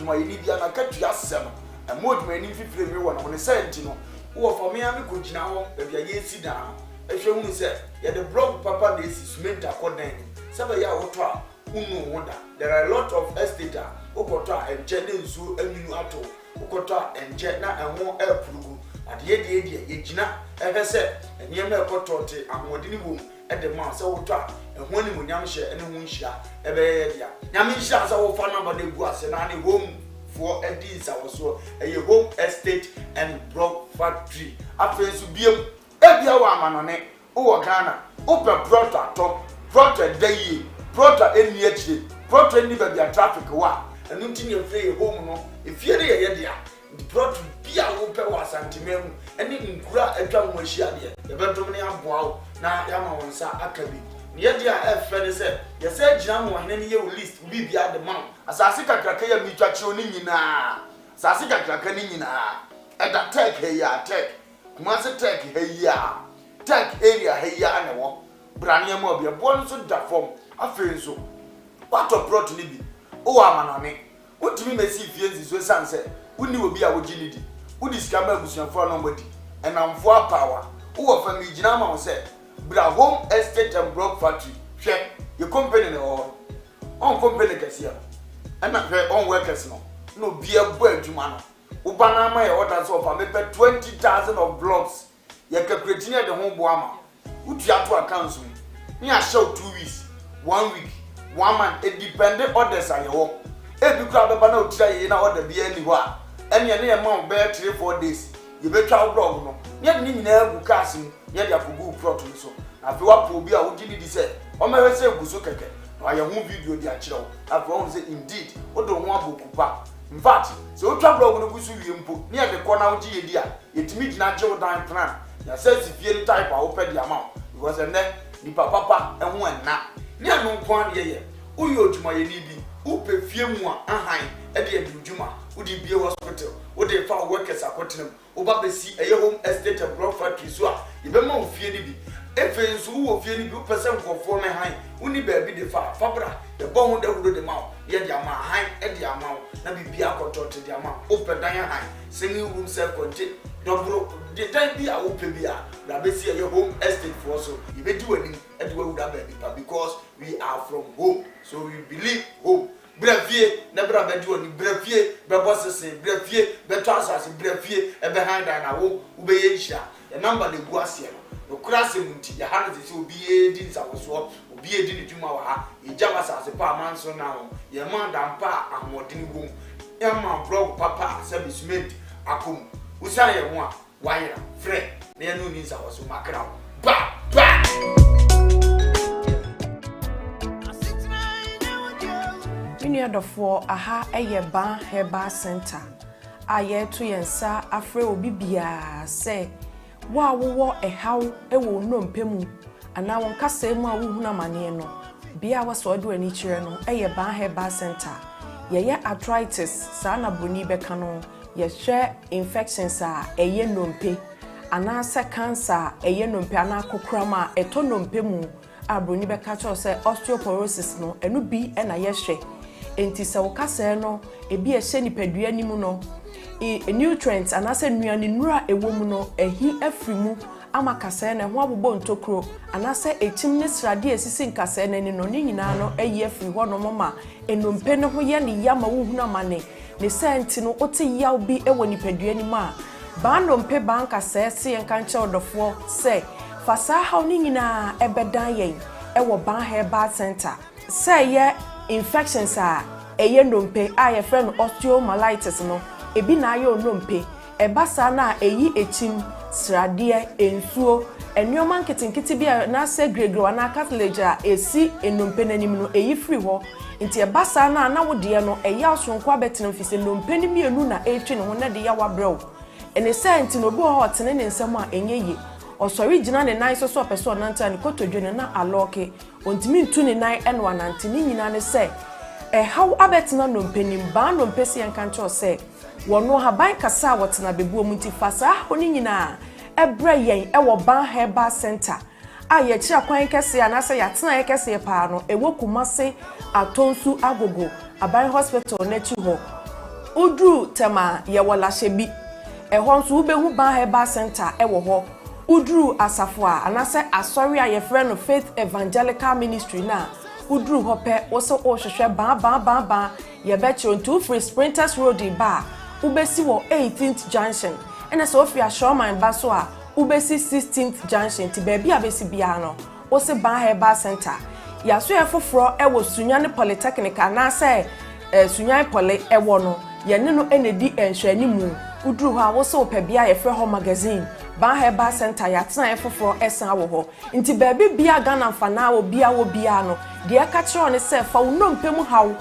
dwuma ye ni bia na ka tua asem e mo dwuma ni fifire mi wo na woni senti no wo for me am ko gina ho e bia ye si da ehwe hu se ye the block papa na esi cement akodan sebe ya wo to a unu woda there are a lot of estate okoto a enche ne nsu aminu ato okoto a enche na enwo apurugu ade ye gina ehwe se eniem ekoto te ahodi wom ede ma se wo to a ehwo ni munyam hye ene hu nhia ebe ye dia nyam nhia se wo fa number de gu ase na ne home for edins awoso eye home estate and block factory afensu biem ebia wa amanone wo Ghana ope prota dayi prota eni akire prota ni ba bia traffic wa enu ntini efre home no efie de ye dia the prota bia wo pe wa santimemu eni nkura atwa mo ahia de ye betom ne aboa na ya ma wonsa akabi ye dia efe ne se ye se gina mo hene ne ye list bi bia de man asase kakraka ya mitwa kire ni nyina asase kakraka ni nyina eda tech he ya tech kuma se tech he ya tech area he ya ne wo brania mo bia bon so da form afenso what of brought ni bi o amanane wotimi mesi fienzi so sanse woni obi a wogini di wodi skama abusuafo no mbodi enamfo power wo fa mi gina ma wo se bra home estate and block factory hwe your company no on company kasia ana hwe on workers no bia bo adwuma no wo bana ma ye order so fa me 20,000 of blocks ye calculate de ho bo ama utu ato accounts ni a show 2 weeks 1 week 1 month it depend orders ayewo e bi kura beba na otira ye na order bia ni ho a ene ne ye ma be 3-4 days ye betwa blog no ye ni nyina agu cars mu ye dia fugu plot so afi wa po bi a wo gidi di se o ma we se guso keke na ye ho video di a kire wo afi wo say indeed o do ho abokupa in fact se o twa blog no guso wie mpo ni ye de ko na wo gi ye di a yetimi gina je wo dan plan ya say si fie ni type a wo pe di ama because ene ni papa ehun enna ni anu kwan ye uyo odwuma ye ni bi upe fie mu a ahan e de adwuma udi bie hospital udi fa workers akotenam oba besi eye home estate and block factory so a ye be ma ofie ni bi efe nso wo ofie ni bi person nkofo me han uni ba bi de fa fabra ye bo hu da hudo de ma ye de ama han e de ama na bibia akotote de ama open dan han singing room self contained dobro the time bi a open bi a na be see eye home estate for so ye be di wani e de wo da ba bi because we are from home so we believe home brefie na bra be di woni brefie be bossese brefie be transas brefie e be hand na wo be ye hia the number le gu ase no krase munti ya hanu se obi e di nsawoso obi e di ni dwuma wa ha e jama sase pa manso na ho ye man da mpa ahomodini wo e man blog papa servicement akom usa ye ho a wayera frɛ na ye no ni nsawoso makra ba Dofo aha eye ban heba center aye to yensa afre obi bia se wa wo ehaw ewo nnompemu ana won kasa mu a wo huna mane no bia wa so do ani kire no eye ban heba center ye arthritis sa na boni beka no ye hwe infections a eye nnompe ana se cancer eye nnompe ana kokrama eto nnompemu a boni beka cho se osteoporosis no enu bi na ye hwe enti se wokase no ebi ehye nipadua nimu no nutrients anase nuane nura ewomu no ehi afrimu ama kase na ho abobɔ ntokro anase etim ne srade esisi nkase na ni no ni nyina no eyi afri ho no mama enompe ne ho ye ne yama wo huna mane ne senti no ote yaw bi ewo nipadua nimu a ba nompe ba nkase se enka nche odofo se fasa ha ni nyina ebedan yen ewo ban herbal center se ye infections a eye ndompe a ye friend osteomyelitis no ebi na ayo ndompe ebasa na eyi echim srade ensuo enwoma nketinketi bia na se gregro na cartilage a esi endompe nanim no eyi free ho nti ebasa na wode no eya osonko abetena fise ndompe ni mienu na etwe ne ho na de ya wabrew ene senti no bi ho tene ne nsem a enye osori gina ne nan so person nanta ne kotodwene na aloke ontimi ntu ne nan eno anante ni nyina ne se how abetena no mpenim ba no mpesi enka ncho se wono haban kasa wotena bebuo mu ntifasa oni nyina ebre yen ewo ban herbal center a ye kira kwan kese anase yatena ye kese pa no ewo kumase atonsu agogo aban hospital na chi ho udru tema ye wala shebi ehon nso ubehu ban herbal center ewo ho udru asafo a anase asori a ye frɛ no Faith Evangelical Ministry na udru ho pe wo se o hwehwe ban ye be chontu free Sprinters Road ba ubesi wo 18th junction ena so ofia Showman ba so a ubesi 16th junction ti ba bia besi bia no wo se ban herbal center ya so ye foforo ewo Sunyane Polytechnic na se Sunyane Poly ewo no ye ne no enedi enhwani mu udru ha wo se opabia ye frɛ ho magazine ban herbal center ya tena efoforo esan wo ho nti ba bia Ghana mfana wo bia no de aka kire on se fa unompem hawo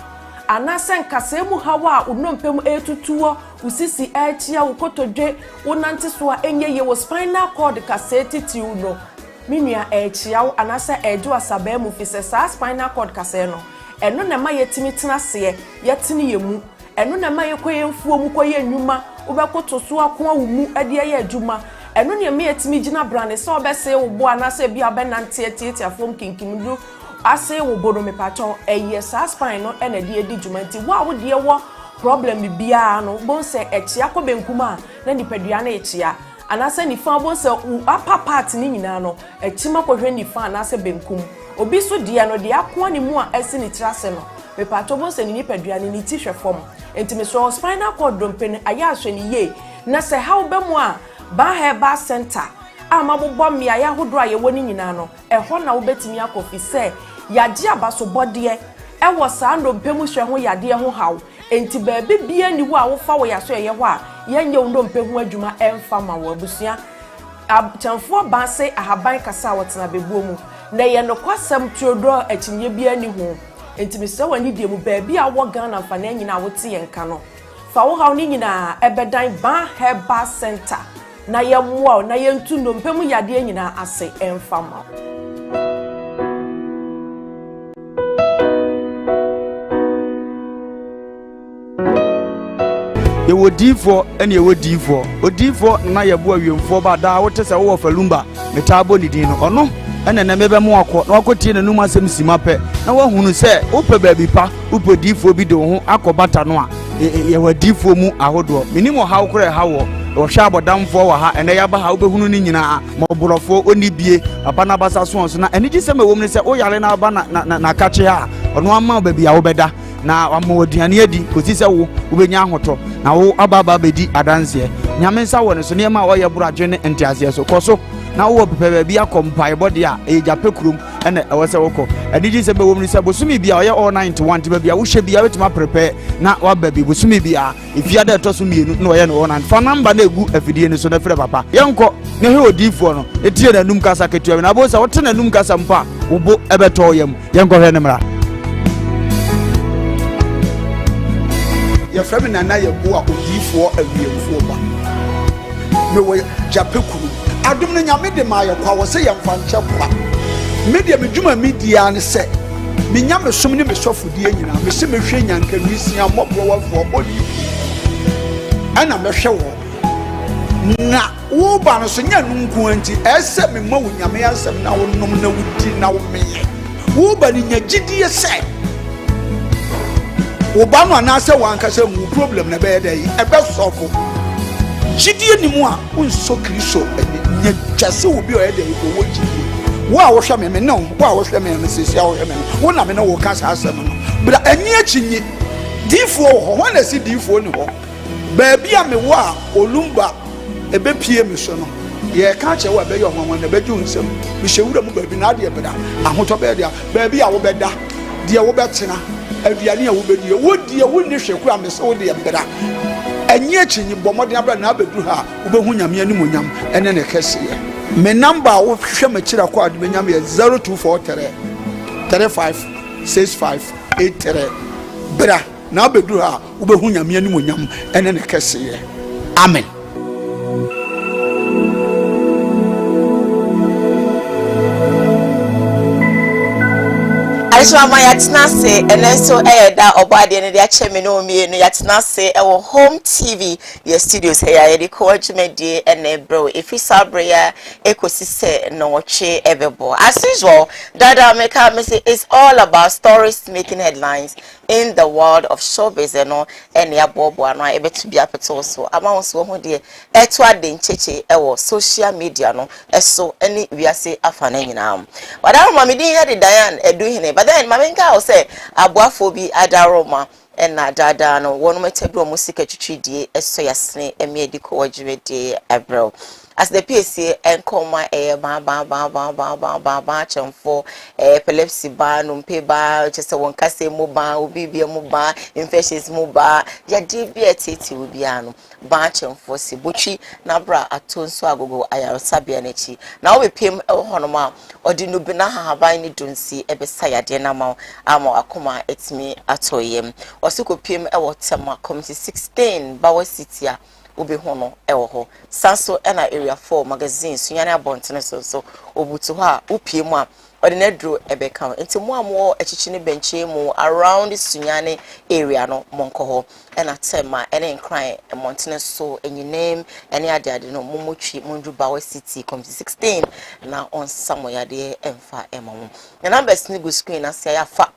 anase nkase mu hawa unompem etutuo usisi echia ukotodwe unanti so enye ye wo spinal cord kaseti ti uno minua echia anase ejo asaba mu fise sa spinal cord kase no eno na ma yetimi tena se yetini yemu eno na ma yekoye mfuo mu koye nnwuma ubekoto so akwa wumu ade ye adwuma eno ne ma yetimi gina brane se obese wo bo anase bia be nante etieti afom kinkimdu ase wo bono me pacho eye sa spine no ena de edi dwumanti wo de wo problem bia no bon se echia ko benkuma na nipadua na echia anase ni fa bon se upper part ni nyina no echima ko hwe ni fa anase benkum obi so dia no de akwa ni mu a ese ni trase no me pacho bon se ni nipadua ni ti hwe fom entime so spinal cord dompen aya ahwe ni ye na se how be mu a ba herbal center ama bobom ya ya hodo a ye woni nyina no eho na wo betimi akofi se yade abaso bode ewo saa ndompemu hwe ho yade ho haw enti baabi bia ni wo a wo fa wo yaso ye ho a yenye ndompemu adwuma emfa ma wo abusua chamfo ba se ahaban kasa wotena bebuo mu na ye no kwasam tuodo akinye bia ni ho enti me se wani die mu baabi a wo Ghana mfa na nyina wo te yenka no fa wo haw ni nyina ebedan ban herbal center na ye mwa na ye ntu ndompemu yade nyina ase emfa ma ye wodifo ene ye wodifo odifo na ye bo awiemfo ba da wote se wo falumba metabo ni din no ono ene na mebe mu akọ na wakotie na numa asem simape na wahunu se upe baabi pa upe difo bi de ho akobata no a ye wadifo mu ahodo minimo hawo kore hawo wo hwa abodamfo wa ha ene ya ba ha ubehunu ni nyina moborofo oni bie papa na basa so na ene gise me wom ne se o yare na ba na kache ha ono ama baabi a wo beda na amoduane adi kosi se wo ubenya ahoto na wo ababa bedi adanse nyame nsa wo ne so ne ma wo ye buradwe ne entiase so koso na wo pepe bia kompai body a ejape kurum ene ewo se woko adiji se be wo ni se bosumi bia wo ye all 91 tiba bia wo hye bia wetima prepare na wa baby bosumi bia ifia da to so mienu na wo ye no 1 fa number na egu afidie ni so na frɛ papa yenko ne he odifo no etie na num kasa ketua na bo se wo te na num kasa mpa wo bo ebeto yam yenko hwe ne mra ya frame na ye bo a odifo awiemfo ba me wo jape kuru adum ne nyame de ma ye kwa wo se ye mfa nche kwa media me dwuma media ne se me nyame som ne me sofodie nyina me se me hwe nyanka wisia mobro wafo bodi ana me hwe wo na wo ba no so nya nunku anti ese me ma wo nyame asem na wo nom na wudi na wo meye wo ba ni nya gidie se Obama na se wan kase mu problem na be dey e be sofo gidie ni mu a unso kristo nya twase obi o e dey ko wo gidie wo a wo hwe me no wo a wo hwe me se sia wo hwe me wo na me no wo kasa asem no bra anyi achinyi difo ho na si difo ni ho ba bia me wo a olumba e be pie me so no ye ka che wo be yo hwanwan na be ju nsem me hyewura mu ba bi na de beda ahoto be de ba bia wo beda de wo betena aduane a wo bedie wo die wo ni hweku amese wo de yebeda enye achinyi bomode abra na abedu ha wo behu nyame ani monyam ene ne kese me number wo hwe makira kwa adu nyam ye 0243 356583 bra na abedu ha wo behu nyame ani monyam ene ne kese amen. Mama yatina se enenso da obade ne de ache me no mienu yatina se ewo home TV your studios here de ko adwumadi ene bro if you sabria ekosise no woche ebebo as usual dada make me say it's all about stories making headlines in the world of showbiz no ene abobo ano e betu bia peto so ama so ho de eto ade ncheche ewo social media no eso ene wiase afa na nyina wada ma me din ye de Diane edu hene but then ma me nka o say aboafo bi adaroma ena dada no wonu metebro musika twitwidie eso yasne emi ediko wajwede ebro as the PSA enkoma ba chamfo epilepsy ba no mpe ba chese won kase mu ba obi mu ba infections mu ba ya de bi etete obi anu ba chamfo si botwi na bra atonso agogo ayarosabia na chi na wo piem honoma odi no bi na hahaban ni donsi ebesa yade na ma ama akoma etimi atoyem osiko piem ewo tema committee 16 bawa city a obi hono ewo ho sanso na area 4 magazine sunyane abontene so obutu ho a opie mu a ordinary ebeka enti mu amwo echichi ne benche mu around sunyane area no monko ho na tema ene nkran montene so enyinem ene ade no momotwi mundu bawa city committee 16 na on samoyade emfa emamu na numbers ni go screen na sia ya fa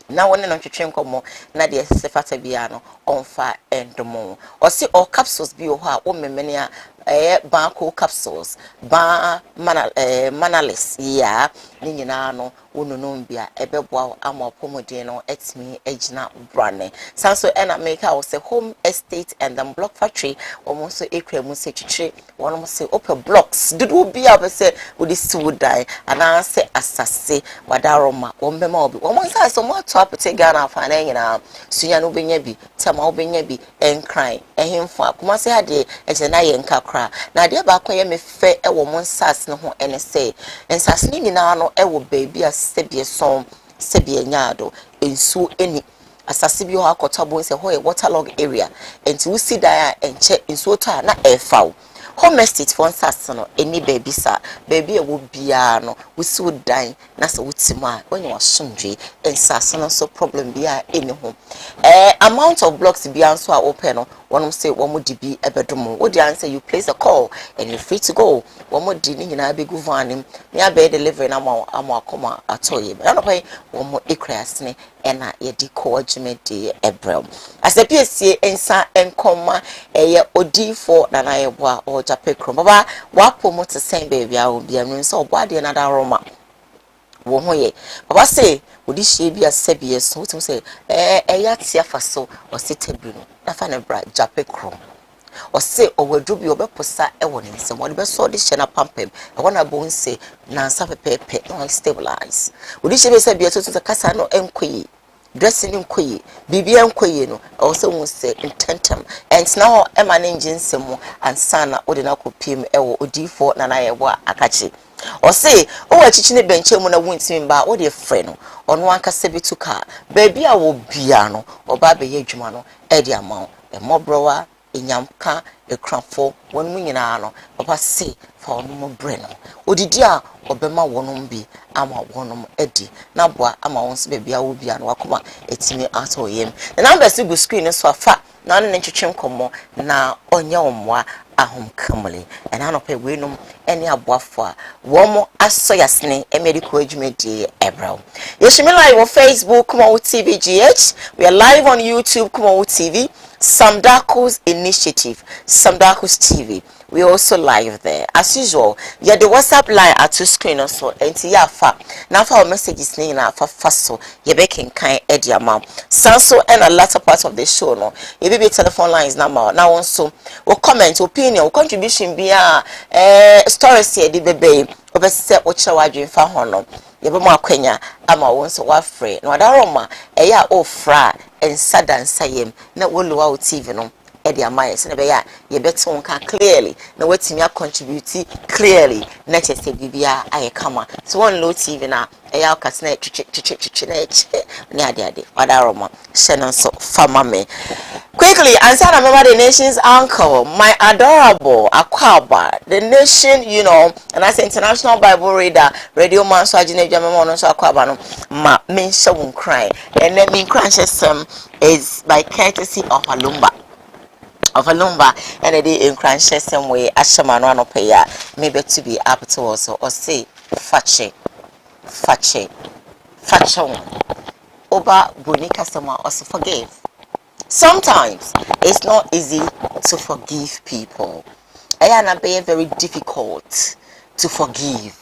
na wone no twetwe nkomo na de sefata bia no onfa endomo o si all capsules bi ho a wo memene a ba ko capsules ba manalis ya ni nyina no wononom bia ebeboa amopomodin no etimi agina brane sanso ena make I say home estate and then block factory almost ekremu se twitwe wonom se open blocks dudu bia be se wo si wodai ana se asase wadaroma wombema obi wo monsa so mo to apete Ghana afa na nyina sunya no benya bi tema wo benya bi enkran ehemfo akoma se ade eje na ye nkakra na de ba koye me fe e wo monsas ne ho ene se ensas ni nyina no e wo baby asebie som sebie nyaado ensu eni asase bi ho akotabo se ho ye waterlog area enti wo si dan a enche ensu to na efaw home estate for nsase no eni baby sa baby e wo bia no wo si wo dan na se wutima onye wasomdwe ensase no so problem bia eni ho amount of blocks bia nso a open no one say one would be a bedroom. Would you answer? You place a call and you're free to go. One more dinning in a big van, near bed delivering a more coma at all. But anyway, one more equasne and a deco jimmy ebro. As the PSC ensa and comma a OD for than I wa or Japecro. Baba, what promotes the same baby? I will be a so body another aroma. Wohoye. Baba say, would this she be a sebius? So to say, yatia faso or sit bruno. Nafana bra jape krom o se o wadrubi obeposa e woni nsem woni be so de hye na pampem e wona bo nse na nsa pepepe no stabilize wodi hye be se bia to kasa no enkoyi dressing enkoyi bibia enkoyi no o se won se intentem and now e manage nsem ansana wodi na kopiem e wo odifo na na ye bo akachi o se o wachichi ne benche mu na wuntimi ba wo de frɛ no ono anka se bituka baby a wo bia no oba be ye adwuma no e de amount e mobrowa enyamka ekrafo won mu nyina no papa se fa ono mo bre no odidi a obema wonom bi ama wonom edi na boa ama won se baby a wo bia no wakoma etimi ato yem the numbers go screen so afa na no ntwetwe nkomo na onye omwa ahom kamle ena no pe wenum ene aboafo a womo asoyasne medical adwumedi ebra yeshimi live on Facebook Koowaa TVGH. We are live on YouTube Koowaa TV, Samdaku's initiative, Samdaku's TV. We also live there as usual. Yeah, the WhatsApp line at your screen also. Enti ya fa na fa messages ni na fa faso ye be kan edi amount sanso and a latter part of the show no ye be telephone lines now also or comment opinion or contribution bia stories here di bebe obese o kire wadwen fa hono ye be mo akwanya ama won so wa free no adaroma ya o fra ensada nsayem na woluwa o TV no edi amaye se na be ya ye beto nka clearly na watimi a contribute clearly na chese bibia aye kama so one low TV na eya okasna chichi na ade wadaroma shenon so fama me quickly answer na remember the nation's uncle my adorable Akwaba the nation you know and as international Bible reader radio man so agene jamemo no so Akwaba no ma mention won cry and then me cry is by courtesy of Alumba and a day in crunch some way ashama no pay maybe to be up to also or say fache Oba Bruni customer also forgive. Sometimes it's not easy to forgive people. Ayana be very difficult to forgive.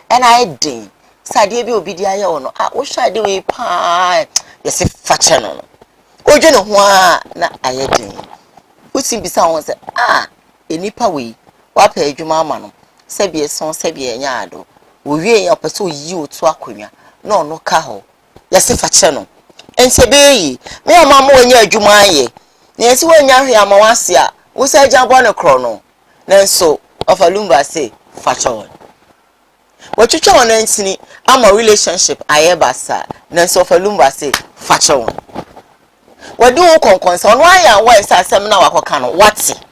And I did. Sadie be obedient no. What should I do with pa? Yes, if fashiono. Ojo no wa na ayedin. Usim bisa won say enipa we wa pa adwuma ama no. Sebi eson sebi enyado. Wo wie yan opese oyi otu akonwa. No no ka ho. Yes, if fashiono. Ensebe me amama wonya adwuma aye. Na yesi wonya hwe amawase a, wo sa jambo no kro no. Nanso ofalumba say fashiono. What you on any I'm a relationship I ever saw. Nanso for Lumba say facho. What do you concern? Why is a seminar wakano? What's it?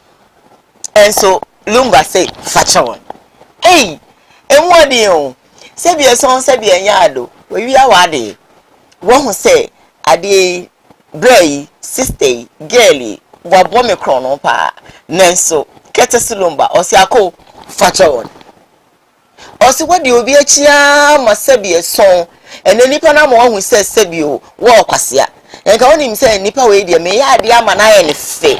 And so Lumba say facho. Hey, and what do you say? Be a son, say be a yado. We are wadi. One who say a day bray, sister, girly, what bomb chrono pa. Nanso, get a Lumba or siako facho. Osi wadi obi achia masebi eson ene nipa na mo hu se sebi o wo kwasea enka woni mse nipa we de me ya de ama na ye ne fe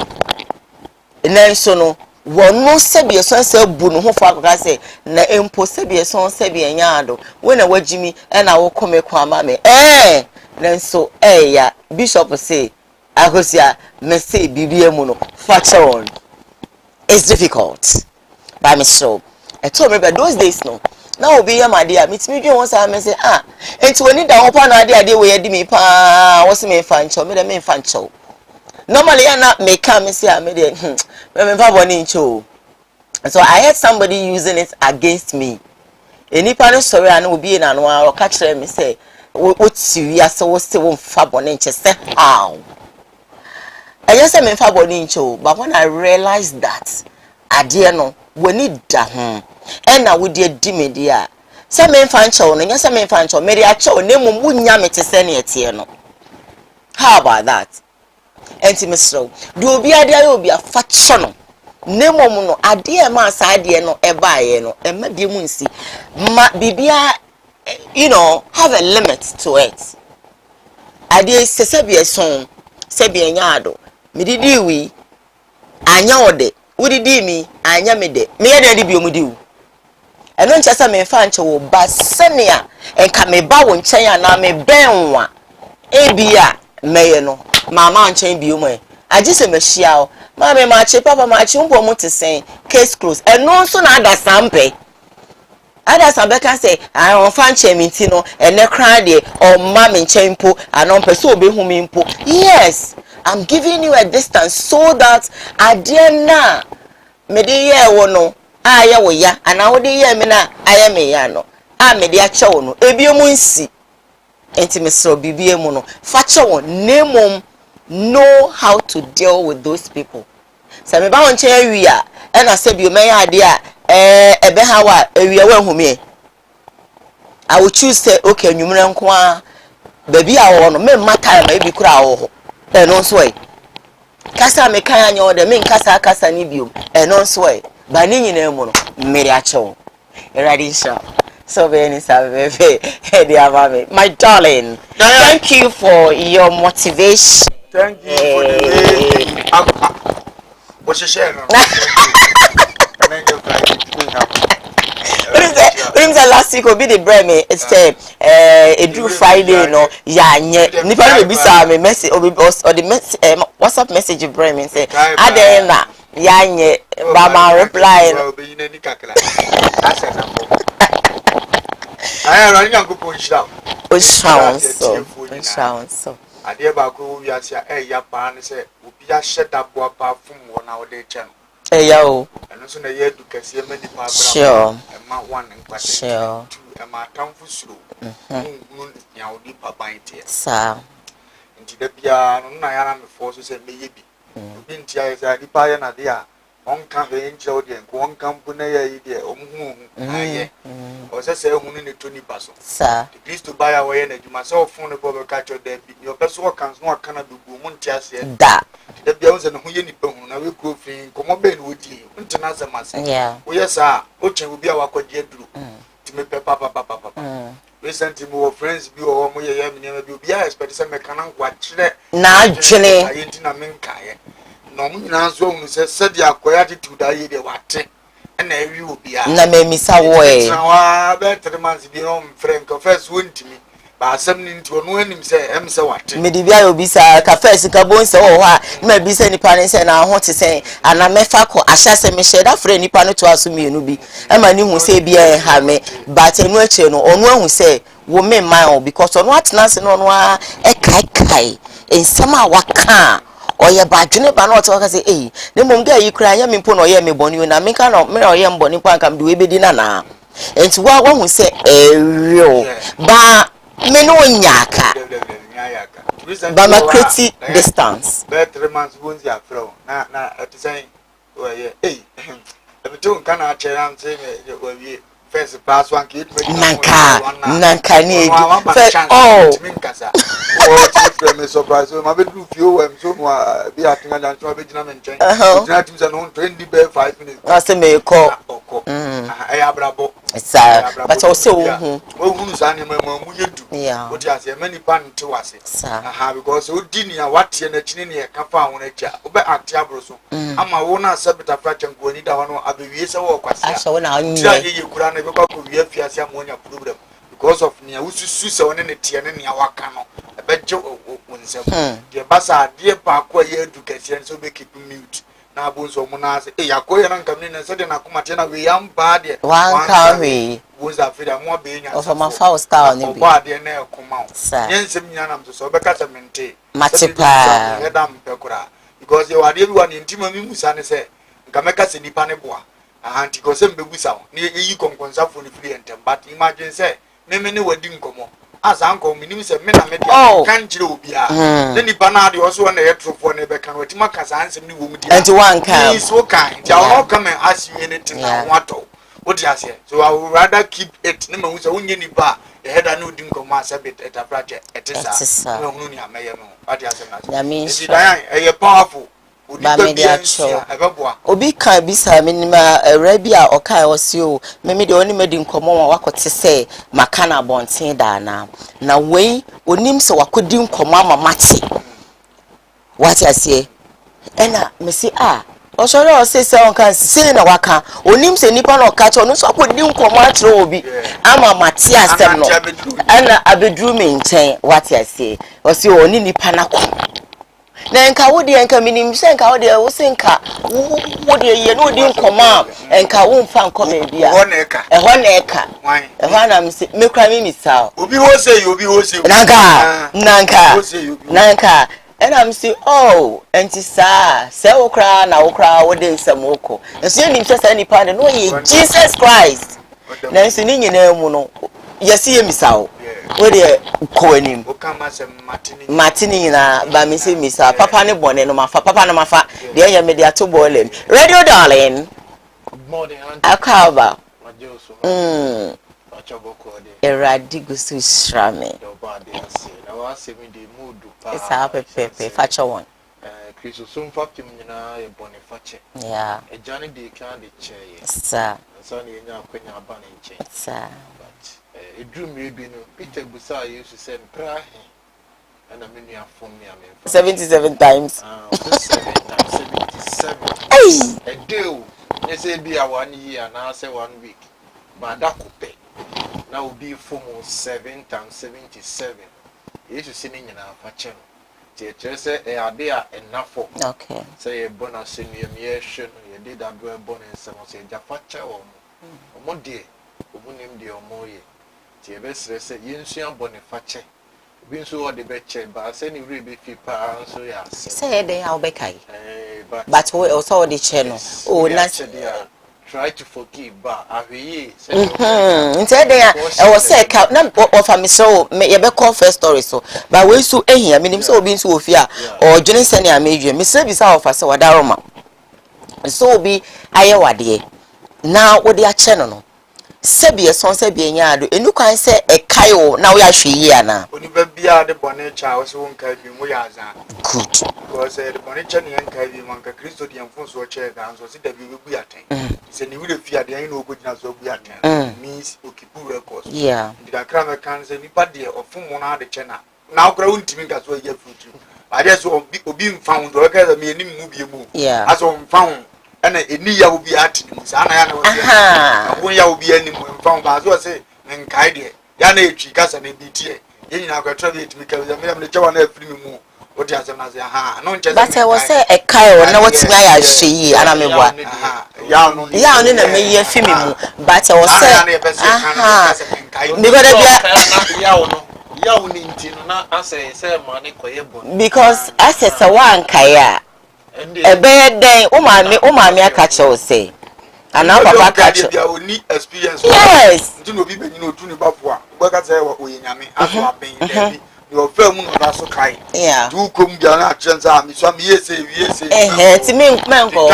nenso no wonu sebi eson se bu no ho fa akaka se na empo sebi eson sebi enyaado we na wagimi e na wo kome kwa ma me nenso ya bishop say akosia me say bibie mu no faction it's difficult by me so I told me, but those days no. Now be my dear. Meet me once I say and when you down upon idea where me pa what's me fancho, me the main fancho. Normally I not make come and say I made it show. So I had somebody using it against me. Any parent sorry I know be in an hour or catch them say what's serious so what's the one fab on inches say how. I just am in fab on show, but when I realized that I dare no when it da and now we did dimmy dear. Some men find show, and yes, some men find show, maybe I show name munya me to send it no. How about that? Intimate so. Do be idea will be a fat channel. Name no, a dear man's idea no, a buy no, and maybe munsi. Bibia, you know, have a limit to it. Idea is Sebia song, Sebia yado. Me did we, I know de. Udi di mi anya me de me ya de bi omudi wu eno nchesa me fa nche wo basenia enka me ba wo nchen ya na me benwa ebia meye no mama nchen bi omo agi se me hia o ma me ma che papa ma che mpo mo te sen case close eno nso na ada sampe can say I on fan chemiti no ene kran de o ma me nchen mpo anon pe so obehu mi mpo. Yes, I'm giving you a distance so that adiena me de ye wo no aye wo ya ana wo de ye me na aye me ya no a me de ache wo no ebiomu nsi enti me so bibie mu no fa che wo nemom know how to deal with those people. So me ba won che awi a e na se bio me ya ade a ebe ha wa awi a wa humi I will choose say okay nwumre nko a baby a wo no me mata ma ebi kura wo no so e kasa me kan anya o de me nkasa ni biom no so e ba ni nyina mu no mmeri a chew ready sha so be ni sa be dear mama my darling thank you for your motivation. Thank you for the what's your share? When last week will be the bread me it's a do Friday no ya nye nipa be bisa me message or the WhatsApp message you bring me say adena ya nye ba ma reply no I run yango ponchida o sound so ade ba ko wi ase ya pa ne se obi a sheda bo pa fum wo na wo de che no ya o eno so na ye du kase ma ni pa bra sure e ma one nkwate sure e ma tamfu suro mun ya odi pa ban tie sa nti da bia no na ya na me fo so se me ye bi obi ntia ya sa di pa ya na de a on kan he ntia odi en ko on kan bu na ya yi de o mu aye o se se hu ni to ni baso sa the Christo buyer we na juma so fun no bo catch your there your person kan no kan do mu ntia se da da bia wo se no hu ye ni pa hu na we ko fin ko mo be no odi ntina za mase yeah wo yes a o chen obi a wakɔgye aduru ti me pe papa we recently more friends be or more yeah me be expect say me kan watch na adwene ayenti na menkae no mu nyina so mu se said akoya attitude aye de wate na ewi obi a na memisa wo e na wa be 3 months bi no friend ko first wontimi ba asem ni nti ono anim se em se wate me di bia obi sa ka first ka bon se wo ha na bi se nipa ne se na ho te se ana mefa ko ahya se me share da friend nipa no to aso mienu bi e ma ni hu se bia e ha me but enu ache no ono ahu se wo me man because ono atena se no ono a e kai ensem a waka oye badwene ba na ote waka se eh ne mom ga yi kura anya me mpo no oye me boni na me ka no me oye mboni kwa nkam de we bedi na na enti wa hu se real ba me no nyaka ba ma create distance but 3 months won't ya flow na at say oh yeah eh everything can a chair am say we first pass one kid nanka ni oh me surprise ma be do fio em so no be atinga dan so be gina me nchen gina tim say no 20 be 5 minutes na say me ko eh abrabo sa but o se wo hunu sa ne ma mu yedu o ti ase many pan ti wase because o di ni a wate na chini ne e ka fa won acha o be ate abro so ama wo na sabita fraction go ni da wono abewie se wo kwase asha wo na onye ye kura na be kwa ko wie afiase amonya problem because of nia ususu se woni ne tie ne nia waka no ebeje wonsem de basa de pa ko ye education so be keep mute na abunso mu na ase yakoye na nkam ne se de na komate na we yam ba de wan carry woza fida mo be nya of my foul style ni bi ba de na ekoma yensem nya na mso so be kasa mente matepa edam pe kura because you are everyone intima mi musa ne se nkameka se nipa ne boa anti ko se mbebusa ne yi konkonsa fo ne free entem but imagine say me ne wadi nkomo asa anko minim se me na me dia kan jire obi a ne nipa na de oso na yetrofo ne be kan wati makasa ansem ne wo mu dia anti one kan is so kind ja no come and ask you anything na wato what you say so I would rather keep it ne ma hu se wonye nipa e heada ne odi nkomo asa bit eta project etisa me hu ni ameye no what you say na means e powerful ba media show obi kan bi sa minima rabi a okai osi o me de oni medi nkomo wa wakote se makana bonten da na wei onim se wakodi nkomo ama mate what you say ena me si osoro o se on kan se na waka onim se nipa na okacho no so akodi nkomo atro obi ama mate asem no ena abedru me nchen what you say osi oni nipa na ko na nka wo de nka minim se nka wo de wo se nka wo de ye no di nkoma nka wo mfa nkoma bia ho na eka ehwa na me kra mi misao obi ho se obi ho se nanka ena mi se enti sa se wo kra na wo kra wo de nsamoko nso ye nim se sa nipa de no ye Jesus Christ na nso ni nyina mu no yesi ye misao wo de ko anim o kama se matini na ba mi se misa papa ne bone no mafa papa na mafa de enya me de ato bowling radio darling good morning akaba eradi gusu shrame na wa se mi de mudu pa esa pepe facha won kristo so mfaptim nyina e bone fache yeah e jani de kan de che sa so na enya akwanya aba na nche sa edrum rebi no Peter busa yesu se mpra and I'm in your phone 77 times 77 a deal they say be a 1 year now say 1 week but that could pay now will be for 7 times 77 yesu sitting in our faction say are there enough for okay say a bonus in your mission you did that do a bonus and say jafacha or more dear omunim de omoye ti ebesre se yensuan bonifache bi nso o de beche ba se ni re be fi pa nso ya se de how be kai but we also the channel na try to forgive ba ahwe se nte de e wo se ka na o fa me so ye be call first story so ba we so ehia minim se obi nso ofi a o dwene se ne amedwe me se bi sa o fa se wadaroma so obi aye wade na wo de a channel no Sebi son sebi nyado enu kwan se ekai wo na wo ahwe yi ana oni ba bia de bone cha wo se won kai bi mo ya za good because the bone cha ne yan kai bi man ka Kristo de yan so che ga so se da bi bu ya ten se ni wure fi ade yan no go gina so bu ya ten means okipu records yeah ndika kra me kan se ni pa de ofum mo na de che na okra untimi ga so ya fruit ade so obi mfa do ka da me ni mu bi mu yeah aso mfa ana eni ya obi atini mu sa na ya na wo se won ya obi ani mu mfa ba so se nkai de ya na etwi kasa na bitie ye nyina akwa bi etimi ka me chewa na afiri mu wo dia se na se ha no nche but I was say ekai wo na wotimi aya hwe yi ana mebwa ya no na me ye fimi mu but I was say because as a one kaya ebe den umami akache o say ana papa kache experience yes ntino bi be nyino tuni bafo a gba ka say wo yenyame aso aben dem your film no na so kai yeah du kom bia na chenza mi so mi yese ti me nko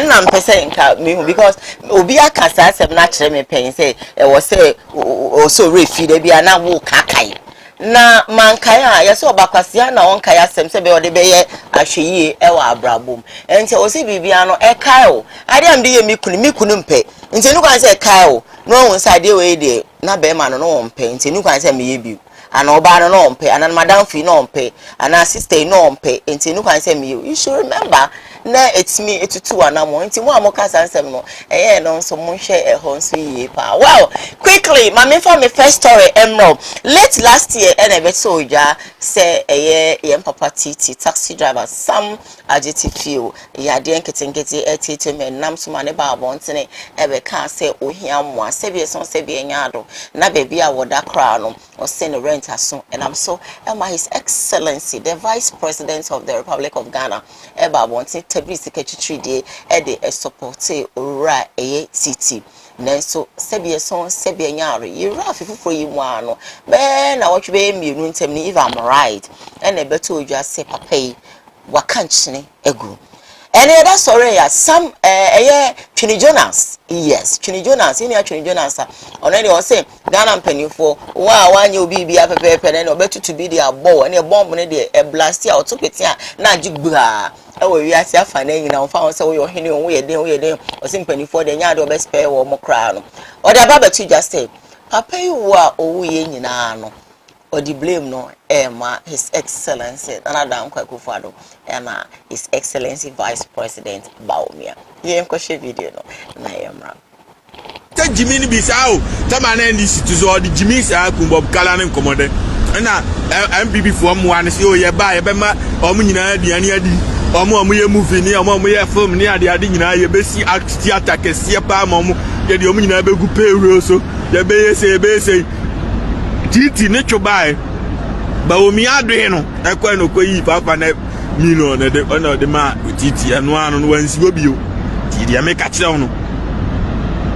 na mpese nka me because obi akasa asem na kire me pen say e wo say o so refi de bia na wo kakai na mankaya ya so bakwasia na onkaya asem se be ode be ye ahweyie e wa abrabom enti o se bibia no e kai o ade am de ye mikunu mpe enti nu kan se kai o no won side we de na be ma no no mpe enti nu kan se me ye bi ana oba no mpe ana madam fi no mpe ana sister no mpe enti nu kan se me you should remember na etimi etutu anamo enti mo amoka sansem no no so mo hwe ho so yie pa wow quickly mama for me first story emro late last year ebe soja say ye papa titi taxi driver some agiti feel ya de nketenkete etete men nam so mane ba abontene ebe kan say ohia mo asebie son sebie nyado na baby a woda kra no o say no rent aso and I'm so his excellency the vice president of the Republic of Ghana eba abontene tabisi kechitri de e de supporte ora titi nenso sebie son sebie nyare yira afifufo yi mu ano be na wotwe mienu ntem ni if I'm right and beto odwa se papa yi waka nchene egu and that sorry ya some Chini Jonas yes Chini Jonas ini Chini Jonas ono dey say Ghana mpanifo wa wanye obi bia pepepe na obetu to be their bow and bomb ne dey e blast ya otopeti a na ajigbaa e wo wi ase afa na nyina won fa won say wo hene won ye den o sim mpanifo de nya de obe spare wo mo kra no o da ba betu just say papa yi wo a owu ye nyina no or the blame no his excellency another Koowaa Show his excellency vice president Baumia ye nkwhwe video no na yemra ta Jimmy ni bisao ta ma na ndi situzo the Jimmy sa kumbob kala ne nkomode na MPP fo mo an se o ye ba ye be ma omu nyina aduane adi omu ye movie ni omu ye film ni ade nyina ye be si act theater kese pa omu ye de omu nyina be gu pay so ye be say titi ne chobae ba omi adwe no ekwa no koyi papa na million na de ona de ma titi anu anu no wansi obio ti dia me ka kire no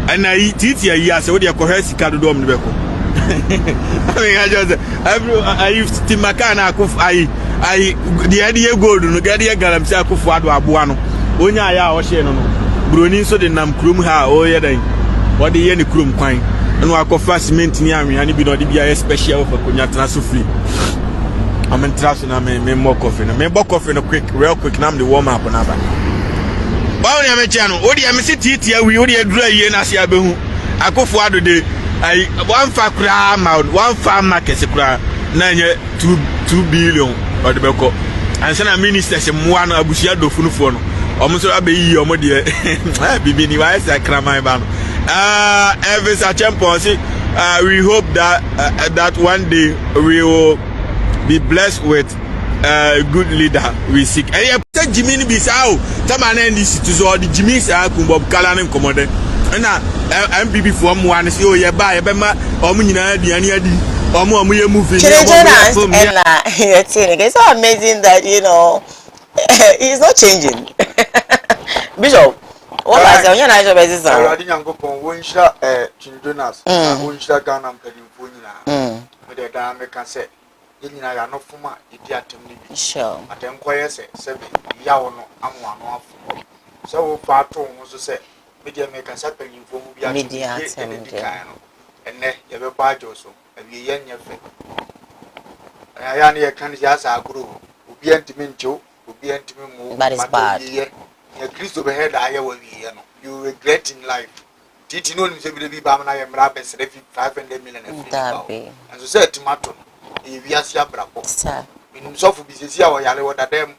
ana yi titi ayi ase wo de kohwe sika do dom ne beko I mean I just I used to makana akuf ayi de gold no gade ye galamsi akufu ado aboa no onya aya a wo hye no broni so de nam krum ha o ye dan wo de ye ne krum kwan no akofa cement ni anwea ni bi no de bia special for konya transfer free I'm international me more coffee no me bo coffee no real quick na am the warm up na ba ba oni amecha no odi am si titi awi odi adura yie na se abehu akofo adode ai one fa kra ma one fa market kra na nye 2 billion odi beko ansa na minister se moa no abusia dofunufo no omo so abeyi omo de bibi ni wa sa kraman ba no Elvis Achemponsi, we hope that one day we will be blessed with a good leader we seek. And yeah, Jimmy ni bisao, tama na ndi situzo the Jimmy sa kumbob kala ne nkomode. Na MPP for mo an se o ye ba ye be ma omu nyina aduane adi. Omu ye movie. It's so amazing that he's not changing. Bishop what was on your nice basis? I didn't go for one shot Chindrenas, one shot Ghana Pedifuna. With the dame can say, I are not for my idiot. Sure. At them quiet, 7 Yawano, I'm one off. So far, Tom was to say, media maker sapanyim fo mu bia media no atem enne ye be ba joso awie ye nyefe aya ne ye kan ya sa agro obi antimi nchew obi antimi mu that is bad ye Kristo be head aye wa wie no you regret in life titi no nimse bi ba na ye mra be 500 million and so say tomato e wiase abrabo sir minum sofu bi sesi a wo yale wo dadam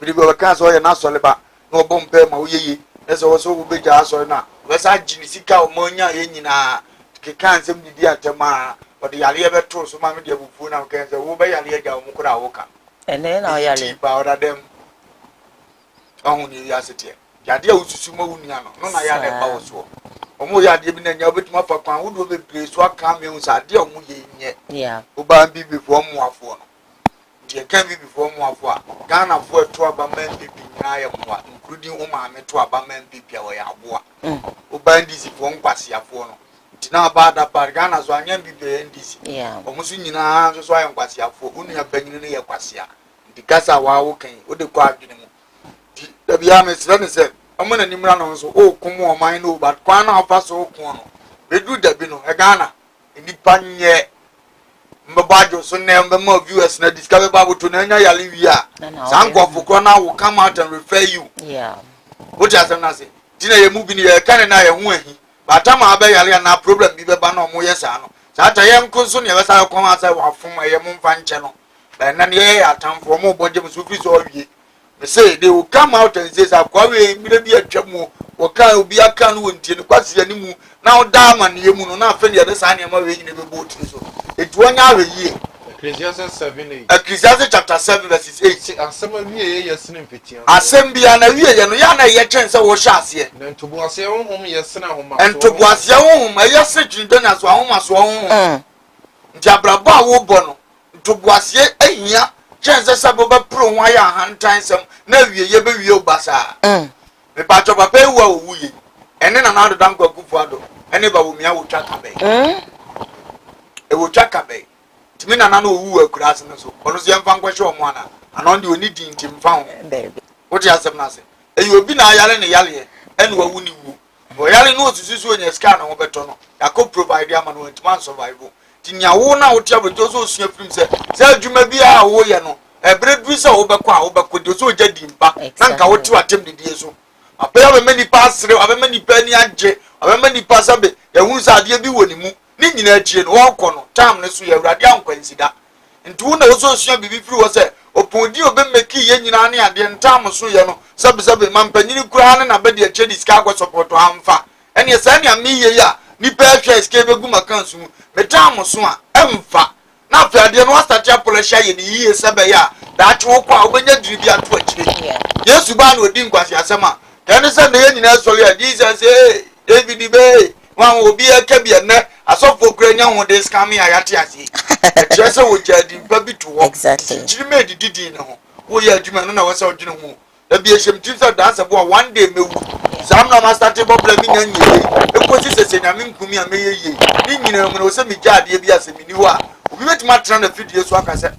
bi be kan so ye na soleba na obom pe ma wo yeye ese wo so wo be ja so na we sa gini sika o monya ye nyina keka nsem didi atema wo de yale be to so ma me de bufu na kan se wo be yale ja wo mukura wo ka ene na yale ba wo dadam ahun ni ya setie yade a ususu ma wunia no na yale ba wo so omo yade bi na nya obetuma fa kwan wo do be pre so aka me hu sa de o mu ye nye yeah wo ba bi before mu afo no de kan bi before mu afo a Ghana fo to aba man bi na ya mu a including o ma me to aba man bi bia wo ya aboa wo ba ndisi fo nkwase afo no tina ba da par Ghana so anya bi be ndisi yeah omo so nyina so ayo nkwase afo unu ya banyini ne ya kwase a ndi kasa wa wo kan wo de kwa adwene mu da bia me sere ne se omo na nimra no so o komo o man no ba kwa na afa so ko no bedu da bi no e Ghana nipa nye mbabajo so na mbema viewers na discover babu to na nya yale wi a sanko fukro na will come out and refer you yeah what you na say dina ye mu bi ni ye kan na ye ho ahi bata ma ba yale na problem bi be ba na omo ye sa no sa ta ye nko so ne ye sa ko ma sa wa fom ye mu mfa nche no ba na ne ye atamfo mo boje mu so fi so wie me say they will come out and say sa kwa we mi bi atwa mu wo kan obi aka no wontie ne kwase ani mu na o da ma ne ye mu no na afa ne ye sa ne ma we nyine be bo tiri so etuanya awe Ecclesiastes 7:8. Ecclesiastes chapter 7 verses 8. Asema wiye yesene mfetia. Asem bia na wiye ye no ya na ye twen se wo hye ase. Na ntoboase honhom yesene ahoma. Ntoboase honhom ayese twinde na so ahoma so honhom. Nti abrabo a wo bɔ no ntoboase ahia twen se sabo ba pro ho ya hantan sem na wiye ye be wiye obasa. Me pa cho papa ewu a owuye. Ene na na do dan kwakufu ado. Ene ba wo mia wo twa kabe. E wo twa kabe. Timi na na owu akurase no so ono so yemfa nkwahwe omo ana ana ndi oni di ntim fa ho baby what you asem na se eyi obi na ayale ne yale ene wawu ni wu o yale no osususu onya ska na ho beto no yakọ provide ama no ntima survive tinya wo na wo tia beto so osua film se adwuma bi a wo ye no ebre du se wo bekọ a wo bekọ de so oja di mpa na nka wo ti watem de die so apaya be mani pass re abe mani pa ni age abe mani pass abe ya hu sa ade bi woni mu ni nyina achie no won no tam ne so ye awurade ankwansida ntu na wo so sua bibi firi wo se opodi obemeki ye nyina ne ade ntam so ye no sabe mampanyini kura ne na bede achie diska akwa support amfa ene sa ne amiye ya ni pa ahwa iske begu makansu mu metam so a emfa na afade no start apolisha ye ni yiye sabe ya da atwo kwa obenya diribi ato achire yesu ba na odi nkwasi asema kan se ne ye nyina sori a Jesus David be wan obi akabia ne asofo kura nya ho de scam ya yate ase trese wo jadi babi to wo jirime didi ne ho wo ya adwuma no na wo se odwene ho da bi ehyem tinsa da asebo one day mewu sam na ma start problem nya nye ekosi sese nya me nkumi a meye ye ni nyina mu no se mi jade bi asemi ni ho a obi betima tra na video so aka se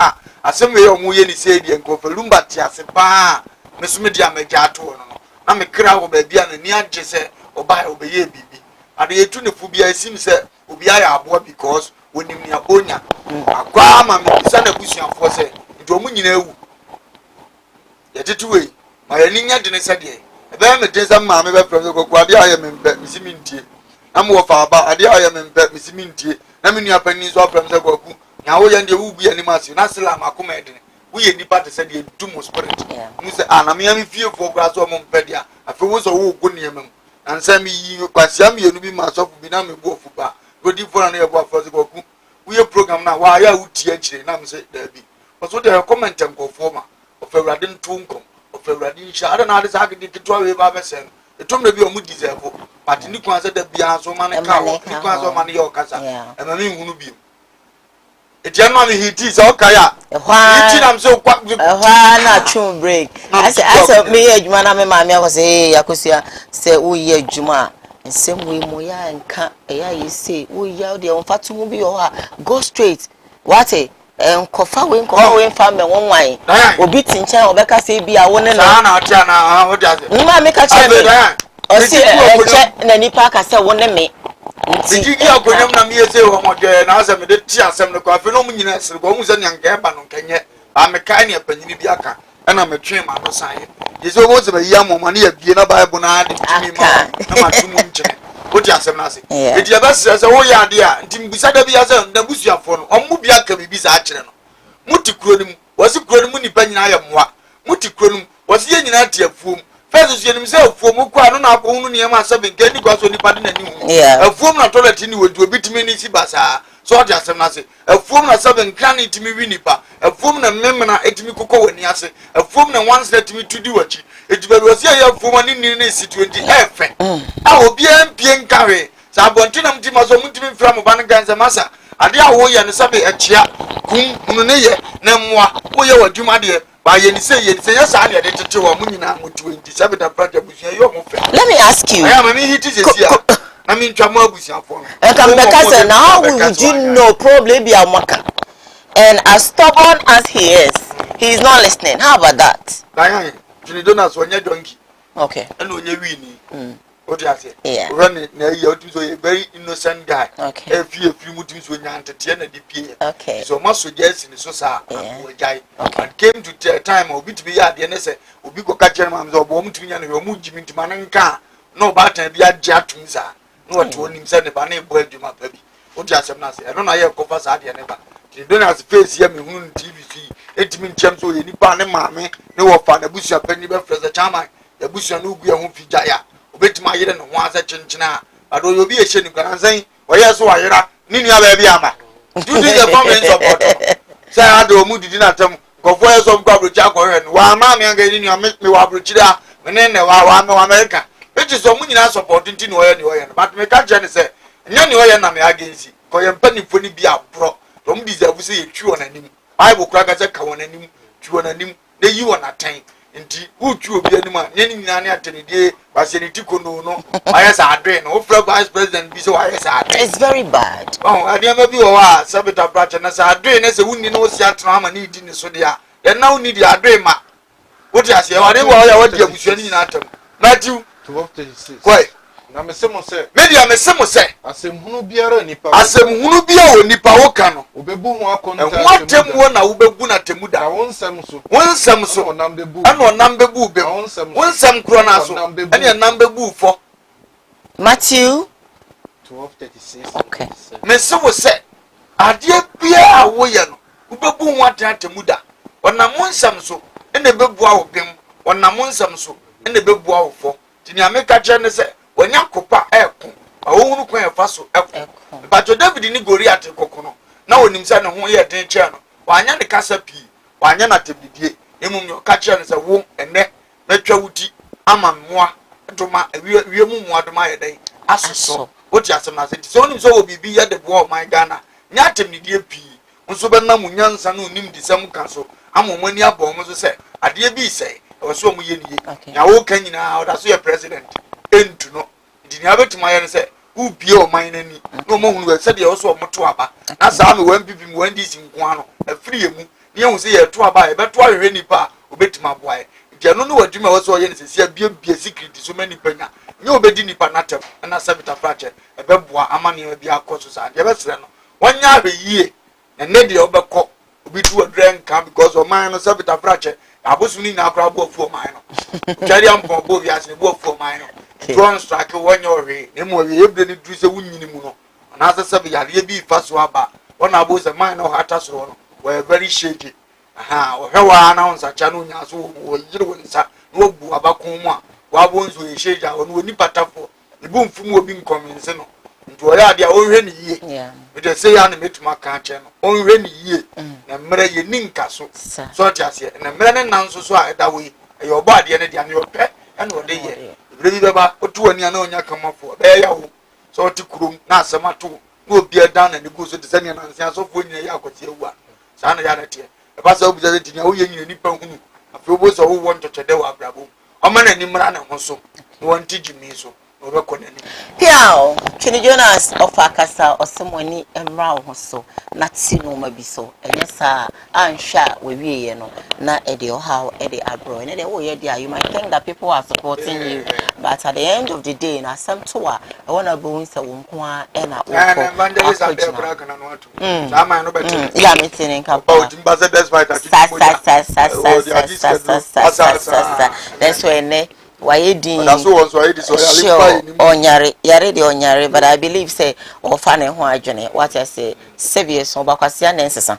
asem ye omo ye ni se die nkofa lumba ti ase pa me so me dia megya to no na me kra wo ba bia na ni agye se oba obeye bibi ade yetu ne fu bia esim se obi aya aboa because wonim ni abonya akwa ma me bisa na busuafo se nti omu nyina ewu yetetu we ma ye ninya de ne se de ebe me de sam ma me be from kokko ade aye me mbe misimi ntie na mo fa aba ade aye me mbe misimi ntie na me nua pani so from se kokku nya wo ye nde wu bia ni masi na selam akoma edene wo ye nipa de se de du mo spirit mu se na me am fie fo gra so mo mpe dia afi wo so wo go ne yemam ansam yi kwasia me yenu bi ma so bi na me bo fuba godi for na ye bo afo se kokku we program na wa ya uti akire na me say da bi so dey comment nkofo ma of awurade ntunkom of awurade nsha ada na ade sa gidi kitwa we ba besen etom na bi o mu deserve but ni kwan say da bia so ma ne ka o ni kwan so ma ne ye okasa e ma me hunu bi etia no me hiti say okaya hiti na me say kwa na tune break asa me ye adwuma na me ma me akose yakosua say wo ye adwuma nsem we mo ya nka eya yese wo ya de on fatumu bi ho a go straight what enkofa we fa me wonwan obi tinchen obeka say bi a wo ne no na tia na ho dia se ma me ka che me Osi eche na nipa ka se wo ne me. Nti ya akonyam na me yese ho modwe na asem de ti asem ne kwa fe no munyina sere ko hu se nyanka eba no nkanye ba me kai ne apanyini bi aka na me twe ma no san yese wo se ba yi amoma ne ya bie na bible na ade timi ma na ma tumu nkyene wo ti asem na se edi aba se wo ya ade a nti mbisa da bi ase na busuafo no omu bi aka bibi sa akire no muti kuro nim wasi kuro nim nipa nyina ya moa muti kuro nim wasi ye nyina te afuom first you nim say afuom kwa no na akwo ne ma asa benke ni kwa so nipa de nani hu afuom na toilet ni wodu obitimi ni si basa so odi asem na se afuom na saben kan itimi wi nipa afuom na memna etimi kokko wani ase afuom na once that me tudi wachi etibaru wasi ya afuom ni ni si 20 efe a obi empie nkawe sa abontina mtima so mutimi mfra mo ban ganza masa ade a wo ye ne sabe echia kum munu ne ye na mmoa wo ye wadwuma de ba ye ni se ya sa ne de tete wo munyina mo 27 da project busia yo mo fe. Let me ask you. I am an hit is here. I mean twa mo abusia fo. Now would you know probably be a maka. And as stubborn as he is not listening. How about that? Diane, you don't know so donkey. Okay. And when you win. What do you say? Yeah. Running you to a very innocent guy. Okay. A few motives when you entertain a DP. Okay. So must suggest in the society. Okay. And came to time or bit be at the NSA, or be go catch your mom's or bomb to me and your mood Jimmy to Mananka. No button be a jatunza. No to him send a banner boy to my baby. What just am not say? I don't know how coffers at the never. You don't have to face here me on TVC. 8 min champs or any pan mammy. No fan a bush of penny for the chama. The bush and Ugu and Fijaya. Obet my year and once a chinchina. I don't you be a shame can say, or yes, so I era Nina baby ama. Do the family support. Say I do moody dinner term. Go for some gobble jack or and while mammy and getting your make me wabuchida when then I'm America. Which is so many supporting to know anyway, but me catch and say, Nany and I'm against it. For your penny funny be a pro. Don't deserve to say a true on a name. I will crack as a cow on a name, true on a name, the you on a time. Indeed, who true be any man, any nanny at any day, but say it no. I as I drain, no vice president be so I as I It's very bad. Oh, I never be a sabota branch and as I drain as a wound in no Siatram and eating the sodia. Then now need your dream. What I say, I never what you are in atom. Matthew 12:36. Quite. Na mesemo se. Media mesemo se. Asem hunu biara nipa. Asem hunu bia o nipa wo ka no. Obebu ho akonta. Ho atem wo na wobebu na temuda. Na wonsem so. Wonsem so. Onam bebu. Ana onam bebu be. Wonsem kro na so. Ana onam bebu fo. Matthew 12:36. Okay. Mesemo se. Ade bia a wo ye no. Wobebu ho atemuda. Onam wonsem so. Ene bebu a wo bem. Onam wonsem so. Ene bebu a wo fo. Tini ameka che ne se wanya kopa eko awonu kwan efa so eko but David ni Goliath kokono na onim se ne ho ye den che no wanya ne kasa pi wanya na tebidie emum yo ka che ne se wo ene metwa wuti ama mmoa doma wie mu mmoa doma ye den asoso woti asem na se ti so onim so obibi ye de bo my Ghana nya temnidie pi nso be na munyansa na onim disem ka so amomani abom so se ade bi se so mu ye ni ya wo kan nyina oda so ye president entu no dini abetima ye se u bie o man nani no mo hunu se de so moto aba na sa me wan pipi me wan disi nko ano afiri emu ne hu se ye to aba ye beto ahwe nipa obetima boae je no no wadwuma wo so ye ne se bie secret so mani panya nye obedi nipa natem na sabita frache ebeboa amane bia akoso sa ye besere no wanya ahwe yie ene de obekọ obi tu odren ka because o man no sabita frache abosuni na akra bo fu o man no twari ampo bo bi ase bo fu o man no drone strike wonye ohwe ne mo we ebre ni dru se wunyini mu no na asese be yare bi fa so aba wona abo se man no hata so no we very shaky aha o hwewa na onsa cha no nya so wo yire wo nsa no bu abakon mu a wa bo nso ye sheja wo no ni patafo ibu mfum obi nkomense no nti o ya de a o hwe ni yie we dey say ya na metuma ka che no o hwe ni yie na mmere ye ni nka so so ti ase na mmere ne nan so so a eda we e yo ba de ne de an yo pe e no de ye Ready baba, otu ani ana onya kamafo. Be ya wo. So oti kurom na asemato. Na obi edan na ne go so de na nsia asofo nyina ya akwati ewu a. Sa na ya na te. E ba sa obi ze tinya wo ye nyina nipa hunu. Afi obo so wo won chochede wa abrabo. O ma na ni mra na ho so. No won tigi mi so. Piao, Chini Jonas of Akasa or someone emra or so, not see no maybe so. And yes, sir, I'm sure we you know, not Eddie or how Eddie Abro. And oh, yeah, you might think that people are supporting you, but at the end of the day, now some tour, I want to go into Wunkwa and at yeah, I'm saying, that's when. Why din sure onyare de onyare but I believe say o fa ne ho adwene what I say sevie so bakwase na nsesa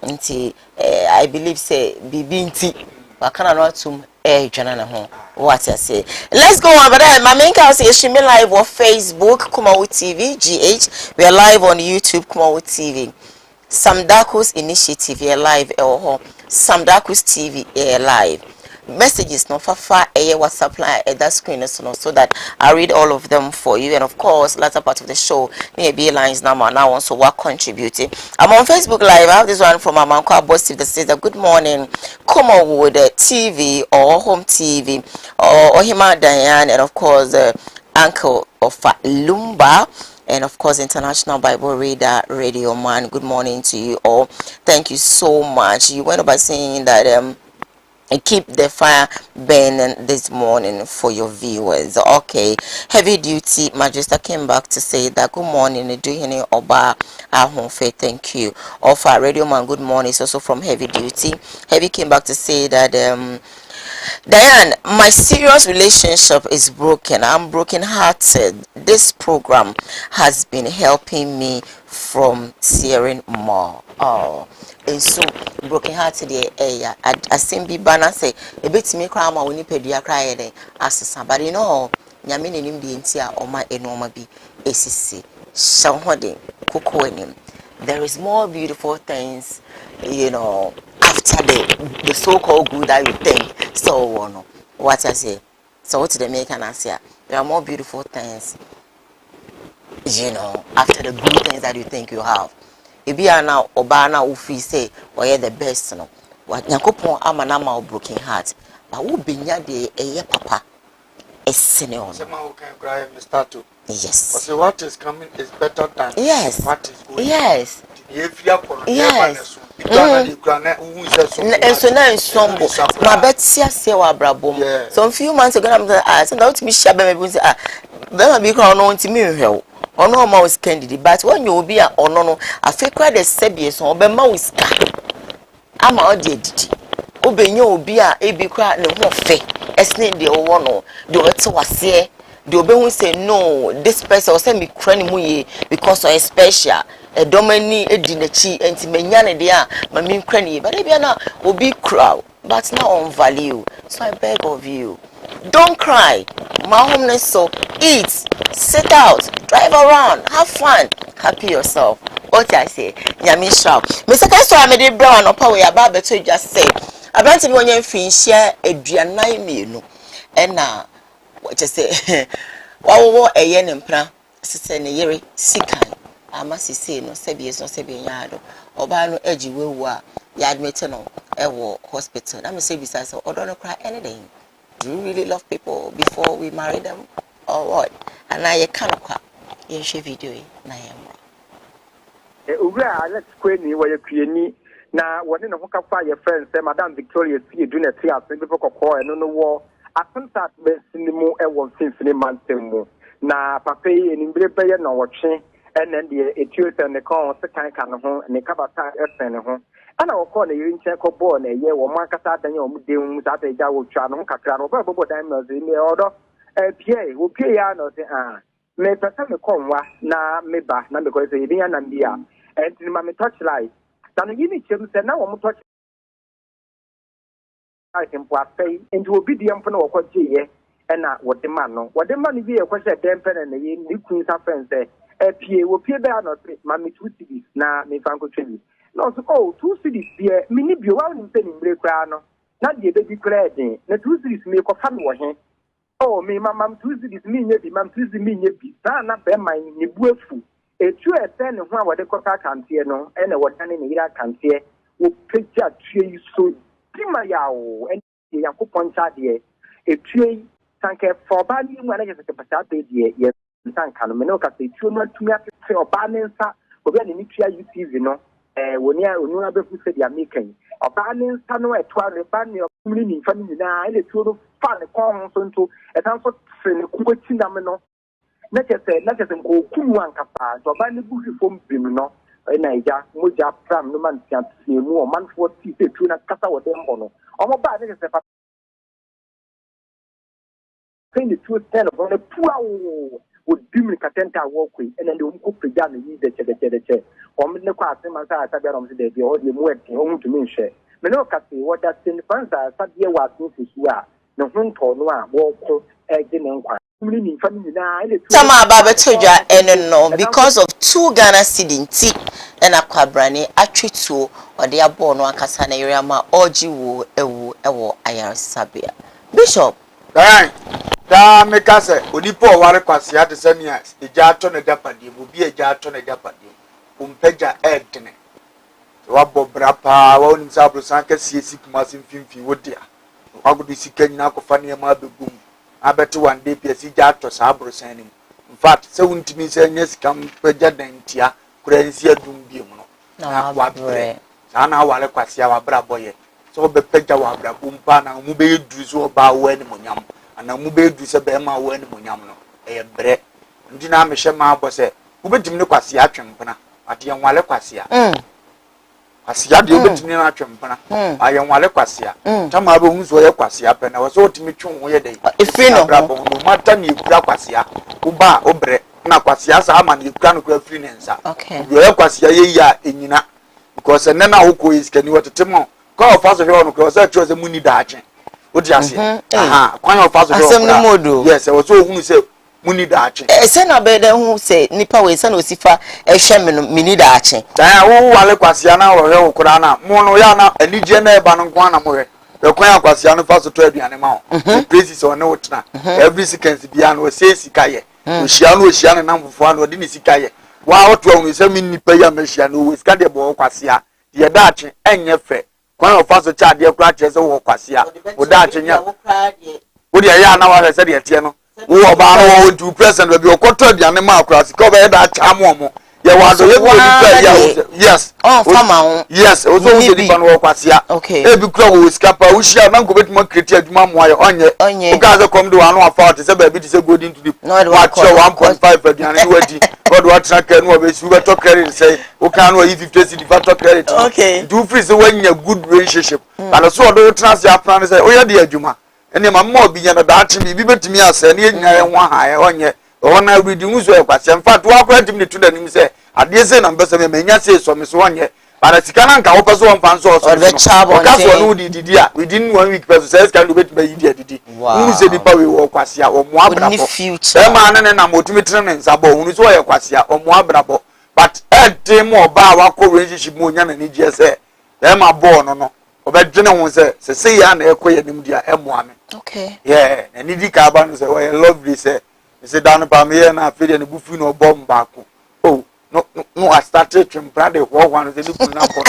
nti I believe say bibi nti wakana no atum dwene ne ho what I say. Let's go on, but my main house is streaming live on Facebook Koowaa TV GH. We are live on YouTube Koowaa TV. Samdaku's initiative here live Samdaku's TV here live. Messages no fafa WhatsApp line at that screen so that I read all of them for you. And of course, latter part of the show, maybe lines number now also what contributing. I'm on Facebook Live. I have this one from Amanko Abosif that says that good morning, Koowaa TV or Home TV or Ohima Diane, and of course Uncle of Lumba. And of course, International Bible Reader Radio Man. Good morning to you all. Thank you so much. You went by saying that keep the fire burning this morning for your viewers. Okay, Heavy Duty Majesty came back to say that good morning. Do you Oba Ahonfe? Thank you. Offer Radio Man. Good morning. It's also from Heavy Duty. Heavy came back to say that Diane, my serious relationship is broken. I'm broken-hearted. This program has been helping me from hearing more. Oh, and so broken-hearted, I seem be banner say a bit me cry my Winnipeg cry as somebody you know. Yamin in the intia or my enoma be ACC. Shawhading, Cocoanim. There is more beautiful things, you know, after the so-called good that you think. So, what I say. So, what they make an answer? There are more beautiful things, you know, after the good things that you think you have. If you are now Obana Ufi say, or you're the best, no. What Yakopon Amanama broken heart. But who be near the a papa? A senior. Yes. So what is coming is better than yes. What is going yes. Yes. And so now in Sombo, my Betsia Sewa Brabom. So a few months ago, I said, out to me, Shabba, then be crowned on to me. Or no more is candidate, but when you will be a or no, I feel quite a Sebius or Bema is I'm all dead. Obenyo be a be crowd no more fair. As name the old one, do it so I say. The Oben say no, this person will send me cranny muye because of a special. A domini a dinachi and Timenyana dia, my mean cranny, but maybe now will be crowd, but now on value. So I beg of you, don't cry. My homeless so eat, sit out, drive around, have fun, happy yourself. What I say, Yamisha. Mr. Castro, I made it brown or power about the to just say. I want to be on share a Diana me, and now. What you say? What a yen and plan, sister Yeri, sick. I must say, no, Sebius, no Sebian yard, or by no edgy will war, yard maternal, a war hospital. I'm a besides, or don't cry anything. Do you really love people before we marry them, or what? And I can't cry. You should be doing, I am. Let's quit me where you now, when in a hook up your friends, Madame Victoria, see you doing a 3 hours, people call and on the wall. I think that best in the more and symphony mountain. Now, Papa and Imbre no watching, and then the Ethiopian and the call second kind of home and the Kabata and home. And I'll call the Yincheko born a year or Marcata than your doing that a Jawo channel, Cacrano, but diamonds in the order. Pierre, who pay no say, may person come na me ba, na because they be an ambia, and in my touch light. Then you need to say now I'm touch. Into obedience for no quantity, and not what the man know. What the money be a question dampen and the new queen's friends there. A PA will pay bear not mammy 2 cities, now, me Franco Chili. No, so 2 cities here, mini be one in penny break crano. Not the baby cladding, the 2 cities make a fun for him. Oh, me, mamma, 2 cities mean ye be, mam, 2 cities mean ye be, not bear my nibufu. A true attend of what the Coca can't hear no, and what any Ira can't hear, will picture tree so. And Yaku Poncha, a tree, sanke for bani mu anaje se pata pe die ye sanka no me no ka se tuo no atumi afefe oba ne nsa obi ani tua UTV no woni abefu se dia mekan oba ne nsa no eto areba ne okumni ni mfa ni na ele tuo no fa ne kon so nto etan so se ne kuwati na me no na kese ko kumu ankapa so oba ne buhi fom bim no na ija moja pram no man tia mu o man fo ti se tuo na kasa wo dem no omo ba ne kese the two stand on the poor would dim the catenta walkway and then the uncle began to use the chair. Or the class, and Massa Sabarom today, the audio went home to me share. Menoka say what that in France are Sabia was Mrs. Sua, no Hunto Noir, walk, egg and Tama Babatoja and no because of 2 Ghana seeding tea and a quabrani actually 2 or they are born one Casana area ma orgy wo ewo ayar sabia. Bishop. Da meka se onipo ware kwase ade se ne eja ato ne dapade bo bi eja ato ne dapade umpeja edene wa bobra pa wa onim sabro sanka siesi kuma simfimfi wodia wagudu sika nyina akofa ne ma begum abete one day pesi ja ato sabro san nim in fact se wuntimi se nya sika mpeja dantia kura nsi adum bi mu no na wa bre sana ware kwase wa bra boye so be peja wa bra bumpa na mu be edu so ba wa ni monyam ana mu be du se be ma wa ni monyam no e bre ndi na mehye ma abo se wo betim ne kwase atwempena ade yenwale kwase a kwase ade wo betim ne atwempena ayenwale kwase a tama be hu so ye kwase a pe na wo so otimi twon wo ye dai ifri no no mata ni ekura kwase a wo ba obre na kwase a sa ama ni ekura no kwa fri ne nsa wo ye kwase a ye ya enyina because ne na wo ko iskani wotetemo kwa ofaso hwe no kwa se twa se muni daache odi ase kwan ofaso hwe asem ni modo yes wo so ohunu se muni daache se na be de hu se nipa we se na osifa ehwe me no mini daache dan wo wale kwase na wo hwe wo kura na mo no ya na anije na eba no kwan na mo hwe e kwan kwase no faso to aduane ma wo praises on no tena every seconds bia no se sika ye ohia no na mfofo no de ni sika ye wa oto ohunu se mi nipa ya mehia no we sika de bo kwase a ye daache enye fe kwan ofaso cha de kura che se wo kwase a wo daache nya wo de ya na wa se de tie no wo ba no wo du president be okoto aduane ma kura sika be daache amomo ye wa do ye nipa ya yes fama yes o so wo nipa no wo kwase a e bi kura wo sika pa wo hia na nko betuma kreti adwuma mo aye onye o ka ze kom do anu afa te se ba bi te se golden to the wa che 1.5 aduane ni wadi God what track no we su beto credit say o kan no 50 cedi beto credit do free say when you good relationship but so do transfer plan say o ya de adwuma ene ma mo bi nya na da achi bi betimi ase ne nya ye ho ha onye ona read nso e kwase in fact wa kwa tim ne to da nim say ade se na mbese me nya say so me so onye but sika na nka wo peso won fan so so ka so no didi a within 1 week peso say can do betimi yi didi unu se di pa we wo kwase a o mo abrabo e ma ne na motumi tene ne nsabo unu so ye kwase a o mo abrabo but e mo ba wa ko relationship mo nya na ni je say e ma bo no obedwene ho se ya na ekoye nim dia e mo ame yeah na ni di ka ba no say we lovely say dan pa me na afede ne bufu no bomb baako oh no I started to brother wo wan say bufu na ko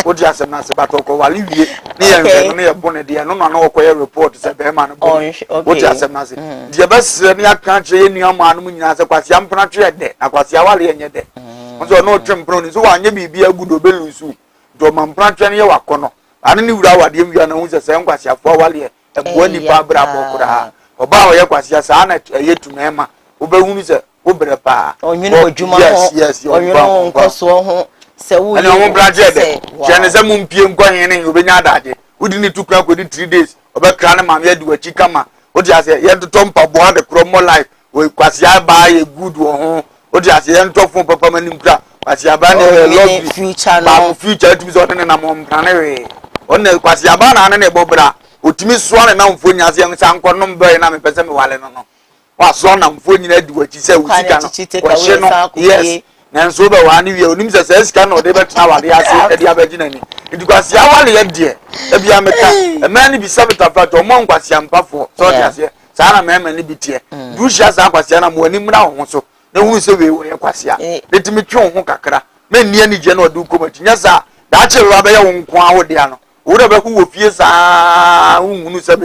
o di asem na se batoko wale wie ne ye no ye bone dia no na okoye report say be ma no o di asem na se dia basire ne aka kire ye nuama no nyina se kwase ampana kire de na kwase awale ye nye de so no twempro ni so wanye bibia agudo belusu do mampana kire ne ye wakono ane ni wura wade wi na hu se kwase afo awale ebo nipa bra bokura oba wo ye kwase asa na ye tumema obehunu se obere pa onwene odwuma ho onwene ho nkoso ho se wo ye ane bra jede chene se mumpie nkwanyen ne obenya adaje udi ni tukura ko di 3 days obekra ne mam ye di wachi kama odi ase ye to mpabo ade kromo life we kwase aba ye good wo ho odi ase ye to fun papa manim kra kwase aba ne love future no future tumi so ne na mom prane we onne kwase aba na ne bobra otimi so na mfo nyase ye sanko no mbe na me pese me wale no wa so na mfo nyina di wachi se wutika no wa hye no yes na nso be wa ne wie onim se sika no de betena wade ase e dia bagina ni ndikwase awale ye de e bia meka e ma ni bi sabita fato mo nkwase ampafo so de ase sa na ma ni bitie du hia sa kwase na mo ani mra ho so na hu se we wo ye kwase a letimi twe ho kakra me ni ani je na ode ko mati nya sa da che wa be ye wo nko awo de ano Would have who fears who said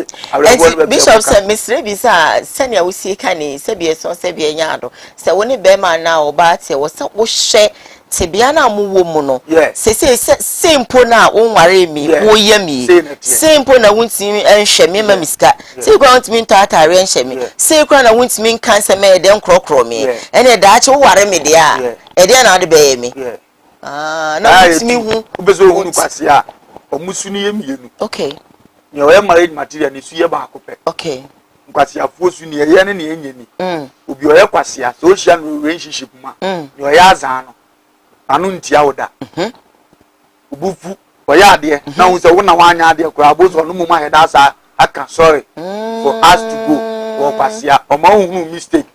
Bishop said, Miss Rebisa, Senya will see Canny, Sebia, so Sebia Yado. So when a bear now, but was so share. Tibiana mu womono say simple na won ware mi wo yemi simple na wuntimi enhwe me ma miska say kwa wuntimi ntatare enhwe me say kwa na wuntimi nkanse me de nkrokro me ene da ache wo ware me de a e de na de be mi na wuntimi hu obezo hu kwase a omusu ni yemienu okay ne o married material ni su ye ba akopɛ okay kwase afo su ni ye ne ne enyeni obi o ye kwase a so hia no relationship ma ne o ye azan no anu ntia woda obufu oya de na hu se wo na wanya de kura abozo no mu ma he da sa aka sorry for us to go wo kwasia o ma hu mistake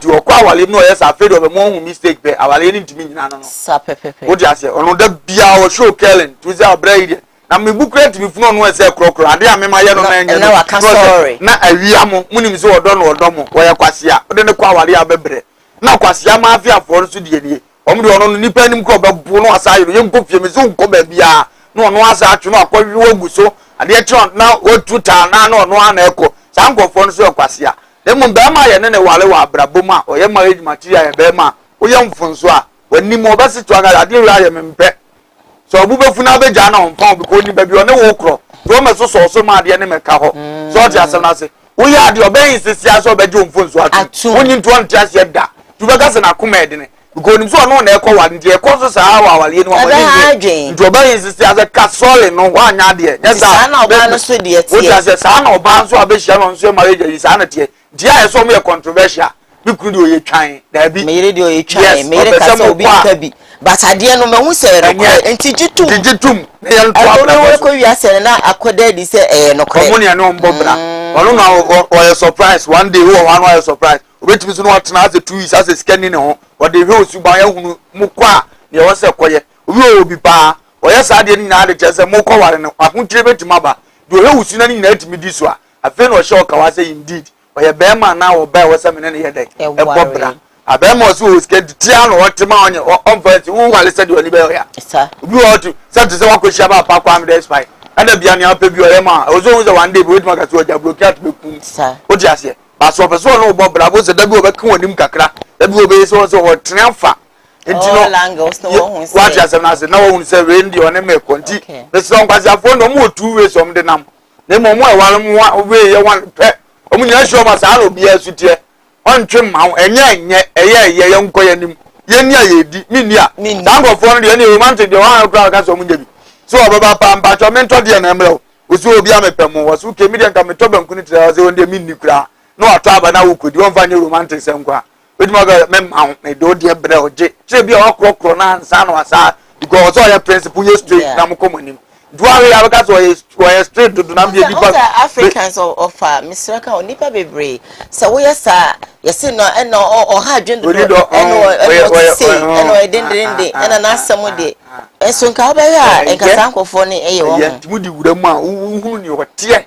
di okwa awale no yes afraid of mo hu mistake be awale ni ntimi nyina no sa pepepe wo di ase ono da bia o show Kellen to say abrai na me bu create me funu no ese krokro ade a me ma ye no na enya na waka sorry na awia mo munim se odo no odo mo wo ye kwasia ode ne kwa awale abebre na kwasia ma afia for so die nie omde ono nipa nim ko bebu no asa yiro yem ko fie me so nko ba bia no ono asa atwe no akwawi wagu so ade tron na otuta na no ono ana eko sankofo no so kwasea dem be ma ye ne wale wa abrabom a oye marriage material ye be ma oye mfunso a wani mo be situ aga ade wi aye mempe so obu befu na beja na onfa bi ni ba bi one wo kro so me so ma ade ne meka ho so ti asem na se oye ade oben sisia so beje mfunso atu onyi nto antiase da tu be gase na kuma edene because nim so no na ekọ wa ndi ekọ so sa wa wale ni wa ndi nti oba insist as a castle no wa nya de sa na oba no so de tie o ja se sa na oba so abehia no so marriage yi sa na tie dia so me controversial bi kuru de oye twan da bi me yire de oye twan me yire ka so obi ka bi but ade no me hu se enti jitum ne yan to abra ko wi ase na akoda di se no kre omo ne no mbo bra ono na o surprise one day wo one o surprise obetimi so no atena as 2 weeks as a scanning ho o de hwe osuban ya hunu mukwa ne wo se koye obi obi pa o ye sa de ni na de chese mukwa ware no akontire betima ba de hwe usu na ni na atimi di so a afi no hye okawa say indeed o ye be ma na wo ba wo se me ne ye de e bobra abema so o sked tia no otema onye onfati wo wale se de oni be ya sa obi o to se wakohia ba pa kwa me de spy ana bia ne apa bi o ye ma o so wo se one day be wetima ka so oja blockade be kum sa o di ase baso peso no bo bra bo se da bi o be kan onim kakra da bi o be so o trefa enti no what ya say na say na wo hun say we ndi one me konti be so nkwasi afo no mo 2 ways om de nam na mo mo e wale mo we ye wan pe o mo nyina show ma sa na obi asutie on twe ma enye ye nkoye nim ye ni ayedi mi ni a dango fo no de ni romantic de wan akra ka so mo nyebi so obaba pa mpa cho mento de na emre o so obi amepem wo so ke mi de nka meto banku ni tira ze wonde mi ni kura no ato aba na wukodi won fa nye romantic senkwa wedima ga mem na do de bre oje tire bi okrokro na ansa na wasa because all your principle ye straight na mkomonim duare ya because we straight do na be because Africans of Mr. Ka onipa bebre so we sa yesi no eno o ha dwendo eno edendende ena na asem de eso nka obaya enkasa nkofo ne eye wo mudi wuramu a hunu ni hotie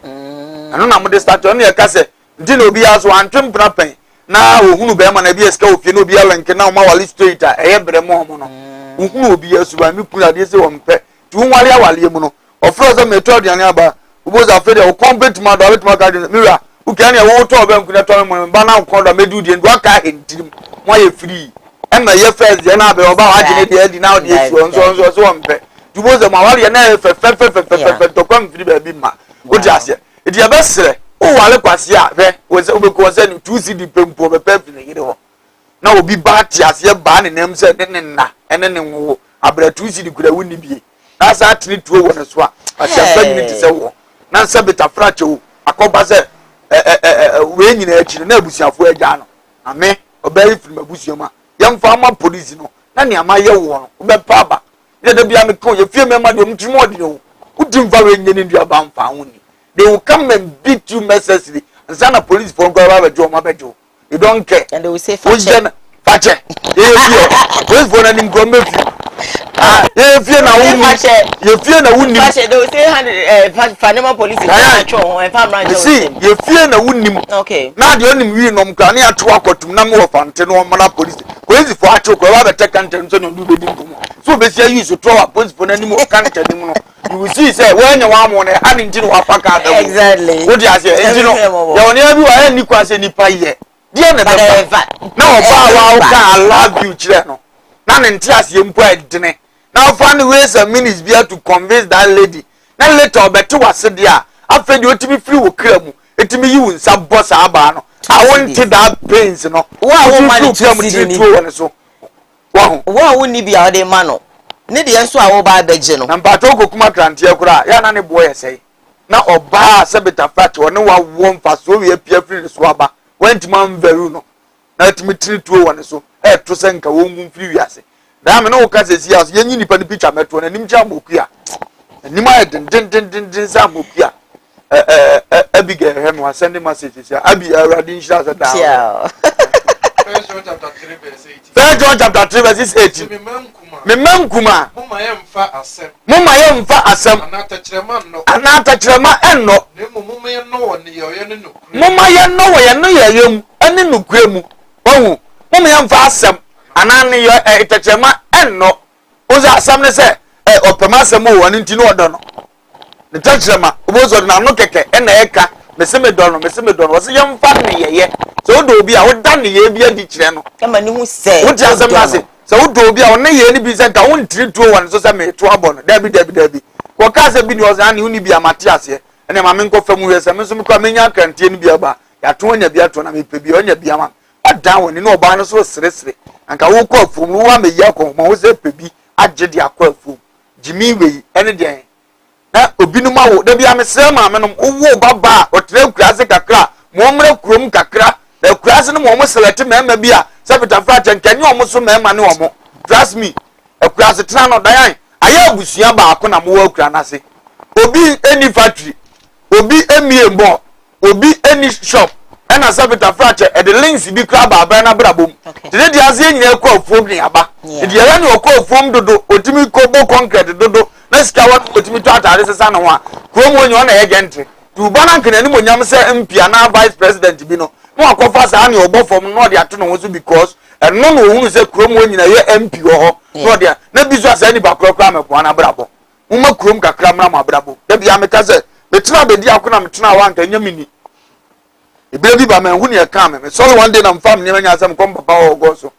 ano na mo de start on ye kase ndi na obi aso antwem prapen na ohunu be ma na bi eska ofie na obi alenke na o ma wali straight a eye bre mo mo no ohunu obi aso ba mi kura de se wo mpe tu wali awale mu no ofro so metro de ane aba uboza afede o compete ma do betuma ka de mira ukani e wo to be nkuna to mo ba na nko do medu de ndo aka entirim mo ye free na ye first de na be oba wa gine de di na o de so wo mpe tu boza ma wali na fe to kwam free ba bi ma o di ase e di abesere o wale kwase a be wo se obeko se ni 2 cd pempo be pe fine gide ho na obi ba ti ase ba ne nem se ne na ene ne wo abra 2 cd kura wuni bie na sa atini tuo wo ne so a ase afa nyini ti se wo na nsa beta frache wo akoba se we nyina akire na abusiafo agya no ame obayi film abusioma yemfa ama police no na ne ama ye wo no be pa ba ile da bia me ko ye fie me ma de mtimo de wo udimfa we nyini ndu aba mfa ho ni. They will come and beat you mercilessly. And some police phone call about Joe Mabejo. You don't care. And they will say Fache. Police phone and him go make you. If you know, you fear the wound. They will say Panama police. You see, you fear the wound. Okay. Now the only we know Kania to walk to Namo Fantino Mana police. police for acho ko wa beta kantan so no do be dim komo so be sia use to our police for nani mo kantan nim no you will see say when you wa mo na ha ni ntino wa paka da exactly wo dia say ntino ya woni abi wa ya ni kwa say nipa ye dia na be na oba wa ka I love you chire no na ne nti ase mpo edene now find ways and means be to convince that lady na later obeto wase dia afedi otimi free wo kra mu etimi yi wonsa boss aba no I want that pains no wa wo man to so wa wo ni bia de ma no ne de enso a wo ba beje no na mpato kokuma krante akura ya na ne boy sei na oba sebeta fat one wa wo mfa so we apia free so aba went man veru no na etimi tiri to one so to senka wo ngun free wiase na me no wo ka sesi house yenyi nipa ni picture meto na nim cha mokua nim aye den sa mokua Abigail hem was sending messages abi radin shira sa da First John chapter 3 verse 18. First John chapter 3 verse 18. Me mem kuma. Mumma yemfa asem. Anata chirema enno. Mumma ye no woni ye no nukure. Mumma ye no wo ye no ye yem ene nukure mu. Ohu. Mumma yemfa asem. Anane ye itachirema enno. Oza asem ne se opema asem wo woni ntino odo no. Ne tachirema obozo na no keke ena eka meseme dono wo se yemfa ne ye. So do obi a wo dan ne ye bia di kire no kama ni hu se wo ti asem na se so do obi a wo ne ye ni bi center wo ntiri to wan so se me to abon dabi ko ka se bi ni o zan ni hu ni bia mate ase ene ma me nko fam hu se me so me kwa menya kantie ni bia ba ya to nya bia to na me pe bia onya bia ma adan woni no oba no so sere anka wo ko afum wo wa me ya ko ma wo se pe bi agye de akwa afum jimi we ene den na obi no ma wo da bia me se ma me no wo baba o tere kura se kakra mo mre kurom kakra e kurase no mo select mema bia sabita fracha nkenye o mo so mema ne o mo trust me e kurase tena no dan aya abusua ba akona mo wa kura na se obi any factory obi emie mbo obi any shop ena sabita fracha e the links bi kura ba ba na brabom de de ase nyina kwa ofom ne aba de ya ne okwa ofom dodo otimi kobo concrete dodo na sika wa otimi to atare sesa no ho kurom onye o na ye gente tu bana nkene ni mo nyam se MP na vice president bi no no akofa sa na obo fom no de ato no so because no no hunu se krom wo nyina ye MP ho no de na bi so asa ni ba krokra meko na brabo umma krom kakra mra ma brabo da bia me ka se me tena be di akona me tena wa nka nyamini e bia bi ba me hunu ye ka me so one day na mfam ne nya asem kom papa o go so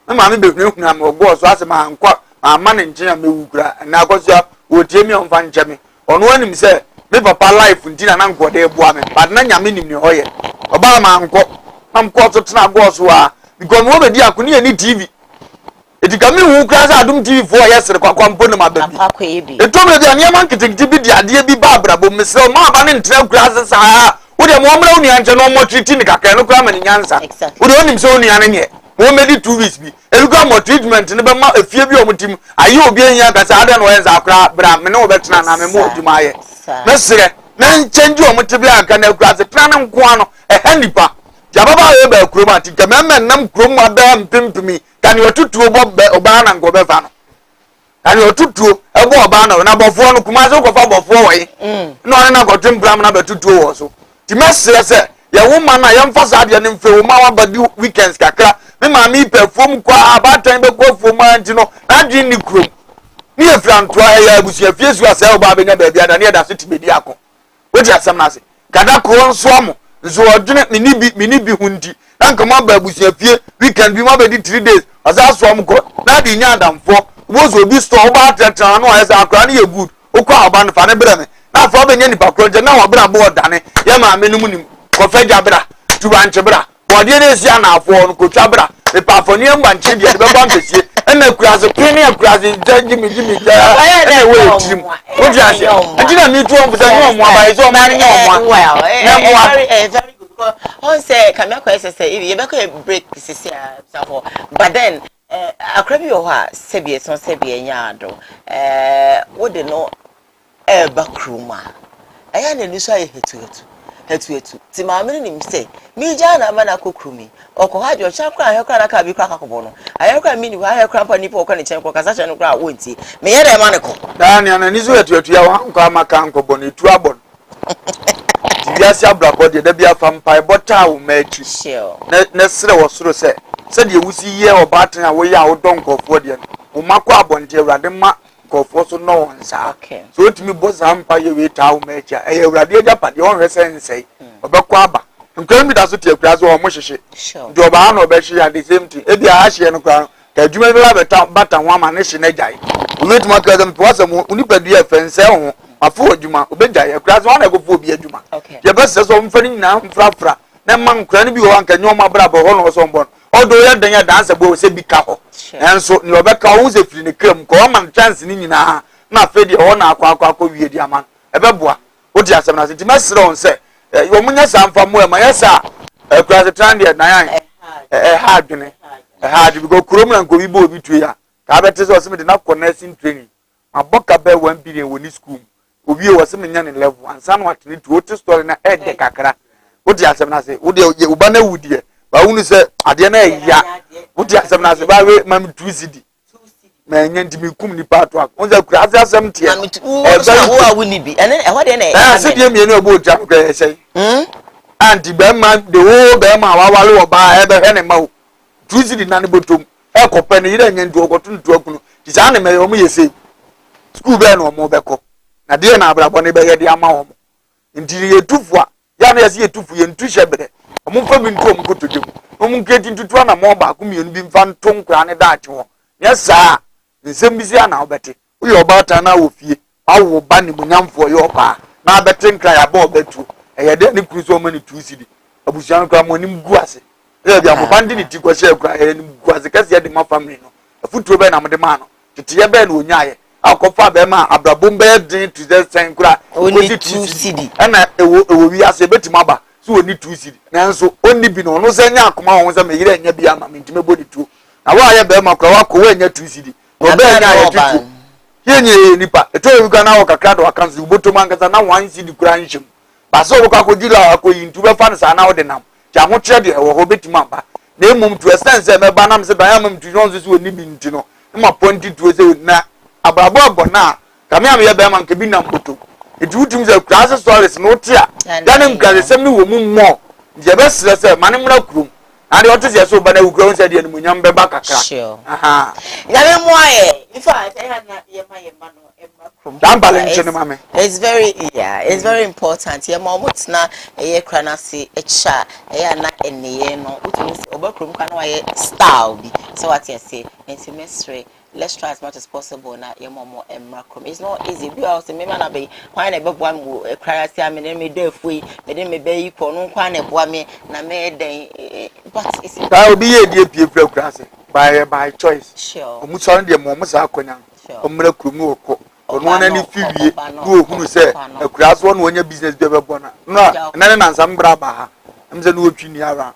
me ma me be hunu na me go so asem ankwa ama ne nkyenya me wukura na akosia wo tie mi on fa nkyeme ono anim se me papa life ntina na nkode eboa me but na nyame nim ne hoye oba ma anko am ko to tena go so a because mo be di akoni ani TV etika me hu kra sa adum TV for yesere kwakwa mpo ne mababi eto me dia niam ankitikiti bi di ade bi ba brabo me se ma ba ne ntra kra sa wo de mo mra uni anche no mo treat ni kakra no kra ma ni nyansa wo de onim se uni ane nye mo me di 2 weeks bi eluka mo treatment ne be ma afie bi o mutim ayi obi anya ka sa ade no yenza kra bra me ne wo betena na me mo oduma ye mesere na change o mutibia aka na kra se tena na nko ano nipa jababa ye ba krom atika memmen nam krom ada mpimpimi kan yo tutuo bo oba na ngo be fa no kan yo tutuo ebo oba na bofo no kuma so ko fa bofo we no na ko twempram na be tutuo wo so ti mesere se ye wo ma na ye mfa sa de ne mfe wo ma wa ba di weekends kakra me ma mi perform kwa abatan be ko fo ma nti no na dwi ni krom ni e franto ya abusia fiesu asa oba be nya ba bia da ne da so ti be di akọ wodi asem na se kada ko nso amo nso odwene mini bi hundi nanka ma ba abusia fie weekend bi ma be di 3 days asa so am ko na di nya adamfo wozo bi store oba tetra no asa akra ne ye good okwa oba no fa ne bra me na fa be nya nipa project na wa bra bo odane ye ma me num nim ko fa gya bra tu ba nche bra body ne sia na afo no ko twa bra me pa afo ne mba nche dia be ba mpesie ena kuraze pini ya kuraze jimi na we trim wodi ase ajina mi tu on busa ni omo abaye so ma ni omo very good because on say kamia ko say ye be ko break sisi so but then akrabi yo ha sebie so sebie nya ado wo de no bakruma aya na ni so aye hetu ti ma me ni say mi ja na ma na kokrumi oko ha jo cha kra ahekra na ka bi kra kakobo no ahekra mi ni ahekra pa ni po ko ni chen ko kasa chen kra wonti me ye de ma ne ko dani na ni so hetu ya wa nko amaka nkobo ni tu abon ti bia sia brabo de da bia fa mpai bota wo ma tu sure na sere wo soro se said you will see ye or batten away out don't go for the Umako abonte radema go for so no one sa. So to me boss empire wait how much a radia but the own resident say Obakwaba. And claim it as a class or mushy. Sure. Do Obano Beshi at the same thing. If you are Ashi and crown, that you may have a top button one man nation ejai. We to make them was a unipedia fence a four juma, Obeja, a class one go for be a juma. Okay. Your best says on friendly now, fra. Then man can be one can know my brother or someone. Although you're doing a dance about say Bicao. And so your Becca who's a free cream, come and chance in na not fed the honor quaco with your man. A beboa. What you have some as it must say. Your munya sam from where my sir, a class of Tandy at 9. A hard, a hard to go chrome and go be between ya. Cabetes was something not connecting training. My book bear 1 billion when this school. We was some young level and somewhat need to water store in a head de cacra. What you have some say, would you Ubana would ye? But only say, I didn't ya. What you have some as a by mammy 2 city. Man, to be cum part work. On the grass are some tea. Who are winning be? And then what I said, you know about Jack, say. Auntie Bema, the whole Bema, Wawa, by ever animal. 2 city nanobotum. Echo penny, and to go to Troku. His anime, only say. School bell or more beco. Na dear Nabra, when they bear the amount. Interior 2 for. Yana see 2 for you and 2 shepherd. A month from home go to you. No get into 2 more back, whom you been found tongue crown at that. Yes, sir. The same busy now, Betty. We are about an hour of you. I will ban him for your pa. Now, betting cry above the two. I had any cruise so many 2 city. I was young cram on him guasi. There be a bandit to go share cry and guasi because he my family. A foot to Ben Amademano. To Tia Ben Unyaye. I'll confirm Bema, Abrabumbe, to the same cry. Only 2 city. And I will be as a bit maba. So only 2 city. And so only be no Zenya come on as a mayor and Yabiama into my body too. Now, why I bear my Koowaa when you're 2 city. Here, Nipa, a 12 can now a crowd or council, Botomangas and now 1 city crunch. But so Kakudilla are going to be fans are now the name. Jamuchedi or Hobbit Mamba. Name him to a sense, and Banam said, I am to Jones who live in Tino. I'm appointed to a na Abrabo Bona. Come here, Berman Cabina Putu. It would seem the class stories no tear. Then him can send me woman more. The best lesser, Manimura Crew. And the authors are so bad who grows at the end when you're back. Sure. Aha. In fact, I had not yet my it's very important. Your mom what's not a cranasi, a cha, a na and the no, Obercrum can style. So what you say, intimacy. Let's try as much as possible now. Your mom and macrum. It's not easy. We also may not be quite a book one will cry. I mean, then me deaf we, then me be equal, no quite a boy me, na me but it's that will be a dear people class by choice. Sure. Musandia Momosa Conan, Omrecrum, or one any few who say a class one when your business ever born. No, and some grabber. I'm the new junior.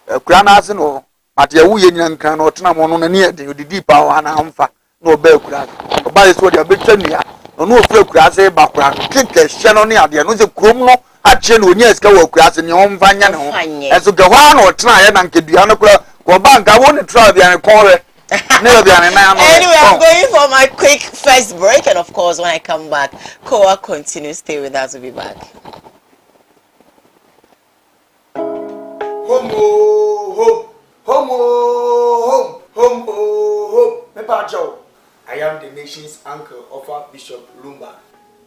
A cranasan or. But your young can not on near the deep power and amfa no bell crack. By this what you're between here. No flow grass background. Kick a shannon near the another chromo. Action when yes go grass in your own vanya. As to go on or try and get the other go back. I want to try the corner. Anyway, I'm going for my quick first break, and of course, when I come back, Koowaa continues. Stay with us. We'll be back. Home. I am the nation's uncle of Bishop Lumba.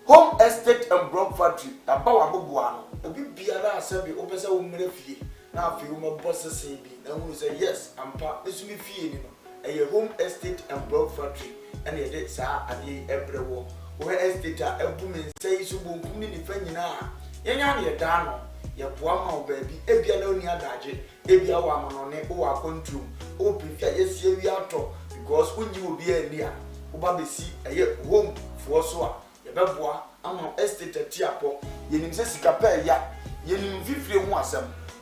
Home estate and block factory. The power of Buano. A big Biara assembly opens a woman fee. Now, if you my bosses say, and who say yes, I'm part. This will be fee. A home estate and block factory. And a dead sir at the every war. Where estate are a woman says you won't come in the friend now. Yanyan, dano. Your poor baby, if you know near Daji, if you are on it, or are control, or prefer yes, we are talk, because when you will be a near, Ubabi see a home for so. Your babois, I'm on estate at Tiapo, you need Sicapel, ya, you need 51.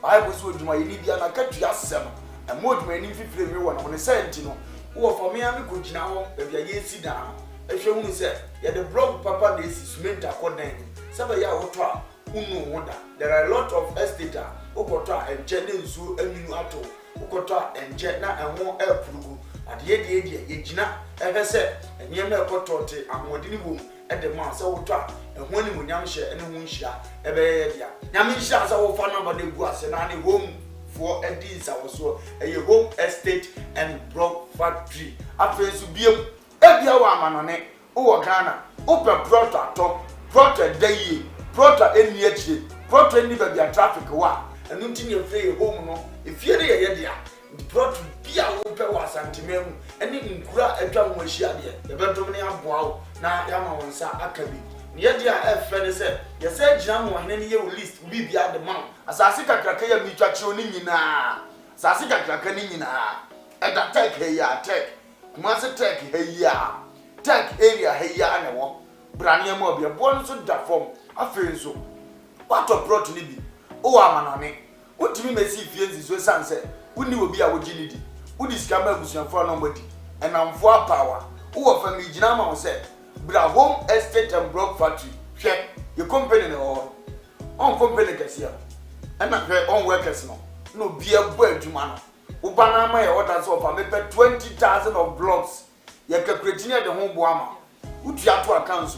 I was with my Libyan, I cut you as some, and more than 51 on the Sentino, who are for me, I'm good now, if you are sit down. If you only say, you the blog papa, this is meant according. Somebody will try. There are a lot of estates Ukota and Jenninsu and Minuato, Ukota and Jetna and more air prugu at the Yedina, ever said, and Yama Kotote and Modini at the Massa Uta, and when you Yamsha and Winsha, Eberia. Yamisha, our fan number the Guas and any home for edins awoso home estate and block factory afensu biem ebia wa amanone wo Ghana open prota dayi prota eni achie prota eni ba bia traffic wa enu ntini efre home no efie de ye dia prota bia wo pe wa santimemu eni nkura atwa mo ahia de ebetom ne aboa wo na yama wonsa akabi yedi a efre se yesa gina mo hene ne ye list bibia de man asase kakraka ya mitwa che oni nyina asase kakraka ni nyina eda tech ya tech kuma se tech ya tech area ya na wo brane ma obia bo so da form afenso wato prot ni bi o amanane wotimi mesi fie nziso sanse woni obi a wogini di wodi skama abusuafo no mbodi enamfo power wo fa mi gina ma wo se bra home estate and block factory hwe your company no on company kasia and hwe on workers no bia bo adwuma no wo bana ma ye order so fa me 20,000 of blocks ye calculate near the home boama utu ato accounts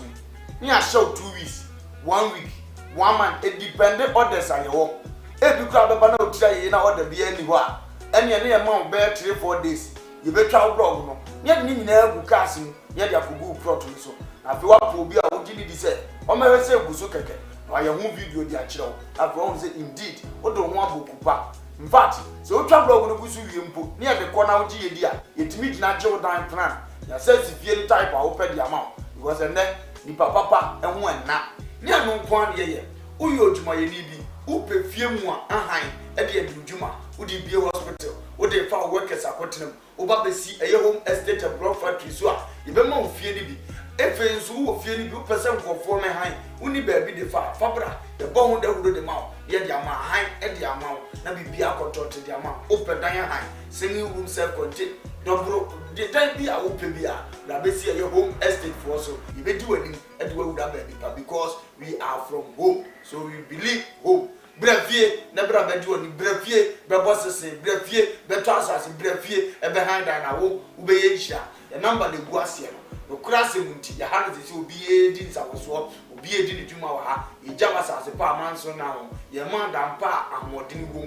me a show 2 weeks 1 week 1 month it dependent orders are your e bi kra be bana otira ye na order bia ni ho a ene ne ye ma be 3-4 days you be travel blog no ye ni nyina agu cars ni ye dia kugu prot so afi wa po bi a wo gidi di se o ma we se guso keke na ye hu video di a kire afi wo say indeed o do ho abokupa in fact so o travel blog no guso wie mpo ne ye de ko na wo gi ye di a yetimi gina jew dan plan ya say si fie type a wo pe di ama because ene ni papa ehun enna ne anu nko an ye uyo odwuma ye ni bi upe fie mu a ahan e de adwuma udi bie hospital udi fa workers akotenam oba besi eye home estate and block factory so a ye be ma ofie ni bi efensu wo fie ni bi person nkofo me han uni ba bi de fa fabra e bo hu da hudo de ma ye de ama han e de ama na bibia akotote de ama open dan han semi room self contain dobro the time bi a open bi a na besi eye home estate for so ye be di wani e de wu da ba bi because we are from home so we believe home brefie na bra bedi oni brefie be bossese brefie be transas brefie e be handa na wo ube ye hia the number de guasie no krase munti ya handa se obi e di nsawoso obi e di ni dwuma wa ha e jama sase pa manso na ho ye manda mpa amodini wo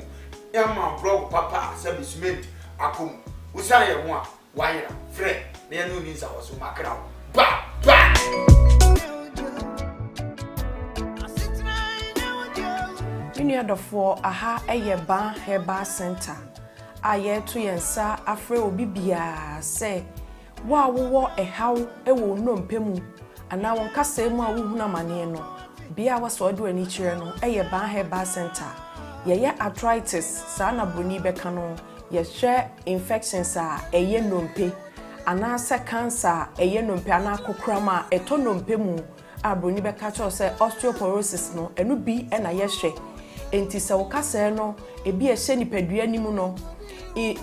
e ma blog papa se bisment akom usa ye ho a wayera frɛ na ye no ni nsawoso makra ba Inuadofo aha eye ban heba center aye to yensa afre obi bia se wa wo ehaw ewo nnompemu ana won kasa mu a wo huna mane no bia waso de wani kire no eye ban heba center ye arthritis sa na broni beka no ye hwe infections a eye nnompe ana se cancer eye nnompe ana kokrama eto nnompemu a broni beka cho se osteoporosis no enu bi na ye hwe enti se wokase no ebi ehye nipadua nimu no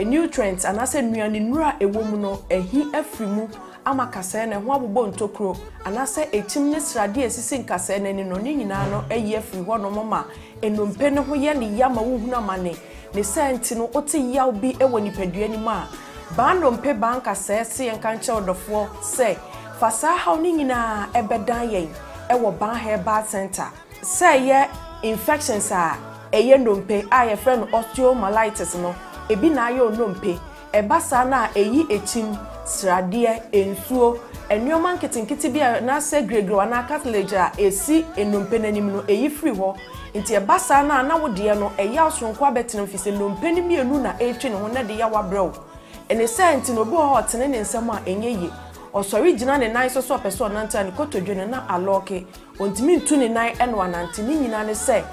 nutrients anase nuane nura ewomu no ehi afrimu ama kase ne ho abobɔ ntokro anase etim ne srade esisi nkase ne no ne nyina no eyi afri ho no mama enompe ne ho ye ne yama wo huna mane ne senti no ote yaw bi ewo nipadua nimu a ba nompe ba nkase se enka nche odofo se fasa haw ne nyina ebedan yen ewo ban herbal center se ye infections a eye ndompe a ye friend osteomyelitis no ebi na ayo ndompe ebasa na eyi echim srade ensuo enwoma nketinketi bia na se gregro na cartilage a esi endompe nanim no eyi free ho nti ebasa na wode no eya osonko abetin fise ndompe ni mienu na etwe ne ho na de ya wabrew ene sent no bi ho tene ne nsem a enye osori gina ne nan so person nanta ne kotodwene na aloke ontimi ntu ne nan eno anante ni nyina ne se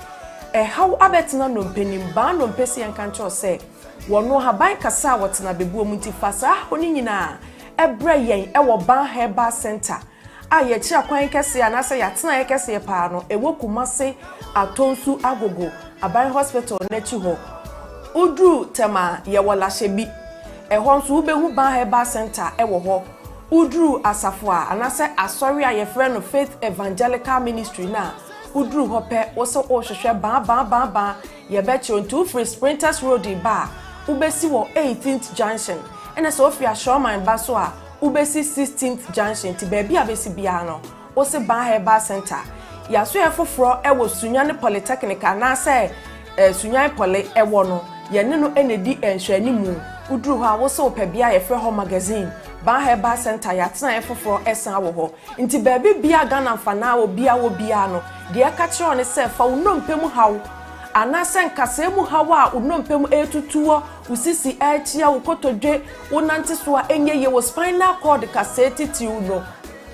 haw abetina no mpenim ba no mpesi enka ncho se wono haban kasa wotena bebuo mu ntifasa oni nyina ebre yen ewo ban herbal center a ye kira kwan kese anase yatena ye kese pa no ewo kumase atonsu agogo aban hospital na chi ho udru tema ye wola shebi ehon so ubehu ban herbal center ewo ho udru asafo anase asori aye friend of faith evangelical ministry na udru hope woso ohwehwe ba ye bechi onto free sprinters road ba ubesi wo 18th junction ene so ofia showman ba so a ubesi 16th junction ti baby abesi bia no wo se ban herbal center ya so e foforo e wo Sunyane polytechnic na se Sunyane poly e wo no ye ne no enedi enhwani mu uduru ho a wo so pebia ye frɛ ho magazine ban heba center ya tena efoforo esan wo ho nti baabi bia Ghana mfana wo bia no de aka kire ne se fa wo nompem hawo anase nkase mu hawa unompem etutuo usisi achia ukotodwe wonante so a enye ye wo spinal cord kaseti ti uno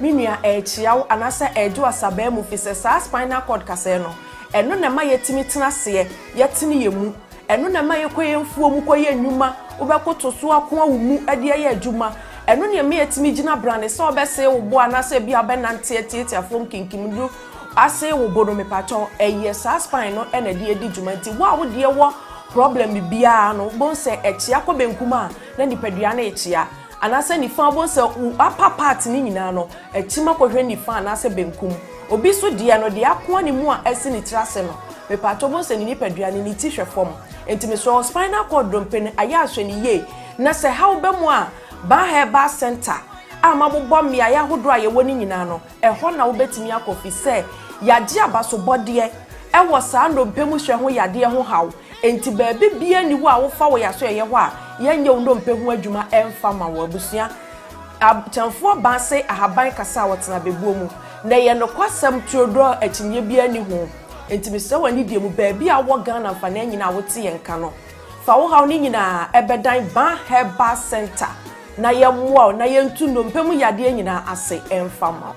minua achia wo anase eju asabe mu fise sa spinal cord kase no eno na ma yetimi tena se yetini yemu eno na ma yekoye mfuo mu koye nnuma obekoto so akon awumu ade ye adwuma eno ne me yetimi gina brand se obese wo bo anase bia benante tietafom kinkimdu ase wo bono me paton eye sa spine no ena de edi dwumanti wo de wo problem bia no bon se echia ko benkuma na nipadua na echia anase ni fa bon se upper part ni nyina no echima ko hwe ni fa anase benkum obi so de no de akon ni mu a ese ni trase no me paton bon se ni nipadua ni ti hwe fom entime so spinal cord dompen aya ahwe ni ye na se how be mu a ba heba center amabobọ mmia ya hodo aye woni nyina no eho na wo betimi akofi se yade abaso bode ewo saa ndompemu hwe ho yade ho haw enti baabi bia ni wo a wo fa wo yaso ye ho a yenye wo ndompemu adwuma emfa ma wo abusua abchanfo ba se ahaban kasa wotena bebuo mu na ye no kwasam tuodo akinye bia ni ho enti me se wani die mu baabi a wo Ghana fa na nyina wo te yenka no fa wo haw ni nyina ebedan ban heba center na ye mwa na ye ntu ndompemu yade nyina ase emfa ma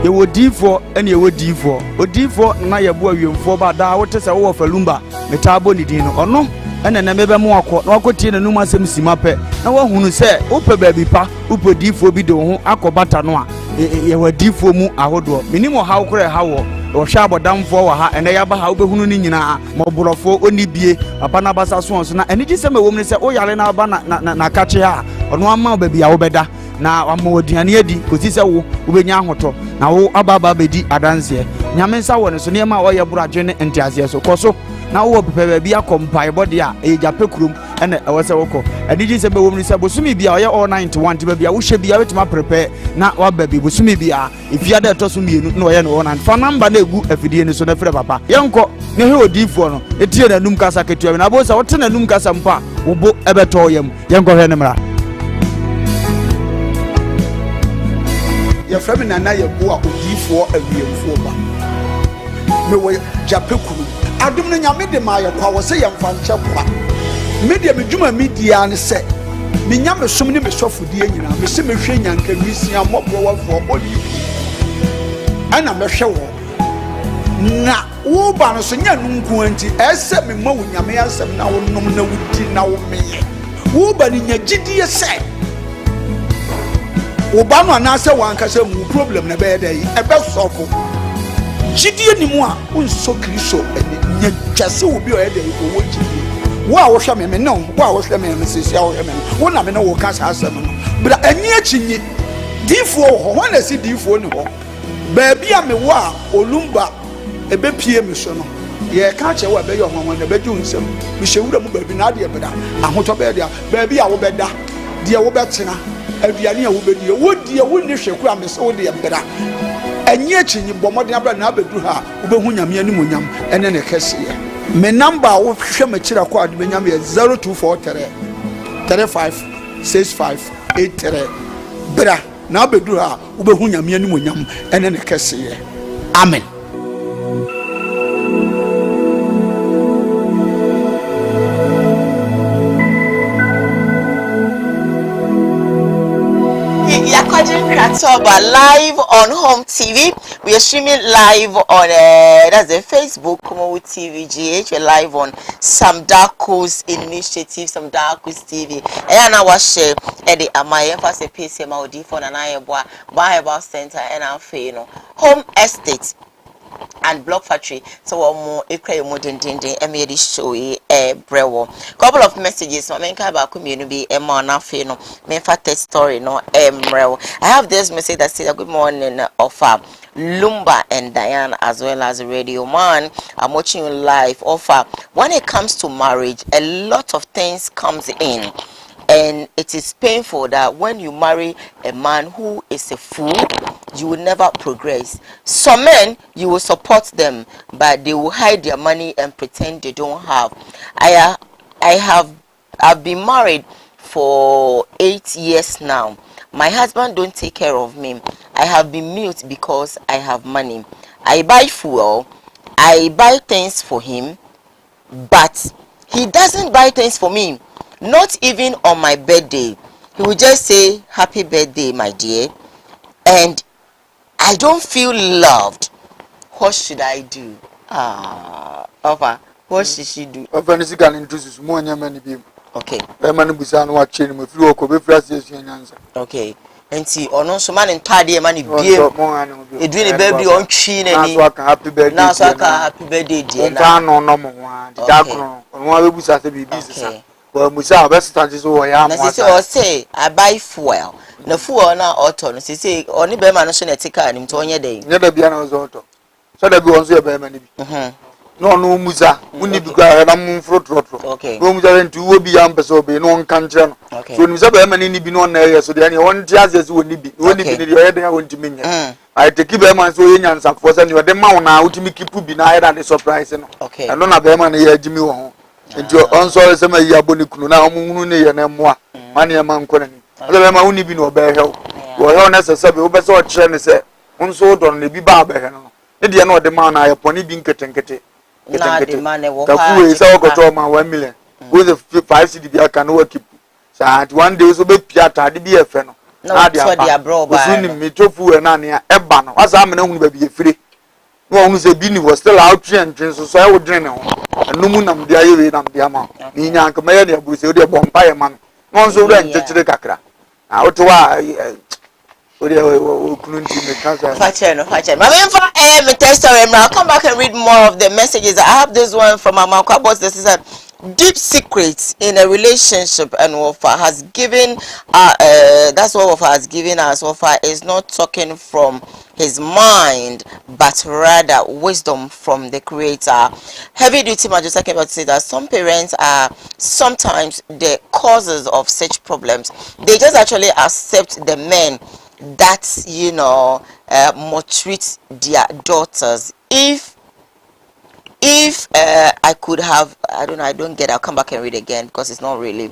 ye wo difo ene ye wo difo odifo na ye bo awiemfo ba da wo tese wo falumba metabo ni din no ono ene na mebe mu akọ na akotie na num asem simape na wo hunu se wo pe baabi pa wo pe difo bi de wo ho akobata no a ye wo difo mu ahodo minimo hawo kore hawo wo hwa abodamfo wa ha ene ya ba ha wo be hunu ni nyina moborofo oni bie papa na basa so na ene gi se me wo mu se wo yale na ba na kache ha ono ama baabi ya wo beda na amodiane adi kosi se wo ubenya ahoto na wo ababa bedi adanse nyame nsa wo ne so ne ma wo ye buradwe ne ntiase so koso na wo pepe bia kompai body a e jape kurum ene ewo se woko adiji se be wo ni se bosumi bia oye all 91 ti bia wo hwe bia wetima prepare na wa baby bosumi bia ifia da to so mienu na oye no na fa number na egu afidie ni so na frɛ papa yenko ne he odifo no etie na num kasa ketua na bo se wo te na num kasa mpa wo bo ebeto yam yenko hwe ne mra ye frame na ye bo a odifo awiemfo ba me wo jape kuru adum no nyame de ma ye kwa wo se ye mfa nche kwa media medwuma media ne se me nyame som ne me sofodie nyina me se me hwe nyanka nwisia mobro wafo bodi ana me hwe wo na wo ba no so nya nunku anti ese me ma wo nyame asem na wo nom na wudi na wo meye wo ba ni nya gidie se oba no anase wankasa mu problem na be dey ebe sofo gidie ni mu a unso kristo ene nya twase obi o dey ko wo gidie wo a wo hwe me no wo a wo hwe me sisi a wo hwe me wo na me no wo kasa asem no bra ani achinyi difo ho ho na si difo ni ho ba bia me wo a olumba ebe pie me so no ye ka che wo be yo ho na be ju nsem me hyewura mu ba bi na de beda ahoto be dia ba bia wo beda de wo betena aduane a wo bedi wo die wo ni hweku a me se wo de beda enye achinyi bomode abra na abedu ha wo be hu nyame animu nyam ene ne kese me number wo hwe me kira ko ade benyam ye 0243 356583 bra na abedu ha wo be hu nyame animu nyam ene ne kese amen. Kratoba live on Home TV. We are streaming live on that's the Facebook Koowaa TV GH. We're live on Some Darkos Initiative, Some Darkos TV. And now I share Eddie Amaya emphasis PC Maudi for an Ayabwa Bible Center and our Home Estate and Block Factory. So more a modern dinding and show brewo. Couple of messages. So I about community and mana fino. Me test story no brewo. I have this message that says good morning of Lumba and Diane as well as Radio Man. I'm watching you live. Offer when it comes to marriage, a lot of things comes in. And it is painful that when you marry a man who is a fool, you will never progress. Some men, you will support them, but they will hide their money and pretend they don't have. I've been married for 8 years now. My husband don't take care of me. I have been mute because I have money. I buy fuel, I buy things for him, but he doesn't buy things for me. Not even on my birthday. He will just say, "Happy birthday, my dear." And I don't feel loved. What should I do? Papa, what should she do? Okay. Okay. And see, or no, so man in tidy money be a doing a baby on chin and happy birthday. Now, so happy birthday, dear. Okay. Well, Musa, best chances over here. Say, I buy fuel. No fuel now, auto. She say, only bear man, she take her and to day. Never be an auto. So that be also a bear man. No, Musa, we need to go ahead and fruit. Okay. Go to be ampeso, no one can channel. Okay. So, Musa Bearman need be no area, so the only one jazz will be only in your head. I want to mean. I take Bearman so in and some for you are the mount now to make you put behind and the surprise. Okay. I don't have Bearman here, Jimmy. Into onso sema ya boni kunu na omununu ne ye na moa mane ya mankone ni ale ma uni bi no be hew wo hew na sese be wo be se o kire ne se onso do ne bi ba be he no ne de na o de ma na ya poni bi nketenkete na de ma ne wo ka fu se o goto ma 1 million with the 5 cd bi aka no keep so at one day so be pia tade bi e fe no na de abro ba so ni mi tofu e na ne e ba no asa me na hunu ba bi e fire no hunu se bi ni was still out trend so I would drink no numu nam dia yewe nam dia ma ni nyanka maye ne abuse o de bompa ye ma no nso re nchechire kakra a oto wa o de o kunu nti me kansa fache ma me for me test story. I'll come back and read more of the messages. I have this one from Mama Kwabos. This is a deep secret in a relationship, and Wafa has given that's what Wafa has given us. Wafa is not talking from his mind, but rather wisdom from the creator. Heavy duty Majosa came about to say that some parents are sometimes the causes of such problems. They just actually accept the men that maltreat their daughters. If I could have, I don't get it. I'll come back and read again because it's not really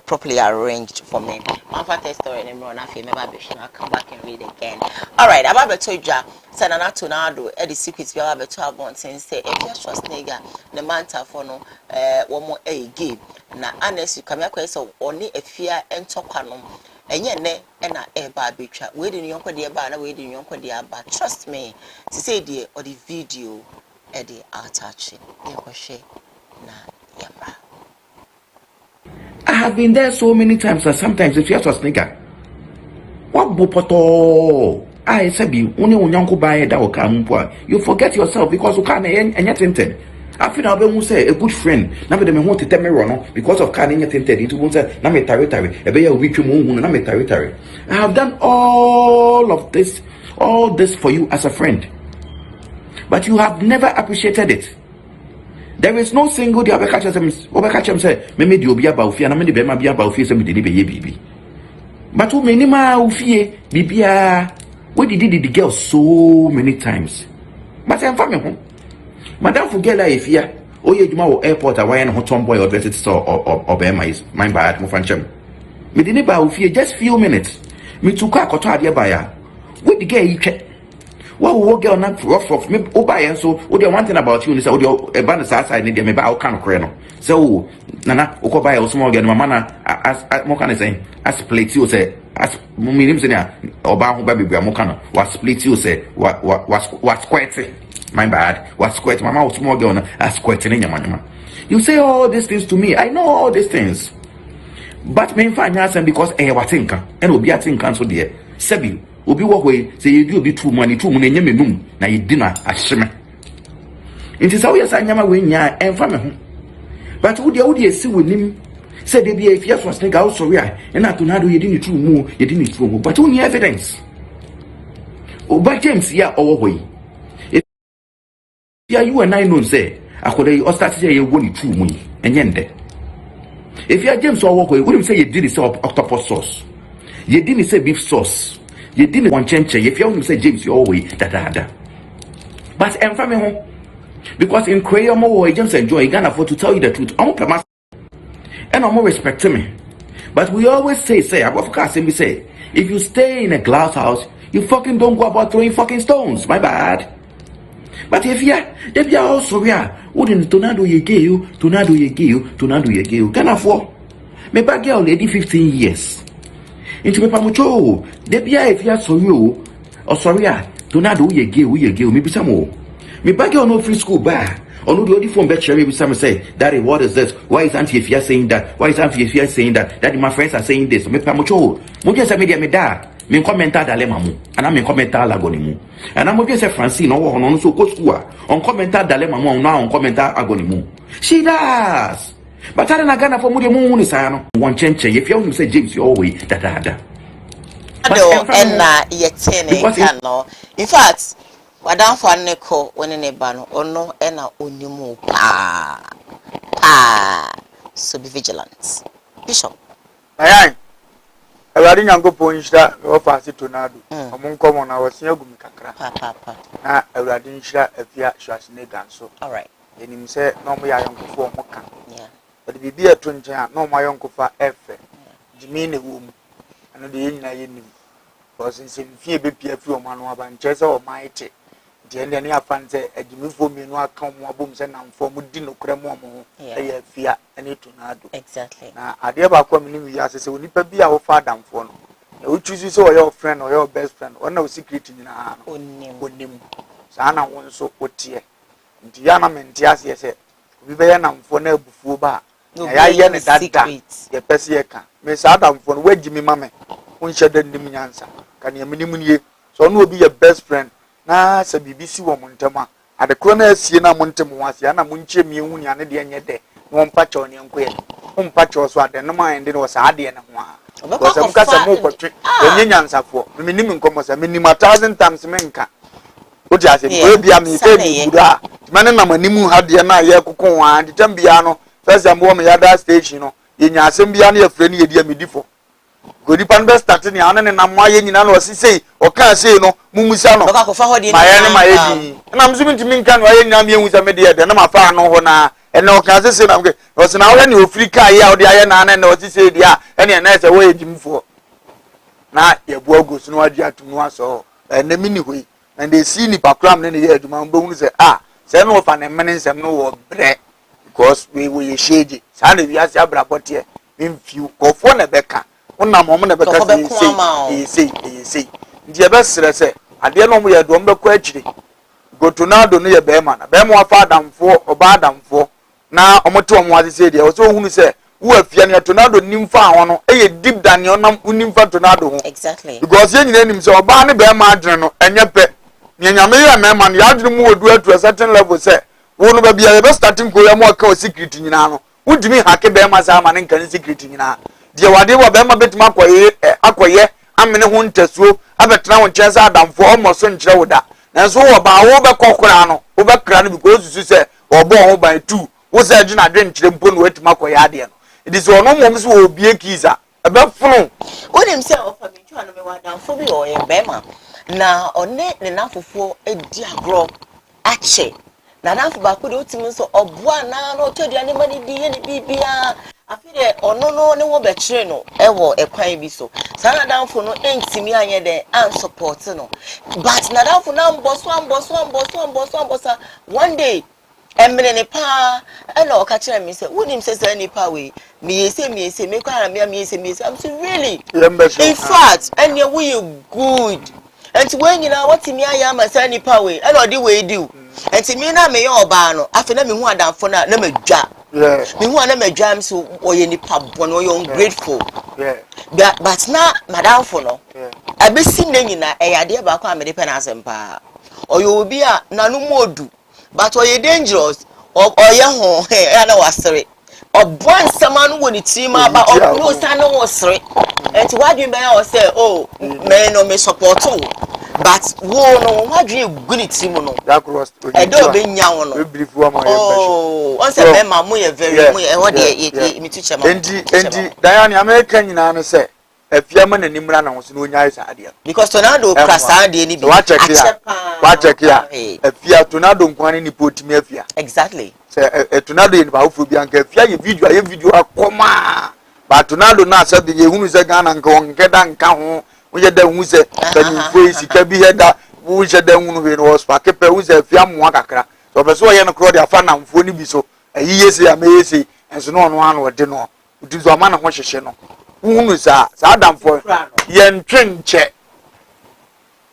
properly arranged for me. I'll come back and read again. Alright, I'm about to tell you, Sanana Tonado, Eddie Secrets, we have a 12 months and say, if you're trust nigga, the manta for no, one more a game. Now, unless you come here, so only a fear and tokanum. And yet, and a baby trap. Waiting your dear banner, waiting your dear, but trust me, to say, dear, or the video. Eddie attaching. I have been there so many times that sometimes if you have a nigga, what bopoto? I said, only when you buy that will come, you forget yourself because you can't and you're tempted. I feel I'll say a good friend. Now they want to tell me wrong because of canning you're tempted into one side. Now me territory. A bear week you moon and me territory. I have done all this for you as a friend. But you have never appreciated it. There is no single day I catch them say, maybe you'll be about fear, and I'm be about fear, some baby. But who many ma fear, Bibia, what did the girl so many times? But I'm family home. Madame forget like if ya, oh, you know, airport, a wine hot tomboy or visit or bear my bad, Mofrancham. Me didn't buy fear just few minutes. Me took a cotadia buyer. What the girl you check? What will girl not rough me? Oh, by and so, what they one thing about you is how your abundance outside need them about kind of crano. So, Nana, Oko buy a small girl, Mamma, as more can I say, as split you say, as Mumims in there, or Bahu Baby Mokano, was split you say, was quite my bad, was quite my mouth small girl, as quite in your man. You say all these things to me, I know all these things. But me find answer because I think, and will be a thing cancel dear. Sebi. Obi wo hwe say you be too money nya menum na ye dinner ahyeme nti say we say nyama we nya emfa me ho but wo de esi wonim say de bia if you for snake out sorry and na to na do ye di ni true mu ye di ni true mu but we need evidence oba James ya owo hwe ya you and I know say akoda you start say ye wo ni true mu enye nde If you are James or Walker, wouldn't say you did it octopus sauce. You didn't say beef sauce. You didn't want change. If you only say James, you always da. But I'm from home. Because in Korea, more James enjoy, you can't afford to tell you the truth. I'm not and I'm more respect to me. But we always say, above casting, we say, if you stay in a glass house, you fucking don't go about throwing fucking stones. My bad. But if you are also wouldn't tornado ye can afford. Me bag girl lady 15 years. Into me pamucho. If you are so you or sorry, tornado ye maybe some more. Me bag girl no free school bar. Or no, the only phone bet cherry with some say, Daddy, what is this? Why is Auntie Fia saying that? Why is Auntie Fia saying that? Daddy, my friends are saying this. Me pamucho. Muja sa media me da. Me commenta da lemamu. And I'm commenta lagonimu. And I'm just say Francine on so go school. On commenta da lemamu now on commenta agonimu. She does. But I don't gonna for Mudia Moon is one change. If you only say James, you always da. And yet, no. In fact, Madam Faneko when in a ban or no ena onimu so be vigilant. Bishop. Aye. Awari nyango ponjira o fasi tonado. Omunko mo na wasi agumi kakra. Papa. Na awari nshira afia hwasine ganso. All right. Enim se no mo ya yonkofo mo ka. Yeah. But bibi eto nchen no mo yonkofa efe. Jimi ne wo mu. Ano de yenyina yenim. Because in fie be pia fi o manu aba nchese o maite. The end any fancy a Jimmy for me no account more booms and for Mudino Cremo, a fear any tornado. Exactly. Now, I dear about coming as I say, we need to be our father and phone. You choose or your friend or your best friend, or no secret in your hand. Onim. Sana won't so put here. Diana Mentias, yes, we bear them for no before bar. I am a secret. Your Pessiaca. Miss Adam for where Jimmy Mamma, won't shed the answer. Can you minimum so no be your best friend? Na sa BBC wo montama ade kro na asie na montem wase na monche mi hu nya ne de nye de no mpacho ne nko ye mpacho so ade no man de no sa ade ne ho a because am kasa mo kwatwe enye nyansafo me nim nkomo sa me nim 1000 times me nka o ti ase ko bia me pe bi gura mane na manimu ha de na ye kokon wa de tambia no first am wo me ya da station no ye nya asem bia na ye frɛ ne ye dia medifo Godi pan be starting ya na na moye nyina na osisi o kan sei no mumusa no maye ne maye di na mzumi ntimi nka no aye nyina me ehusa me de na mafa no ho na ene o kan sei na mke o se na wo ne ofrika ya o de aye na na osisi dia ene na ese wo ejimfo na ye bu agos no adi atunu aso ene mini hoi na de si ni pakram ne ye aduma mbo hunu se se no fa ne mene nsem no wo bre because we shege sa na wi ase abrapote mfiu kofo na beka Una mom na beka say ndi ebe sere se ade no mo ye do mbekọ akiri go tornado no ye bema na bema afa adamfo oba adamfo na omote omo ase se de o so hunu se wo afia ne tornado nimfa ho no eye deep than you nam nimfa tornado ho exactly because ye nyina nim se oba ne bema adwene no enye pe ne nyame ye mema no ya adwene mu odu atu a certain level se wo no ba bia ye be starting ko ya mo aka o secret nyina no wudimi hake bema sa ma ne nkan secret nyina die wade wo be ma betima akoye amene ho ntasuo abetra ho nkyesa adamfo omoso nkyere woda nanso wo ba wo be kokora no wo be kra no because susu se obo ho ban tu wo se agina adwe nkyere mpo no wetima akoye ade no it is ono mom so obie kiza ebe funu onim se ofa me twa no me wadamfo bi o ye bema na one ne nafofo edi agro ache na nafo ba ko de otimi so oboa na no todiane mani di ye ne bibia afide ono no ne wo betire no ewo ekwan bi so sana danfo no entimi anye de an support no but na danfo na mboso one day emene ne pa ena o ka kire mi se wonim se sa ni pa we mi yese me kwa na mi yese I'm so really in fact enya we good and when you know what me aya ma sa ni pa we ena o di we do and me na me yo oba no afi na me hu adanfo na madwa yeah me hu na madwa so oye ni pa bon oye ungrateful yeah but na madanfo no yeah abesi na nyina eyade ba kwa me de pe na asempa oye obi a nanu modu but oye dangerous oye ho na wasere obon samanu woni tima ba obro sa no wasere enti wadwen ba ya o say oh me no me support o but wo no what do you guni timu no that cross edo be nya wo no we brief wo ma oh on say be ma mo ye very mo e ho de me teacher ma enti Diane America nyina no say afia ma nanim ra na ho so no nya isa ade because tornado krasa ade ni bi wa check ya afia tornado nkwane ni potimi afia exactly say tornado ye ba ofo bi anka afia ye video akoma ba tornado na sabe ye hunu se Ghana nka won keda nka ho wo ye da hu se kanifo isika bi he da wo je da hunu we no spark pe wo se afia mo akakra so be so ye no kro de afa na mfo ni bi so ayi yesi ameyesi enso no no ano de no utizo ama na ho hyehye no hunu sa adamfo ye ntwenche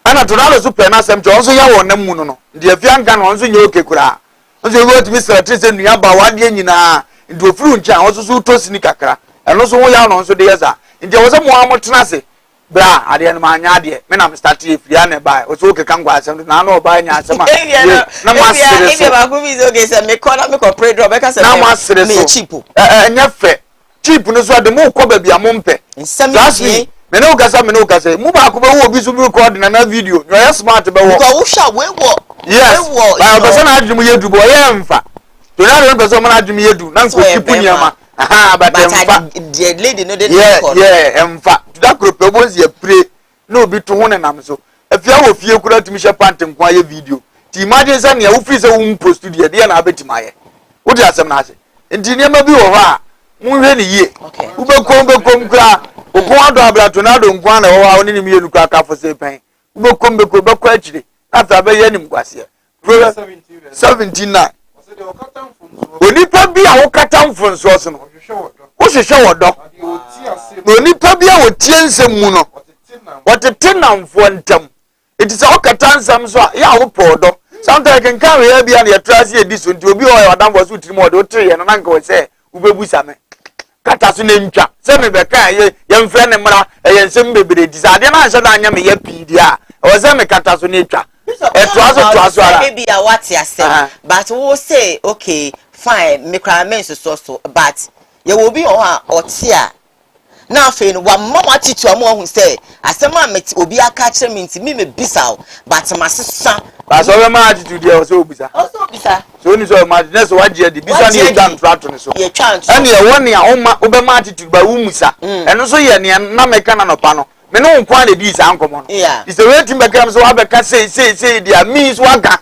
ana tornado super na sem jo so ya wo na mu no de afia nka no so nye okekura so ye go to be straight se nua ba wade nyina ndo furu ncha wo so to sini kakra eno so wo ya no so de yesa nje wo se mo amotena se bra ade no ma nya ade me na start e fia na ba wo so okeka ngwa asem na no ba nya asem na ma sere so ba ku bi so ke se me ko na me ko pray drop be ka se na ma sere so cheap nya fe cheap no so de mo ko ba bia mo mpe nsami me no kasa mu ba ko be wo bi so bi record na video no ya smart be wo ko wo sha we wo yes ba person na adwum yedu bo ye mfa to na no person na adwum yedu na nko cheap nyama aha but the lady no dey record emfa that group e was ye pray no obi to ho nenam so afia wo fie kura tumi she pant nko aye video ti imagine say na wo free say wo post studio de na abetima ye wo di asem na ase enti ma bi wo ho a mu hwe ni ye wo be kom kura okon ado abra tornado nko na wo ha oni ni me yenu kura ka fo se pen wo be kom be ko akire after be ye nim kwase 79 onipa bi a wo kata mfonso so no wo hwehwe wodo onipa bi a wo tie nsem mu no wotete namfo ntam eti se wo kata nsam so a ya wo podo sometimes can carry here bia na ya trase edi so nti obi o ya wadamfo so tiri mo de otre ye no na nka wo se wo bebusa me kata so na ntwa se me be kan ye mfre ne mra ye nsem bebere di sa de na anse da anya me ya pidi a wo se me kata so na ntwa to ara maybe a what you say but we say okay fine me cry men so but you will be on otia na fe no wa mama titu am ohun say asema me obi aka kire me nti me bisa but masesa ba so be ma attitude e so bisa so ni so ma na so waje di bisa ni dan trato ni so ye chance ene ye woni a o ma obe ma attitude ba wu musa eno so ye ne na me kana no pa no me no nkwa le di sa nkomo no is the waiting back am so wa be ka say dia means waga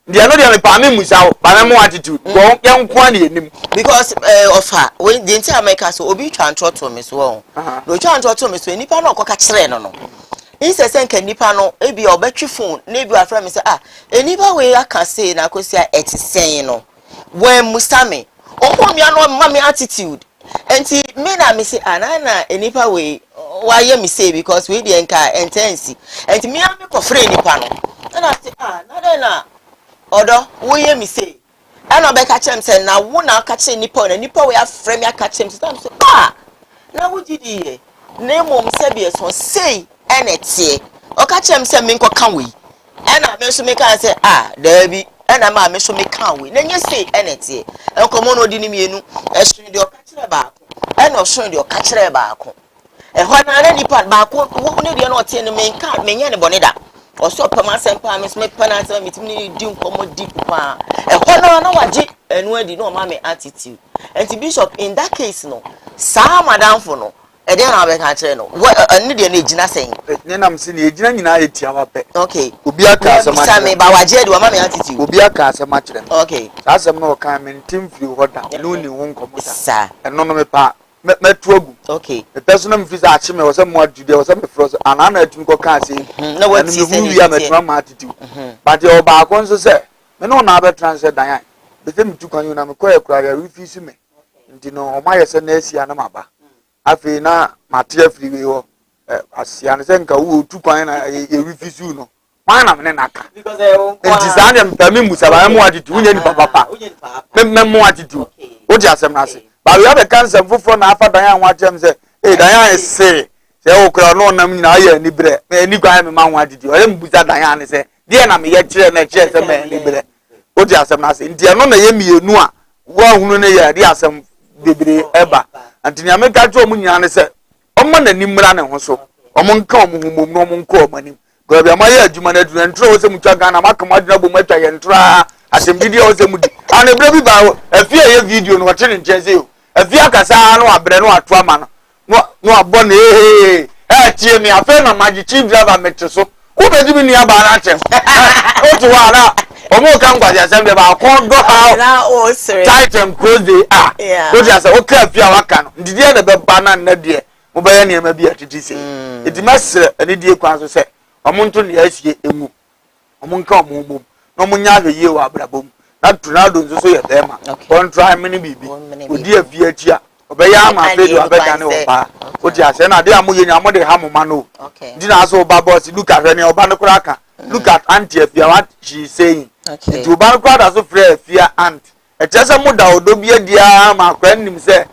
dia no dia me pa me musa o pa me mo attitude go ye nkwa le enim because of her when the entire America so obi twa ntro to me so no twa ntro to me so nipa no okoka kire no insese nka nipa no ebi obetwi phone na ebi afra me say enipa we aka say na akosia etisen no when musame omo mi ano ma me attitude enti me na me say anana enipa we why me say because we dey nka intense enti me am ko free nipa no na say na odo we me say ana be ka chem say na wo na ka che nipa na nipa we afra me aka chem say na wo didi ye na mom say be so say enetie o ka chem say me nko kan we ana me so me ka say da bi ana ma me so me kan we na nye say enetie enkomo no di ni mienu ehun de o ka kire ba ana ohun de o ka kire ba ko ho na nipa ba ko wo ne de na o tie ne me nka me nya ne bone da o so pama sempa me so me pana say me timi di nkomo deep pa ho na waje enu adi no ma me attitude and bishop in that case no sa madam for no e dey na be ka kire no ne de na ejina sen ne nam se ne ejina nyina etia wa pe okay obi aka asema sa me ba waje de wa ma me attitude obi aka asema kire okay sa asem no kan me ntim firi hoda no ni ho nkomo sa eno no me pa me tuagu okay the person am fisa achi me was mo adude was me froze anana atumi ko kan say na what you say we am atuma ma attitude but your ba kon so say me no na be transfer dan be say me tu kan you na me ko e kura ya refuse me nti no o ma yese na asia na maba afi na mate afiri we ho asia na se nka wo tu kan na e refuse you no why na me na ka because nti sa na me me musa ba mo attitude unya ni papa me mo attitude o di asem na se but we have a cancer for na afa dan anwa chem say dan is say o kra no nam nyina aye ni bre ni gwan me ma nwa didi o ye mbuza dan say die na me ye kire na kire say me ni bre o di asem na say ndie no na ye mienu a wo ahunu na ye di asem bebre eba antini ameka to mu nyina ne say o ma na ni mra ne ho so o mo nka o mo humom no mo nka o manim Ko be amaye adwuma na adwuma ntro wo se mutwa Ghana makama adwuma bo matwa ye ntra asembidi wo se mudi ana bre bi ba afia ye video no wote ne nkyeze o afia kasa no abre no ato ama no abọ na tie me afa na magi chief driver meteso ko be di ni aba na tem o to wa na omo kan gwa ya sembe ba ko go how na o sere titan close dey o just say o ka afia waka no ndidi na be ba na de mo be ya ne ma bi atiti sei edi masere ani die kwan so se omo nto ne asie emu omo nka omo mom no mo nya hwe ye wa abrabom na tornado nso so ye be ma on try mini bibi odi afia atia obeya ma fedo abeka ne oba odi ase na de amoye nya mo de ha mo ma no di na so oba boss look at ne oba no kura ka look at auntie afia what she saying di oba no kura da so frɛ afia aunt e chese mo da odo bia dia ma kwa nim se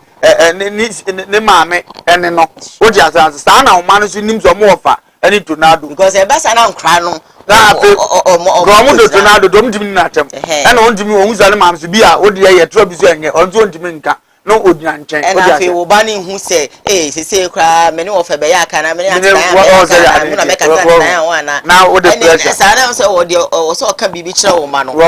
ne maame ene no odi ase sa na o ma no so nim so mo ofa any tornado because e besa na nkra no na pe gromu do tornado dom ntimi na atem ena on ntimi on uzale maame so bia odi ye tro bi so enye on so ntimi nka no odina nchen ena fe wo ba ni hu se sese kra me ne wo fe be ya aka na me ne ataya na me ka na wa na wo de pressure sa na so wo de wo so ka bibi kire wo ma no mu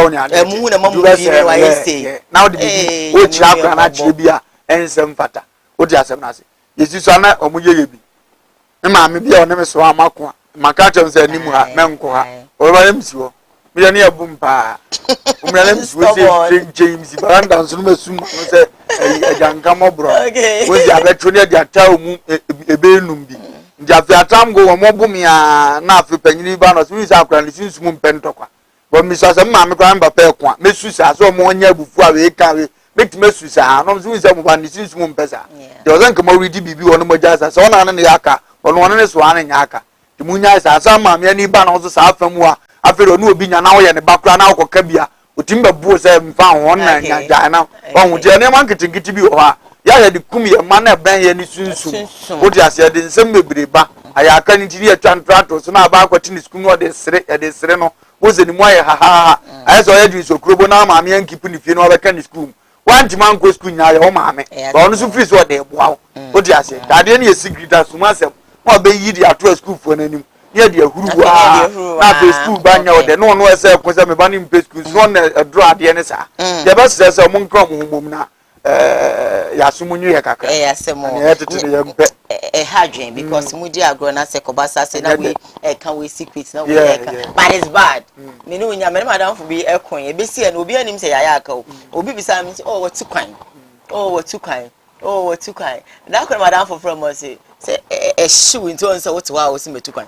hu na mamu bi ni wa yese na wo de bibi wo kira akra na kire bia ensem fata wo de asem na se yesu so na omuye ye bi me ma me bia o ne me so amako maka chem se animu ha me nko ha wo ba nem si wo me ne abum pa umra nem si wo se James baranda nso no masum no se ajanka mobro wo si abetro ne dia ta mu ebe num bi ndia fi atam go wo mobum ya na afi panyini ba no so wi sa akra ne sinsum mpentokwa bo mi so se ma me kwa mba pa kwa mesu sa so mo nya bufu a we ka we metime su sa no so wi sa mo ba ne sinsum mpesa de ozan ka mo ridi bibi wo no mo jasa so na ne yaka ono ne so ane nya aka timunya sa sa ma me ani ba na so sa afamu a afero no obi nya na wo ye ne bakura na wo ka bia otimba buo se mfa ho na nya ja na wo je ne man kitikiti bi ho a ya ye de kum ye ma na ben ye ni sunsum wo di ase de nsem bebre ba aya ka ni tiri ya twantrato so na ba akwati ni skun no de sere no wo ze ni mo aye ha ha aye so ye di so krobo na ma me ankipu ni fie no ba ka ni skun wanti man ko skun nya ye wo ma me ba onu so free so de boa wo di ase da de ni ye secret asuma se mo be yi di ato school fo na nim ye de ahuru na be school ba nya o de no no ese ko se me ba ni mpe school so na draw ade ne sa ye ba se mo nkra mo mom na ya sumunyu ye kakra ya semo ye tete ye mpe hadwen because mu di agro na se kobasa se na we can we secret na we can but it's bad me no nya me madam fo bi ekon e be si e na obi anim se ya aka obi bisa me oh what tukwan that kwa madam fo from us say shoe into on so what wa o si metukwan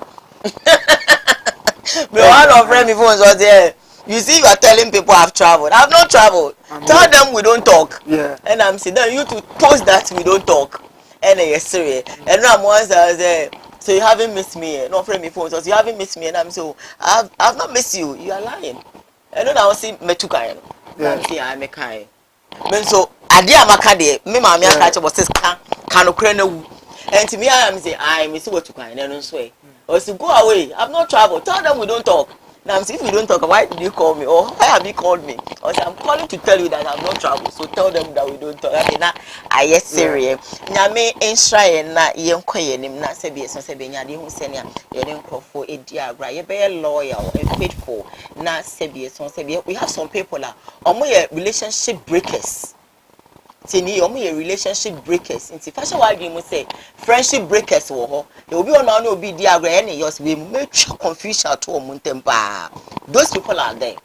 me one of friend me phones was there. You see, you are telling people I've traveled. I've not traveled. Tell them we don't talk. Yeah. And I'm saying, then you to post that we don't talk. And yes, sorry. And now once I say, so you haven't missed me. No friend me phone. So you haven't missed me. And I'm so I've not missed you. You are lying. And then I will see metukai. I'm saying I'm a kind. Men so I dear Makade. Me mammy I catch was this can Ukraine. And to me I am saying I miss what to kind. And don't sway. Or to go away. I've not traveled. Tell them we don't talk. Now, if you don't talk, why did you call me? Or why have you called me? Or say, I'm calling to tell you that I'm not traveled. So tell them that we don't talk. Okay, now, I yes, serious. Now, me in shrine, na young quiet, na sebi, so sebi, ya di husenia, you don't call for a diagram. You be loyal and faithful. Na sebi, so sebi. We have some people that are relationship breakers. Tini omo ye relationship breakers nti fashion wa dwe mu say friendship breakers wo ho e obi ona na obi di agro e ne yos we make confusion to omo ntempa those people are there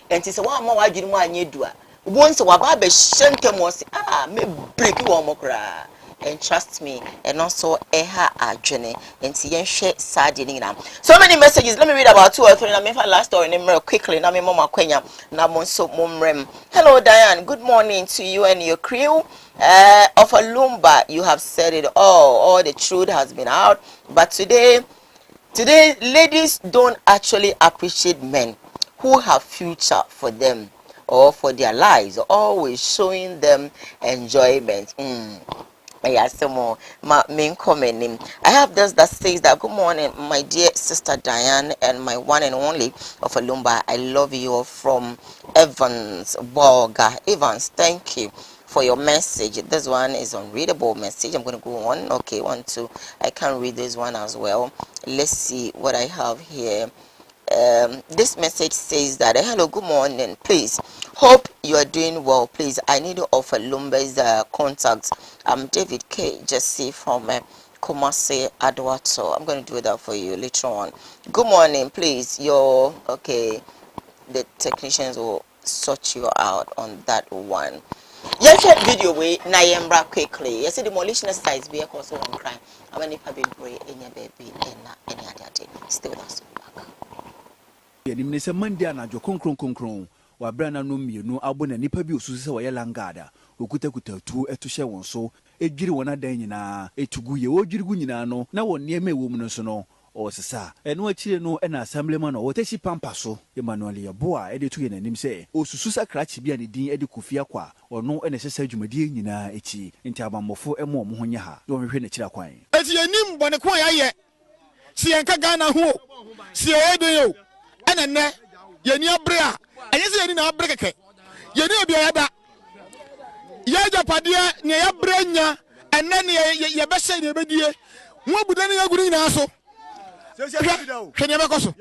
nti say wa ma wa dwe mu anye du a obo nse wa ba be hyentem wo say me break wo mo kra and trust me and also eha adwene nti yen hwe sade ni na so many messages. Let me read about 2 or 3 na me fa last story ni quickly na me mama kwanya na mo so momrem. Hello Diane, good morning to you and your crew of Alumba. You have said it all the truth has been out, but today ladies don't actually appreciate men who have future for them or for their lives, always showing them enjoyment. Yeah, some more main comment. I have this that says that good morning, my dear sister Diane and my one and only of Alumba. I love you from Evans Borga. Evans, thank you. for your message. This one is unreadable message. I'm going to go on. Okay, 1, 2. I can't read this one as well. Let's see what I have here. This message says that hello, good morning, please hope you are doing well. Please, I need to offer Lumbe's contacts. I'm David K. Jesse from Kumasi Adwato. I'm going to do that for you later on. Good morning, please. Okay, the technicians will sort you out on that one. Yes, video way na yembra quickly. Yes, demolition size be also on crime. I'm any baby in your baby and any other day. Stay with us. Ni se Monday anajo konkron wa brana no mienu abo na nipa bi osusu se wo ye langada okutakuta tu eto hye won so edwiri won adan nyina etugu ye odwirigu nyina no na won niam ewo mu no so no o sesa eno akire no na assemblyman no wotashi pampa so Emmanuel Yeboa ede tu ye nanim se osusu sakrachi bia ne din ede kofia kwa ono ene sesa adwumadie nyina echi nti abamofo emo mo honya ha do hwehwe na kira kwan eti enim bone ko ya ye si enka Ghana ho si edo yo ana ne yeni abre a enye se yeni na abre keke yeni obi ayada ya japade ne ya brenya enne ne ye be hye ne bedie wo buda ne aguru nyina so hwe ne be koso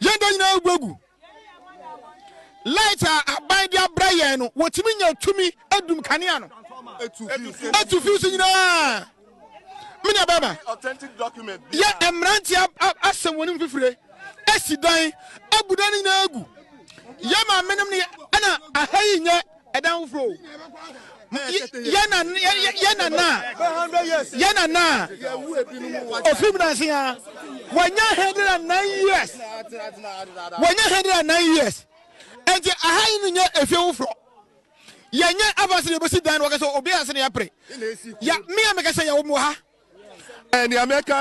yendo nyina agugu light aban dia braye no wotimi nya tumi adum kanea no etu fuse nyina mina baba authentic document ya emranti asem wonim fifire esidan abudani na agu yama menem ne ana ahayi nya edan fro yana na ofim na sia wanya 109 years wanya 109 years enti ahayi nya efie fro yanya abase ne bosi dan wakaso obi ase ne yapre ya me amekasa ya wo mo ha and the American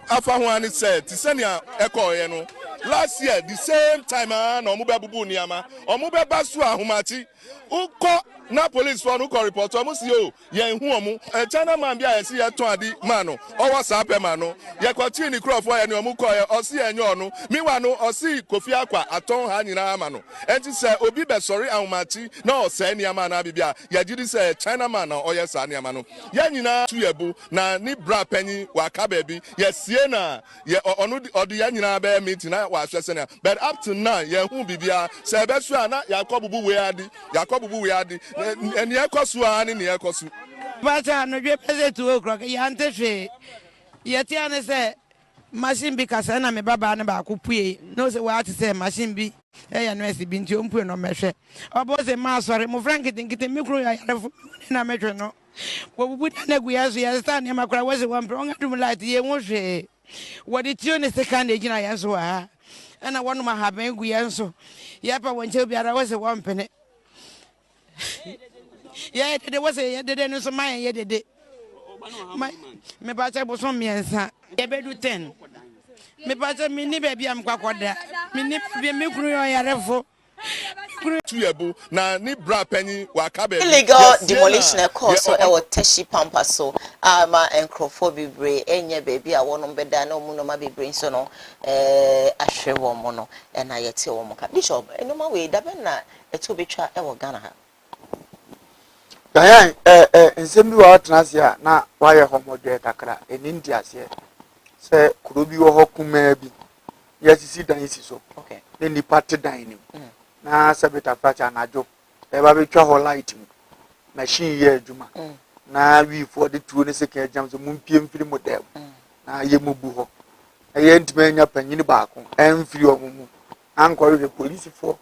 Afahwani said, Tisania Echo, you know, last year, the same time, no Muba Bubu Niama, or Muba Basua Humati, Uko, na police for Uko report, almost you, Yan Humu, a China man, I see a 20 mano, or what's up, mano, Yakwatini Croft, and your Mukoya, or see and yono, Miwano, or see Kofiakwa, a ton Hanina Mano, and she said, Obibe, sorry, Aumati, no, Sanya Mana Bibia, Yajidi said, China man, or yes, Sanya Mano, Yanina, Tuyabu, na ni bra penny. Waka baby, yes, Siena, yeah, or the Yanina bear meeting, was but up to now, yeah, who be there, Sabeswana, Yakobu Weadi, and Yakoswan in Yakosu. But I know you're present to o'clock, Yante, Yetiana said, Machine because I am a baba and about Kupi, knows what to say, machine be, and Messi been to Umpu no measure. Or was a mass or a more frank and get a micro I have in a metro no. Well, we didn't we as we understand him. I was one wrong to like the emotion. What did you the second agent I answer? And I want my happy we answer. Yapa when you be I was a 1 penny. Yeah, there was a didn't know my yet a day. My batcher was on me and son. A bed with 10. My batcher, me baby, I'm quite that. Me be micro I have. Na ni bra penny waka baby illegal demolition course so e teshi pampa so ama enkrofo bibre enye baby a wono beda na omu no ma bibre so no ahwe wo mo no na yete wo mo ka bishop enoma we da ben na eto betwa e wo Ghana ha dan nsem bi wa transia na wa ye homodwe kakra eni ndiase se kuro bi wo hokuma bi yesisi dan isi so okay ne ni party dan ni na sabita facha na jo e ba betwa ho light mu machine ye adwuma na we for the two ne second jam so mumpie mfiri model na ye mubu ho e ye ntime panyini baako emfiri omumu ankore the police for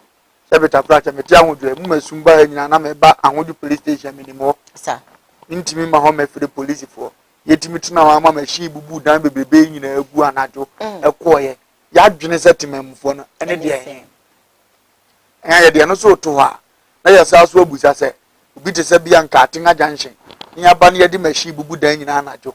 sabita facha metia hodwe mu masumba nyina na meba ahodu police station minimo sa ntimi ma ho mefiri police for yetimi tuna wa ma machine bubu dan bebebe nyina agu anajo ekoye ya dwene setimamfo no ene de ya de no so to ha na ya sa so abusa se obi te se bia nka atenga junction nya ba na yedi machi bubu dan nyina anajo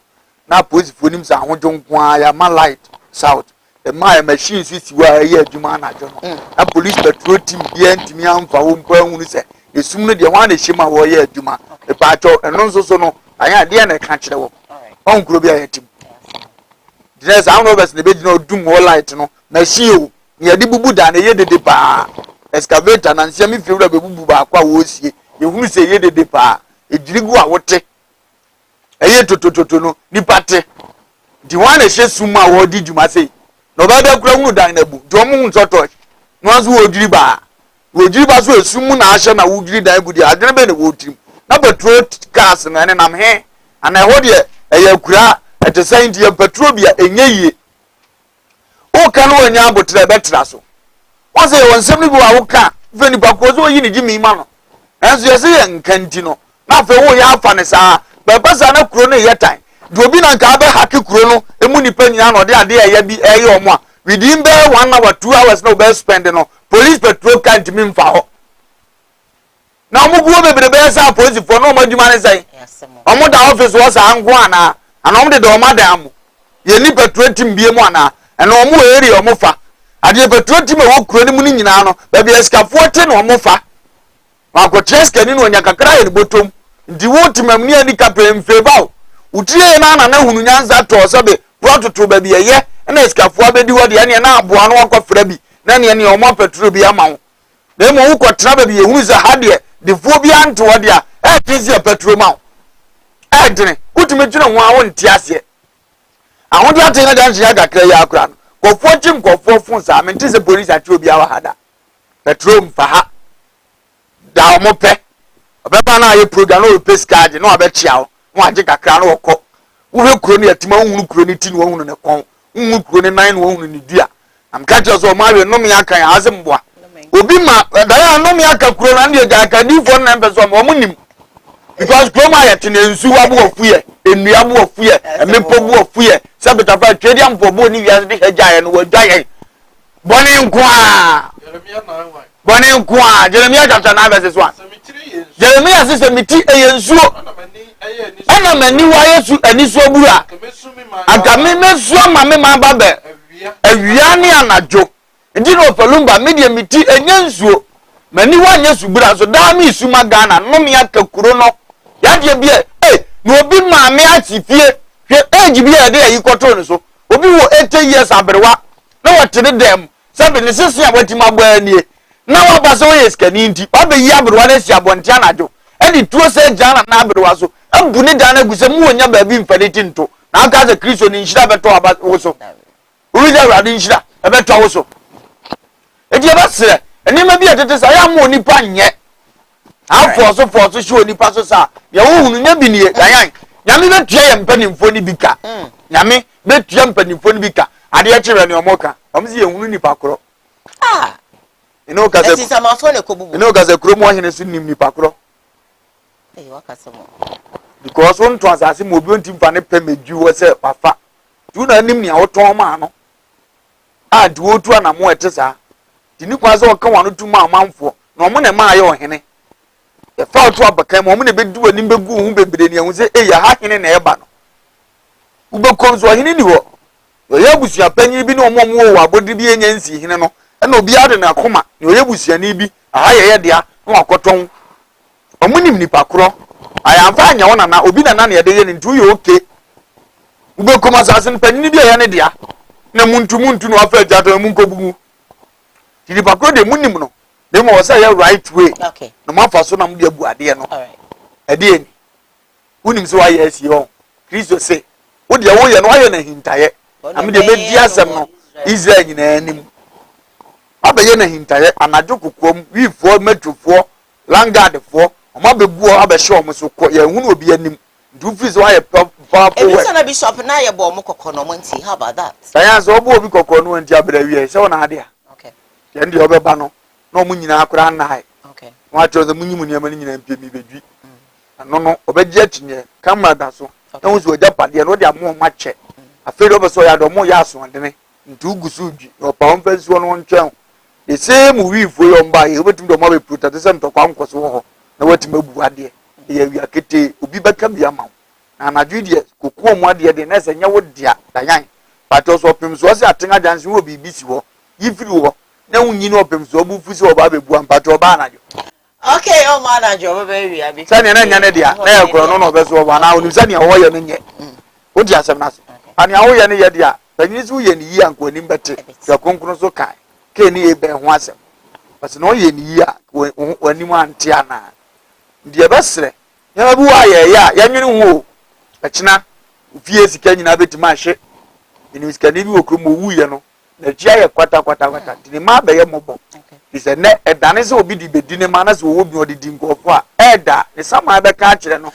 na police fo nim sa ahojo nko ya ma light south the my machine sisi wa ya adwuma anajo no na police patrol team bia ntimi amfa wo mpa hunu se esum no de ho na hima wo ya adwuma e pa acho eno nso so no anya de na ka kire wo on kuro bia ya tim dines I no best ne be dino dum wo light no machine o ye de bubu dan ye de pa excavator na nsia mi fiwura be bubu ba kwa wo sie yehunu se ye de pa ejirigu a wote eye totototo no nipa te di wan ehye suma wo di dwuma sei no ba da kura hunu dan na bu do mo hu soto no azu wo jiri ba so esum na ahye na wo jiri dan gu di adene be na wo tim na petrol cars na ne nam he ana ho de eye kura ete saint ye petrol bia enye yie o kan wo nya abotre betra so won say won sem ni bi wa wo ka fe ni pa ko so yi ni jimi ma no enso ye say nkanti no na fe wo ya afa ne saa ba pasa na kuro no ye tan do obi na nka be hake kuro no emu ni pa nyina no de ade ya bi eye omo a within be 1 hour 2 hours no be spend no police petrol can't me mfa ho na omo buo bebrebe sa police for no omo dwuma ne sai omo da office wo sa ango ana omo de omo da amu ye ni petrol team bie mu ana ena omo area omo fa ade petrol team wo kuro ni mu ni nyina no ba bi escafo te no omo fa ma ko treska ni no nya kakra ye botom ndi wo timam ni ani kapem febao utire na hunu nyanza to sobe prototo ba bi ye na escafo abedi wo de na aboa no akofra bi na ne omo petrol bi ama wo na mo wo kotra ba bi ye hunu za hade de fo bi anto wo de a e tisi petrol ma wo e dene utime twina ho a wo ntiase ahode atena dan ya kakra ya akra no kofo chim kofo fun sa me ntise police ati obi awa hada petrol mfa ha da omo pe obeba na ye program no pay card no abechia wo no age kakra no wokọ wo he kuro ni atima hunu kuro ni ti no hunu ne kon hunu kuro ni nine no hunu ni dua am ka je so ma we no me aka ya azem boa obi ma da ya no me aka kuro na ndi ga aka ni fo na mbe so mo nim because kuro ma ya tene nsu wa bo ofuye enua bo ofuye emepo bo ofuye sabeta fa twedi ampo bo ni wiase de heja ye no wadwa ye boni nkwa Jeremiah chapter 9 verse 1 Jeremiah says miti eyensuo ana mani wa Yesu anisuo bura aka me mesuo ma me ma babe awia ne anajo ndi no falumba media miti enyansuo mani wa Yesu bura so da mi suma Ghana no me akakuro no ya de bia no obi ma me atifie hwe age bia de yi koto ne so obi wo 80 years abrewa na watene dem sabe ne sisi abatima gba anie na wa ba so yes kani nti obe yi abrewa na si abontia najo e di tuo se jana na abrewa so abu ne dana guse mu wonya ba bi mfaleti nto na aka za Kristo ni nhira beto aba wo so urija radi nhira e beto wo so e di ba sere eni ma bi atete sa ya mo nipa nye afo so shi onipa so sa ya wo hunu nya bi nie yan nyame betua ye mpanimfo ni bika nyame betua mpanimfo ni bika ade ya kire ne omoka omzi ye hunu nipa koro ino kaze eti samafo ne kobubu ino kaze kuro mo hene so nim nipa koro wakase mo because on to asase mo obi ontim fa ne pemeju wo se pafa tu na nim nia woton ma no ade wo tu ana mo etesa tini kwa se woka wano tu ma amanfo na omo ne ma aye ohene e fa otu abakan mo ne bedu anim begu hu bebre ne hu se ya ha hene na eba no ubekom so hene ni ho ye busia panyi bi ne omo mo wo abodi bi enyansi hene no na obi ade na akoma ne ye busia ni bi aha ye dia no akoton omunim nipa kro ayamfa anya wona na obi na na ye de ye ntu ye oke ubekom asase panyi bi ye ne dia na muntu no afa jato mu nkobugu nipa kro de munim no dem wo say right way okay no mafa so na mu de abu ade no all right ade ni unim so aye asi ho Kristo say wo de wo ye no aye na hintaye am de be di asem no Israel nyina anim abaye na hintaye anajo kokom wifo metufo langardfo oma bebu abehye omo so ko ye hunu obi anim do free so aye powerful we say na bishop na ye bo omo kokko no monti how about that science obo obi kokko no anti abra wie se wona ade a okay ye ndi obeba no na omo nyina akora na hai okay wa cho ze munyimu ne amani nyina mpie mi bedwi no obeje atinye camera da so na wo so oja pade no de amo ma che afere obeso ya do mo ya so ndene ntu gusu dwi opa onfensi no ntwen the same we for your mba ye obetum do mo be protect se ntokwa nkoso ho na watim abu ade ye wi akete obi baka bia ma na anadwi de kokuo mo ade de na se nya wo dia dayan but also pem so se atenga janse wo bibi si ho yifiri ho na wunyi no pem so obu fusi ho ba bebu ampa to ba anajo okay o ma na jo be wi abi sani na nya ne dia na ye kro no no be so ba na onim sani ho ye no nye wo dia asem na so ani awo ye ne ye dia panyi su ye ni yi anko anim bete ya konkro so kai ke ni e be ho asem but no ye ni ya wani mu antia na deɛ bɛsrɛ nyɛma bi wɔ ayɛyɛ a yɛnwene ho o ɛkyena fie sika nyinaa bɛtumi ahye ɛnim sikani bi wɔ kurom ɔwuyɛ no n'akyi ayɛ kwata nti ne ma bɛyɛ mmɔbɔ fi sɛ nnɛ ɛdane sɛ obi de bɛdi ne ma na sɛ wɔwɔ bi ɔde di nkɔɔfo a ɛɛda ne sama ɛbɛka akyerɛ no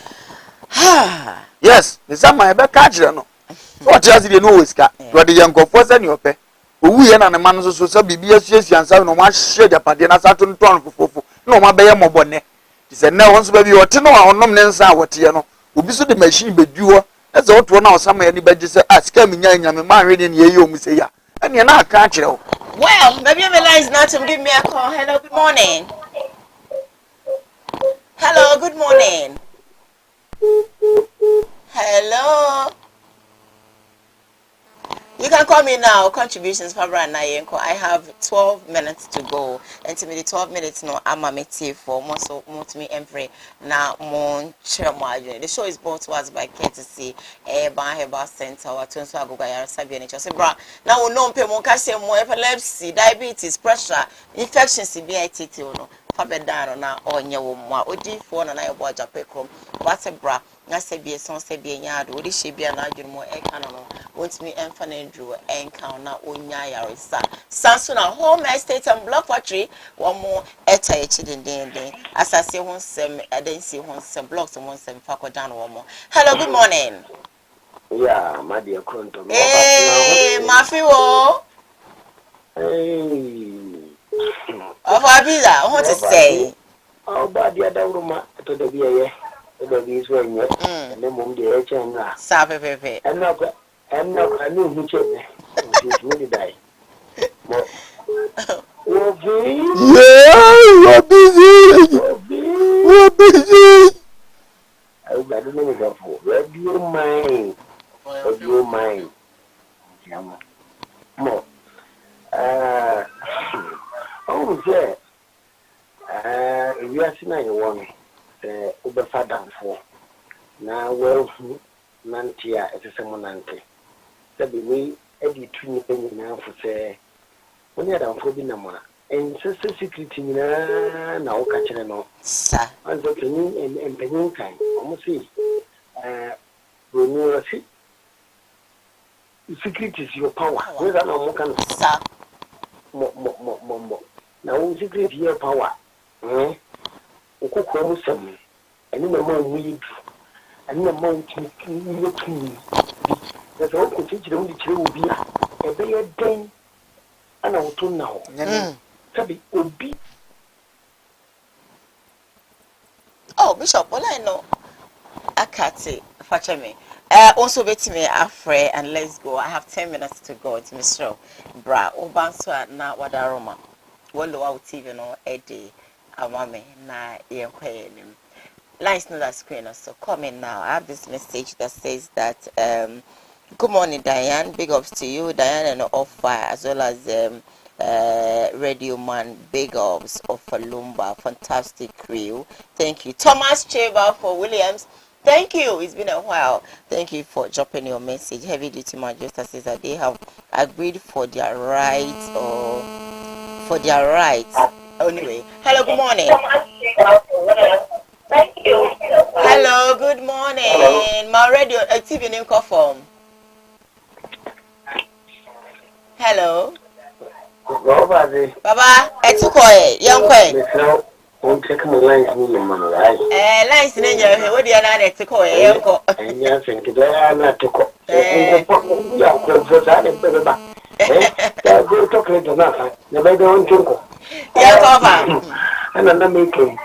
yes ne sama ɛbɛka akyerɛ no so ɔte ase deɛ ne ɔwɔ sika ɔde yɛ nkɔɔfoɔ sɛneɛ ɔpɛ owuyɛ na ne ma no nso sɛ biribi asuasua nsa na ɔmo ahyɛ agyapadeɛ na sa to ntɔn fofofo na ɔmo abɛyɛ mmɔbɔ nnɛ fi sɛ nnɛ wɔn nso baabi ɔte no a ɔnom ne nsa a wɔteɛ no obi so de machine bɛdwi hɔ ɛsɛ ɔtoɔ na ɔsama yɛ ne bɛgye sɛ a sika mi nya nyame maa hwɛ ne ne yɛyɛ ɔmo sɛ yɛ a ɛneɛ na aka akyerɛ wo. Well, maybe my line is not to give me a call. Hello, good morning. Hello, good morning. Hello. You can call me now. Contributions, Fabra and Nayenko. I have 12 minutes to go. And to me, the 12 minutes, no, I'm a meeting for most to me every now, mon chairman. The show is brought to us by courtesy Koowaa Center or Tunso Agogaya Sabian. I say, bra, now we know people can more epilepsy, diabetes, pressure, infections, CBIT, no. Fabedano na onye wo mo odi fo na na yebo ajapekrom wase bra na se bie son se bie nyaado odi hye bia na adwumo e ka no wontimi emfa na ndru enka na onya yaresa sanso na home estate and block factory wo mo eta echi dendenden asase ho nsem adansi ho nsem blocks ho nsem fakodan wo mo. Hello, good morning. Yeah, my dear Kronto. Hey, Mafi wo. Hey. Of Abiza, what to say? Oh, but the other room to the beer, the baby is when you're and then mom the H and Sabe Pepe. And now I knew who she's really die. Yeah, we're busy. I got a minute of where do you mind? Where do you mind? More. Oh, yeah. We are seeing one over father for now. Well, Nantia as a someone Nante. That be we every 2 penny now for say when you're down for Binama and sister secret now catching no. Sir, and the penny and penny kind. Almost see. We know secret is your power. Where's that no more? sir. Mo. Now, we secret your power. Uko some, and no more weed, and no more looking. There's all contingent on the chill be a very day, and I will turn now. Sabi Obi. Oh, Bishop, well, I know. Akati, fetch me. Also, bet me afraid, and let's go. I have 10 minutes to go. It's Mr. Bra, Obanswa, na Wadaroma. Well, out TV no Eddie, Amame, na Yanquanim. Lines not that screen, so come in now. I have this message that says that, good morning, Diane. Big ups to you, Diane, and Off Fire, as well as Radio Man. Big ups of Falumba. Fantastic crew. Thank you. Thomas Cheba for Williams. Thank you. It's been a while. Thank you for dropping your message. Heavy Duty Manchester says that they have agreed for their rights or for their rights. Anyway, hello, good morning. Thank you. Hello, good morning. Hello. My radio TV name call form. Hello. Baba, etukoe, yonkwe. Check my lines, right? Lines in your what do you know to call a uncle? And you think they are not to call. Go talk to nothing. The baby on Junko. And I'm making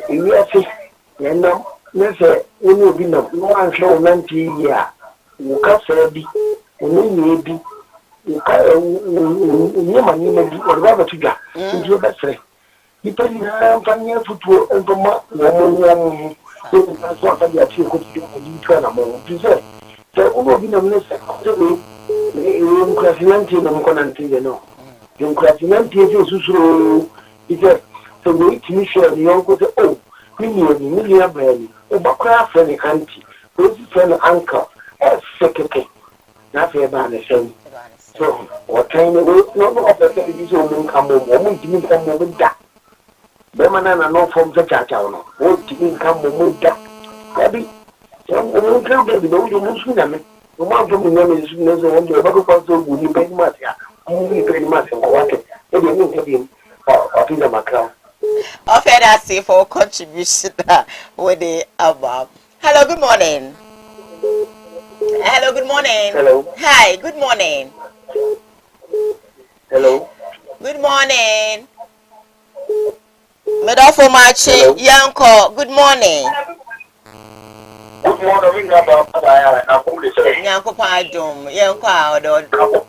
you are sick. You know, never will be no one show 90 years. You can't say be, you be, you can't, or rather to go. You best say. People have funny football and from one that's what I got you could do to among people. So, all be no less Crassinanti non conanti, you know. Young Crassinanti is so we finish the uncle say, oh, million brandy, overcraft and the auntie, those friend uncle, as secretary. Nothing about the same. So, what time ago, no, the television come over, woman, give me some of that. Bemana no form the chachano. What to come Mumuta? Maybe some woman baby, don't you Muslim? No one from the name is no one to ever pass over you pay much. Only pay much and what it is or to the Macau. Offer that for contribution with the above. Hello, good morning. Hello, good morning. Hello. Hi, good morning. Hello. Good morning. Medofo Machi, Yanko, good morning. Good morning, Yanko Padum, Yanko,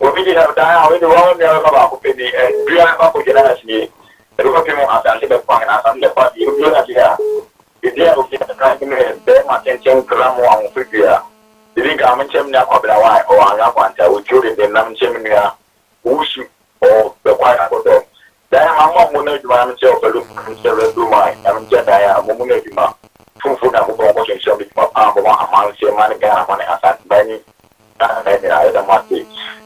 we did have died with the wrong about penny and Brian Papaganasi. The working on as a fine as I'm the party you do that here. If they are the kind of bear my attention to Ramo and Figure. The link I'm in Chemina of the Hawaii or Anapanta with children in Nam Chemina, Wush or the White Apple. Diana Mamma will not my myself a look conservative to my Amjadiah, Momunima, Fufu, and watching shall be my arm, among Semanaga, money as Benny.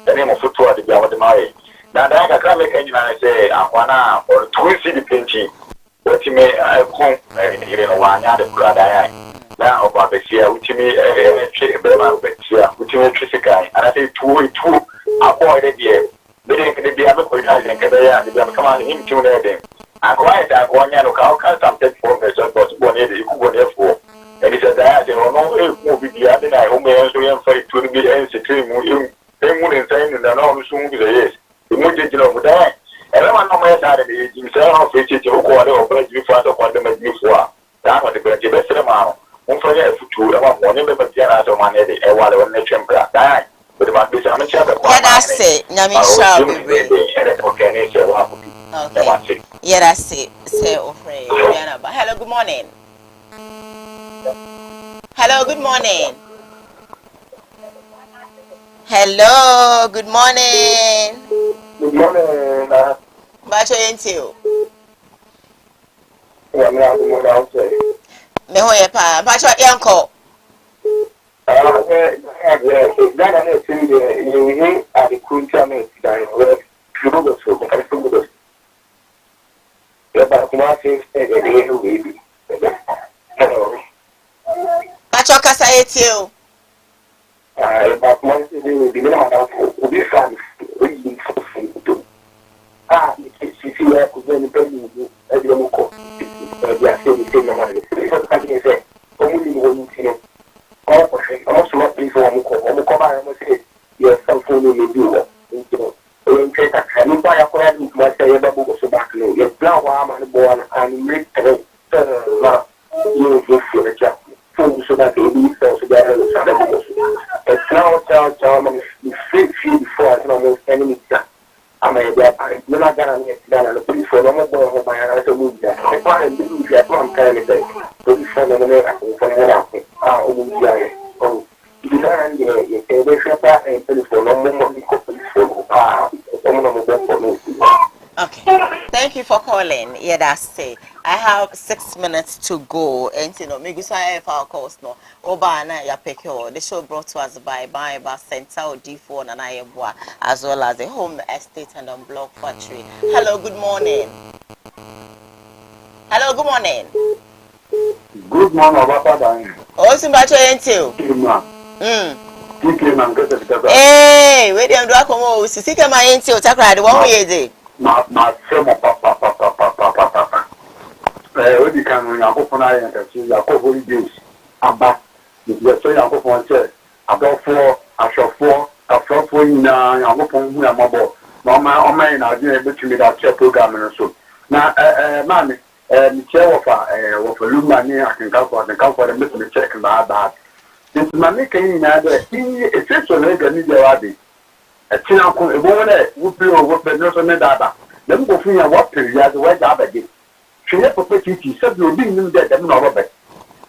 The name of football the Javadamari. Now, I can't make any man say, I or 2 city painting. What you may come one other brother. Now, about the year, which you may which you may Trisikai, and I say 2 avoided here. They didn't be able to come on him to them. I quite that 1 year of how some take for me, so possible, you could go there for. And he said that there were no movie the other night, whom I also fight to be answered. They wouldn't say that no soon be the yes. The movie of that. And I want to my side of the himself, which is your quarter of bread before the quarter of before. That was the best amount. One for that to about 1 member of the money, and while the nation die. But about this, I'm a chapter. What I say, Namisha, okay. Yeah, I say, hello, good morning. Hello, good morning. Hello, good morning. Good morning. Bacho Yentio. Me ho ye pa. Bacho Yanko. Bacho Kasa Yentio. But once you be will be fun. If you have to go to as you go, they are saying the same money. I can say, only one thing. Also, not please for Mukoma, I must say, yes, some phone will do that. When take a can buy a plan, you must say, so back no. Yes, now I'm born and make a you go for the job. So that they be so together. It's now tell you feel before I almost enemy. I mean, you're not going to get done the police for no more by another move that. I find you get one kind of day. Police for no more. Oh, you learn the and police for no more. Okay, thank you for calling. Yeah, that's it. I have 6 minutes to go, and you know, maybe so I have our course no. Obana ya pekyo. The show brought to us by Center D4 and Ayabwa, as well as the Home Estate and on Block Factory. Hello, good morning. Hello, good morning. Good morning, Papa. Oh, Simbacho Entio. Hey, where do you go? Come on, see, come on, Entio. Takra, the 1 year. My papa. We can open and see a couple of days. About the so young for said about 4, I shall 4, a 4 in open mobile. Mama, man, I'll be able to meet that program and so. Now, mammy, chair of a Luma near I can come for the missing check and that. This mammy came in there. It's just a leg and need a chin uncle, a woman would be over the nurse on the data. Then go through your water, you have the way up again. She never put it, said you're being dead, and not of it.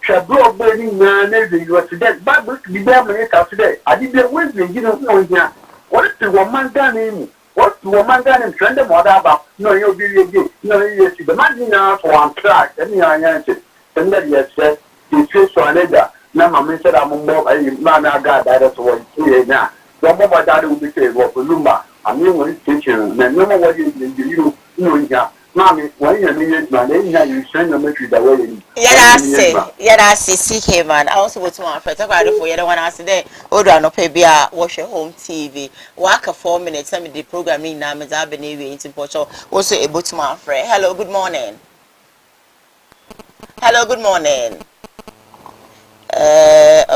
She had brought burning man, you were today, but to be damn today. I did the Wednesday, you don't know here. What is the woman done in? What's the woman done in friend of whatever? No, you'll be again. No, yes, the man now for one track, and you answered. And then you said, you feel so another. Now, my said, I'm more a man, I got that was here now. Your mother daddy will be saying, well, for Lumba, I mean, when it's teaching, and no more what you know here. Mommy, when you're in man, you send a message that way. Yada say CK man. I also go to my friend. Talk about it for you. The one I said there. Hold on, no pay beer. Watch your home TV. Work a 4 minutes. Send me the programming now. Me's I've been into Portugal. Also able to my friend. Hello, good morning. Hello, good morning.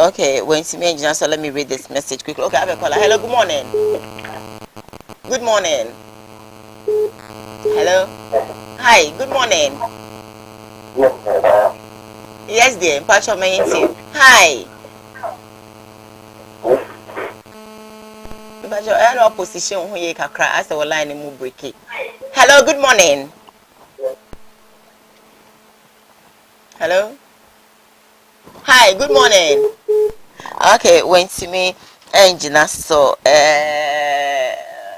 Okay. When see me engineer, so let me read this message quickly. Okay, I have a caller. Hello, good morning. Good morning. Hello. Hi. Good morning. Yes, dear. Pacho Mayinti. Hi. Pacho, I know position who you can cry as a line and move breaking. Hello, good morning. Hello. Hi, good morning. Okay, when to me, engineer, so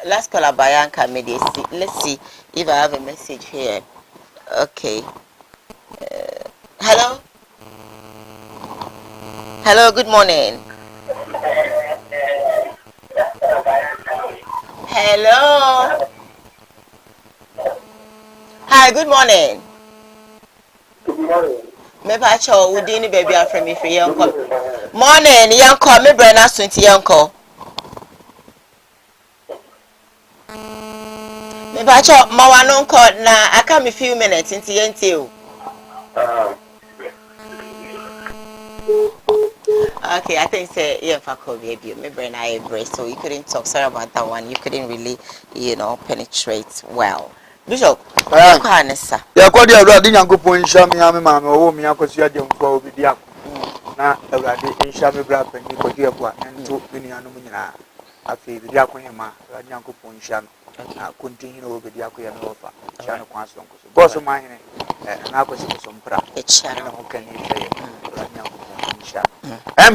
last caller Bayanka Medici. Let's see if I have a message here. Okay. Hello. Hello, good morning. Hello. Hi, good morning. Good morning. Me pacho udini baby afre me free yanko. Morning, yanko me brana sunti yanko. Me pacho mawano ko na aka me few minutes inti yenti o. Okay, I think say yeah, baby. My brain I embrace, so you couldn't talk. Sorry about that one. You couldn't really, penetrate well. Bishop, Yeah, kwa dia awurade nyankopon nhya me ame ma me wo me akosi ademfo obi dia na awurade nhya me bra pani kodi abo ento me nuanom nyina afi bi dia ko hema awurade nyankopon nhya no na kontin no obi dia ko ya no ofa nhya no kwa sonko so boss ma hene na akosi so mpra na ho kan ni fe awurade nyankopon nhya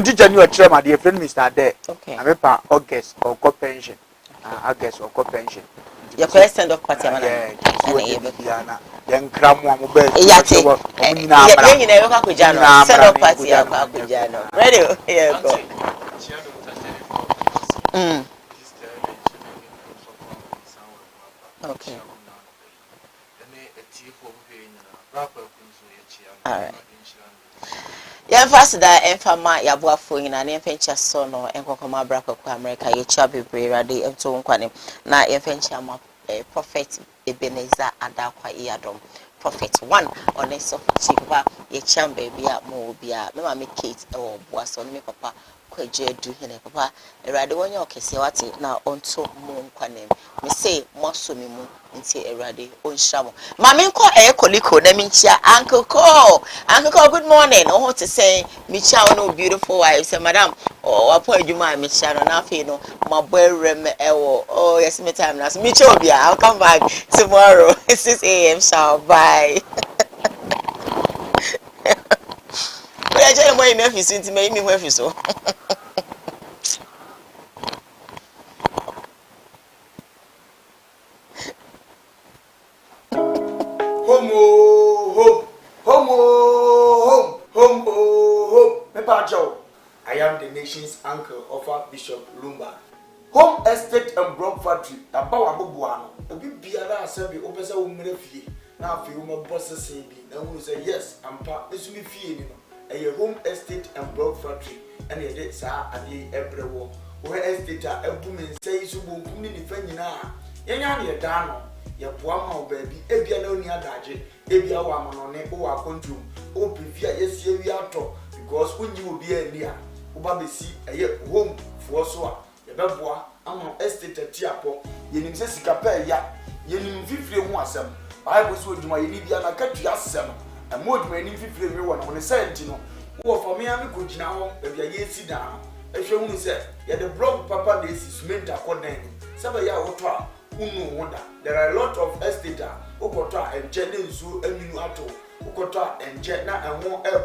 teacher ni o kire ma de friend Mr. Ade na me pa August or co pension August or co pension. Your question of party man. Then cram one mobile. Yate. You never go Jano. Send of party go Jano. Ready? Yeah, go. Okay. All right. Ya fast da enfama ya boafo nyina na enfencha so no enkokoma braka kwa America ye cha bebre rade ento nkwane na enfencha ma prophet Ebenezer Adakwa Iyadom prophet 1 on so chiba ye chamba bia mo bia me ma me Kate e boaso no me papa kwaje adu hene papa erade wonya okese wate na onto mo nkwane me say mo so me mu nti erade onhya mo ma me nko koliko na me nchia uncle call good morning oh to say me chia no beautiful wife say madam wapo adwuma me chia no na afi no maboerem ewo oh yes me time na so me chia obi I'll come back tomorrow 6 a.m. sharp bye we are just more me office nti me ho office so home. I am the nation's uncle of Bishop Lumba. Home estate and broad factory. About Abubuano. A big biara assembly opens a woman fee. Now, if you my bosses say, and we say yes, and part this me fee. A home estate and broad factory. And a dead sir and the every war. Where estate a woman says you won't come in the friend now. Yanny a dano. Ya poama baby, ebia no nia daje, ebia wa manone o akontum, o previa yes ye wi ato because when you will be a near, uba besi a home for so a beboa, ama estate tiapo, yenim se sikape ya, yenim fifre ho asem, Bible so dwuma ye ni bia na katu asem, e modwuma yenim fifre we wona wona senti no, wo for me am ko gina ho, ebia ye si dan, e hwe hu se, ye the blog papa dey si cement akodan, sebe ya wo to a there are a lot of estate ukota and jenensu aminu ato ukota and jetna and one air